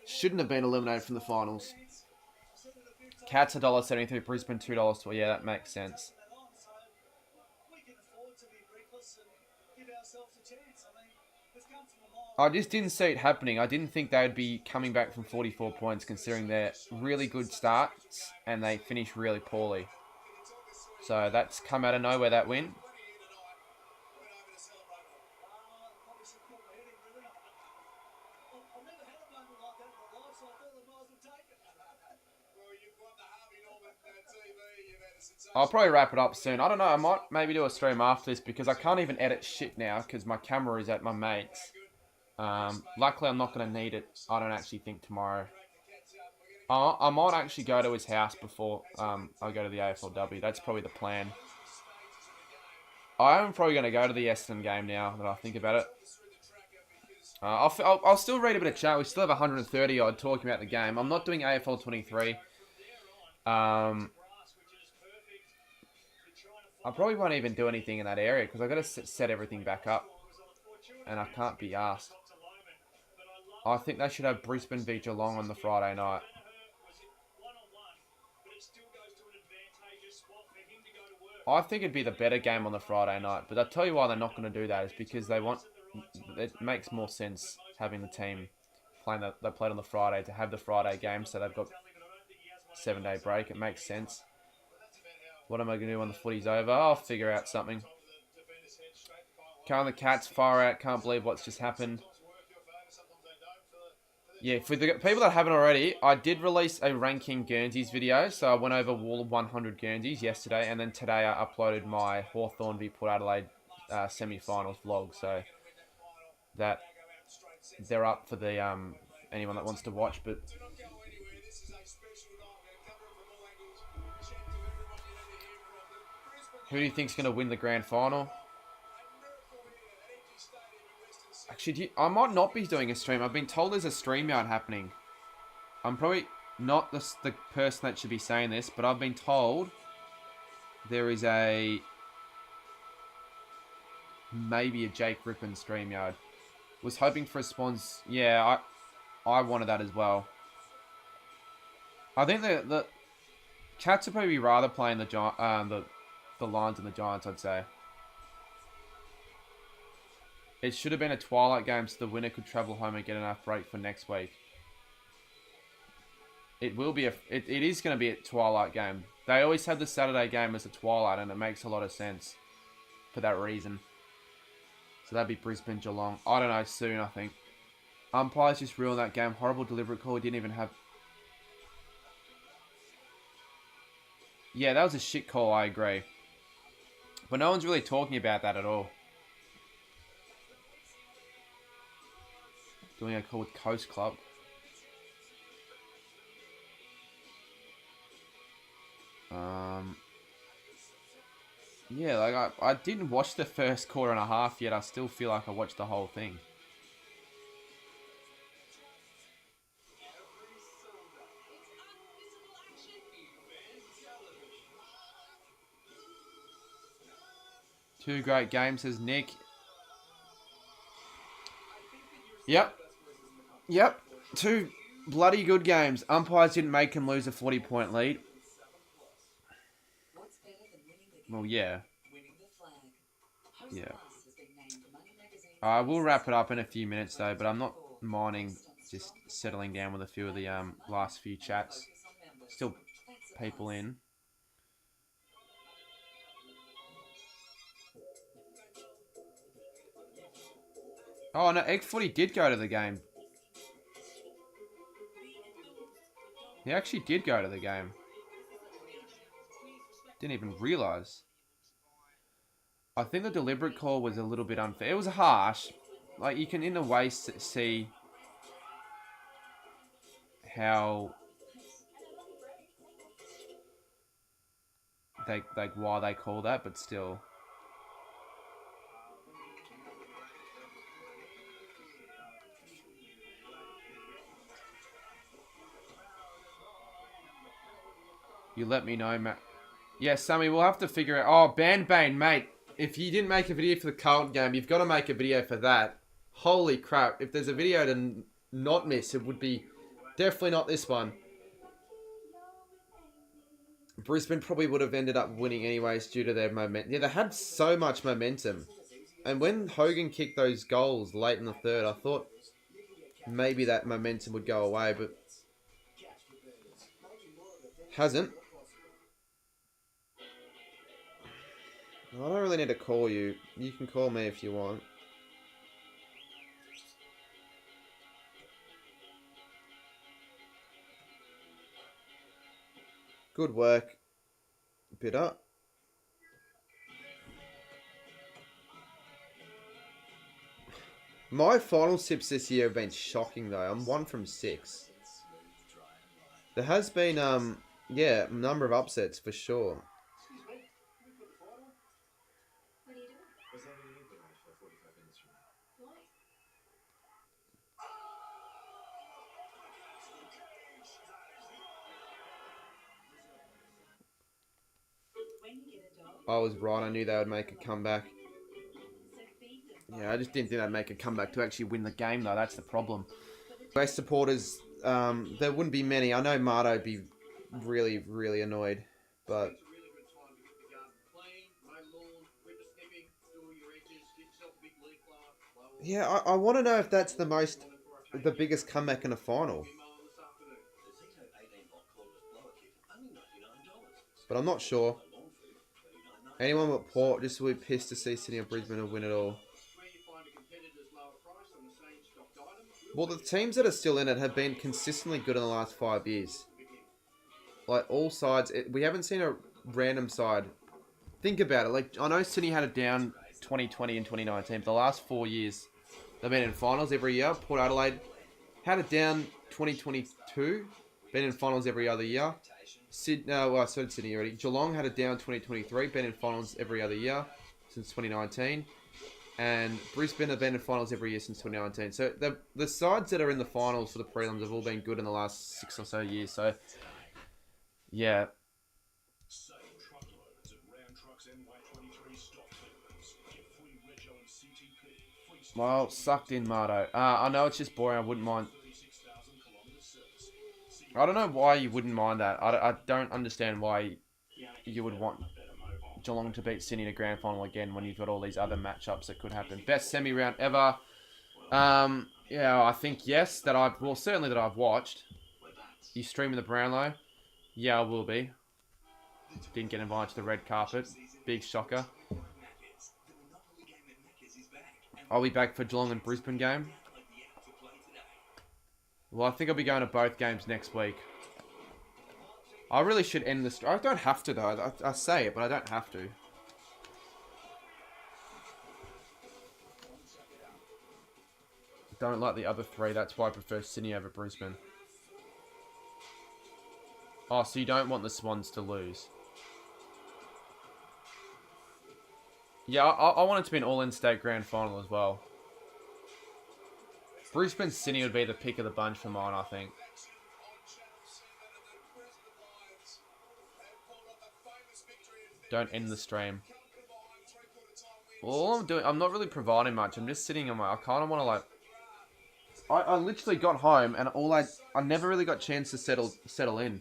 Shouldn't have been eliminated from the finals. Cats $1.73, Brisbane $2. Yeah, that makes sense. I just didn't see it happening. I didn't think they would be coming back from 44 points considering their really good starts and they finished really poorly. So that's come out of nowhere, that win. I'll probably wrap it up soon. I don't know. I might maybe do a stream after this because I can't even edit shit now because my camera is at my mate's. Luckily, I'm not going to need it. I don't actually think tomorrow. I might actually go to his house before I go to the AFLW. That's probably the plan. I am probably going to go to the Essendon game now that I think about it. I'll still read a bit of chat. We still have 130 odd talking about the game. I'm not doing AFL 23. I probably won't even do anything in that area because I've got to set everything back up. And I can't be asked. I think they should have Brisbane v Geelong on the Friday night. I think it'd be the better game on the Friday night. But I'll tell you why they're not going to do that is because they want... It makes more sense having the team playing that they played on the Friday to have the Friday game so they've got 7-day break. It makes sense. What am I going to do when the footy's over? I'll figure out something. Can't the Cats far out? Can't believe what's just happened. Yeah, for the people that haven't already, I did release a ranking Guernseys video. So I went over all 100 Guernseys yesterday. And then today I uploaded my Hawthorn v Port Adelaide semi-finals vlog. So that they're up for the anyone that wants to watch. But who do you think's going to win the grand final? Actually, I might not be doing a stream. I've been told there's a StreamYard happening. I'm probably not the person that should be saying this, but I've been told there is maybe a Jake Rippon StreamYard. Was hoping for a spawns. Yeah, I wanted that as well. I think the Cats would probably be rather playing the Lions and the Giants, I'd say. It should have been a twilight game so the winner could travel home and get enough break for next week. It will be it is going to be a twilight game. They always have the Saturday game as a twilight, and it makes a lot of sense for that reason. So that'd be Brisbane Geelong. I don't know, soon I think. Umpires just ruined that game. Horrible deliberate call. Didn't even have... Yeah, that was a shit call, I agree. But no one's really talking about that at all. Doing a call with Coast Club. Yeah, like I didn't watch the first quarter and a half yet. I still feel like I watched the whole thing. Two great games, says Nick. Yep. Yep. Two bloody good games. Umpires didn't make him lose a 40-point lead. Well, yeah. Yeah. I will wrap it up in a few minutes, though, but I'm not minding just settling down with a few of the last few chats. Still people in. Oh, no, Egg Footy did go to the game. He actually did go to the game. Didn't even realise. I think the deliberate call was a little bit unfair. It was harsh. Like, you can in a way see how why they call that, but still. You let me know, Matt. Yeah, Sammy, we'll have to figure out. Oh, Bandbane, mate. If you didn't make a video for the Carlton game, you've got to make a video for that. Holy crap. If there's a video to not miss, it would be definitely not this one. Brisbane probably would have ended up winning anyways due to their momentum. Yeah, they had so much momentum. And when Hogan kicked those goals late in the third, I thought maybe that momentum would go away, but hasn't. I don't really need to call you. You can call me if you want. Good work, Bitter. My final sips this year have been shocking though. I'm 1 from 6. There has been yeah, a number of upsets for sure.
Excuse me, can we put the fight on?
What are you doing?
There's only a little bit for 45 minutes from now.
Why?
I was right. I knew they would make a comeback. Yeah, I just didn't think they'd make a comeback to actually win the game, though. That's the problem. West supporters, there wouldn't be many. I know Marto'd be really, really annoyed, but...
It's a really good time to get the garden clean, mow lawn, whipper snipping, do all your edges, get yourself a big leaf blower, blow all
Yeah, I want to know if that's the biggest comeback in a final.
the mower this afternoon.
The Zito 18-volt cordless blower kit, only $99.
But I'm not sure.
Lawn food, $39.99.
Anyone but Port just will be pissed to see Sydney or Brisbane will win it all.
Where you find a competitor's lower price on the same stocked item,
Well, the teams that are still in it have been consistently good in the last 5 years. Like, all sides, we haven't seen a random side. Think about it. Like, I know Sydney had it down 2020 and 2019, but the last 4 years, they've been in finals every year. Port Adelaide had it down 2022, been in finals every other year. Sydney already. Geelong had it down 2023, been in finals every other year since 2019. And Brisbane have been in finals every year since 2019. So the sides that are in the finals for the prelims have all been good in the last 6 or so years. So, yeah.
Save truckloads at Ram Trucks NY23 stock terminals. Get free rego and CTP, free
Well, sucked in, Mardo. I know it's just boring. I wouldn't mind. I don't know why you wouldn't mind that. I don't understand why you would want Geelong to beat Sydney in a grand final again when you've got all these other matchups that could happen. Best semi-round ever. Yeah, I think yes. Certainly that I've watched. You streaming the Brownlow? Yeah, I will be. Didn't get invited to the red carpet. Big shocker. I'll be back for Geelong and Brisbane game. Well, I think I'll be going to both games next week. I really should end this. I don't have to though. I say it, but I don't have to. Don't like the other three. That's why I prefer Sydney over Brisbane. Oh, so you don't want the Swans to lose? Yeah, I want it to be an all-in-state grand final as well. Brisbane Sydney would be the pick of the bunch for mine, I think. Don't end the stream. All I'm doing, I'm not really providing much. I'm just sitting on my. I kind of want to like. I literally got home and I never really got a chance to settle in.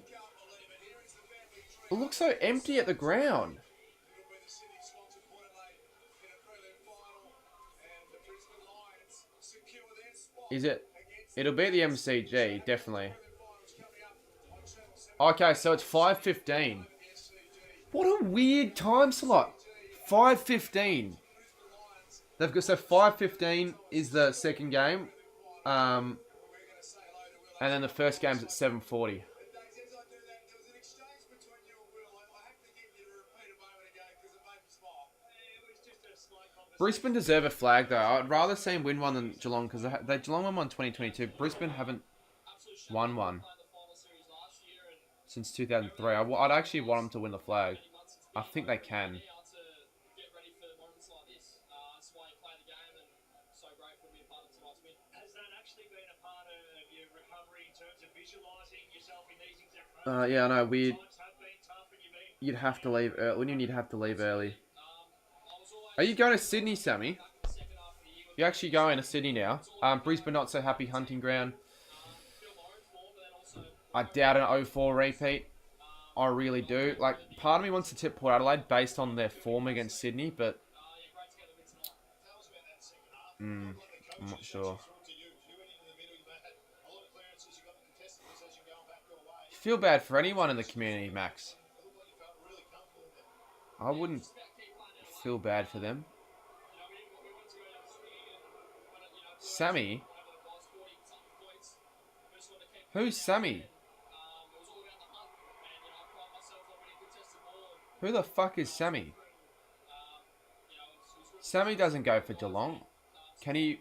It looks so empty at the ground. Is it? It'll be the MCG, definitely. Okay, so it's 5:15. What a weird time slot. 5:15. They've got so 5:15 is the second game, and then the first game's at 7:40. Brisbane deserve a flag though. I'd rather see him win one than Geelong because Geelong won one 2022. Brisbane haven't won one since 2003. I'd actually want them to win the flag. I think they can. Yeah, I know. You'd have to leave early. Wouldn't you'd have to leave early? Are you going to Sydney, Sammy? You're actually going to Sydney now. Brisbane not so happy hunting ground. I doubt an 04 repeat. I really do. Like, part of me wants to tip Port Adelaide based on their form against Sydney, but I'm not sure. Feel bad for anyone in the community, Max. I wouldn't feel bad for them. Sammy? Who's Sammy? Who the fuck is Sammy? Sammy doesn't go for Geelong. Can he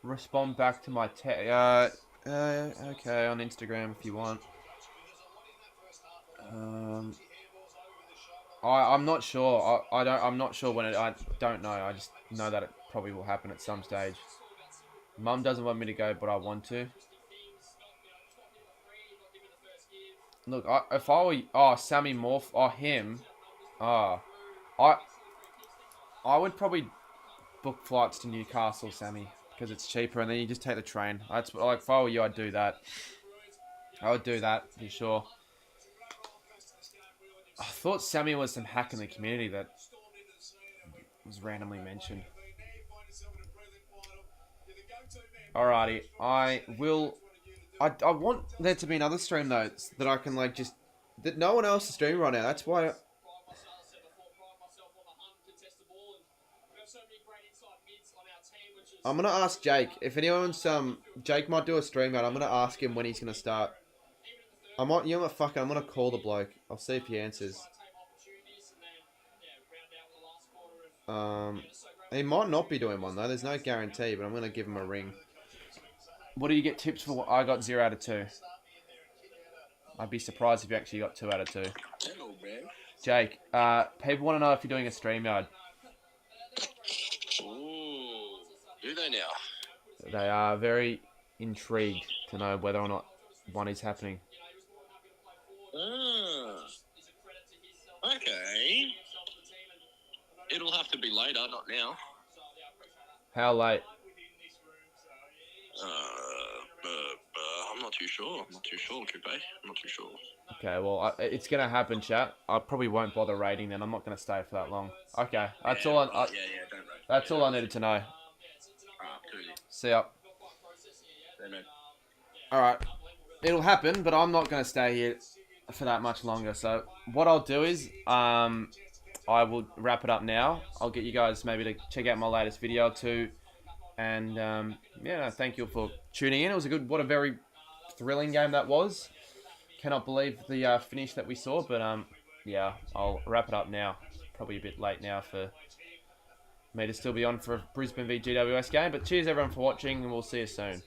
respond back to my text? Okay, on Instagram if you want. I'm not sure. I'm not sure when I don't know. I just know that it probably will happen at some stage. Mum doesn't want me to go, but I want to. Look, if I were Sammy Morph, him, I would probably book flights to Newcastle, Sammy, because it's cheaper, and then you just take the train. That's like if I were you, I'd do that. I would do that for sure. I thought Sammy was some hack in the community that was randomly mentioned. Alrighty, I want there to be another stream though that I can like just that no one else is streaming right now. That's why. I'm gonna ask Jake if anyone's Jake might do a stream out. I'm gonna ask him when he's gonna start. I might, you know what, fuck it, I'm gonna call the bloke. I'll see if he answers. He might not be doing one though. There's no guarantee, but I'm gonna give him a ring. What do you get tips for? I got 0 out of 2. I'd be surprised if you actually got 2 out of 2.
Hello, man.
Jake, people want to know if you're doing a StreamYard.
Ooh, do they now?
They are very intrigued to know whether or not one is happening.
Okay. It'll have to be later, not now.
How late?
I'm not too sure. I'm not too sure, Coupe. I'm not too sure.
Okay, well, it's going to happen, chat. I probably won't bother rating then. I'm not going to stay for that long. Okay, that's all.
Don't rate.
That's all I needed to know.
Absolutely.
See ya.
Amen.
All right, it'll happen, but I'm not going to stay here for that much longer. So what I'll do is, I will wrap it up now. I'll get you guys maybe to check out my latest video too, and yeah, thank you for tuning in. It was what a very thrilling game that was. Cannot believe the finish that we saw, but yeah, I'll wrap it up now. Probably a bit late now for me to still be on for a Brisbane v GWS game, but cheers everyone for watching, and we'll see you soon.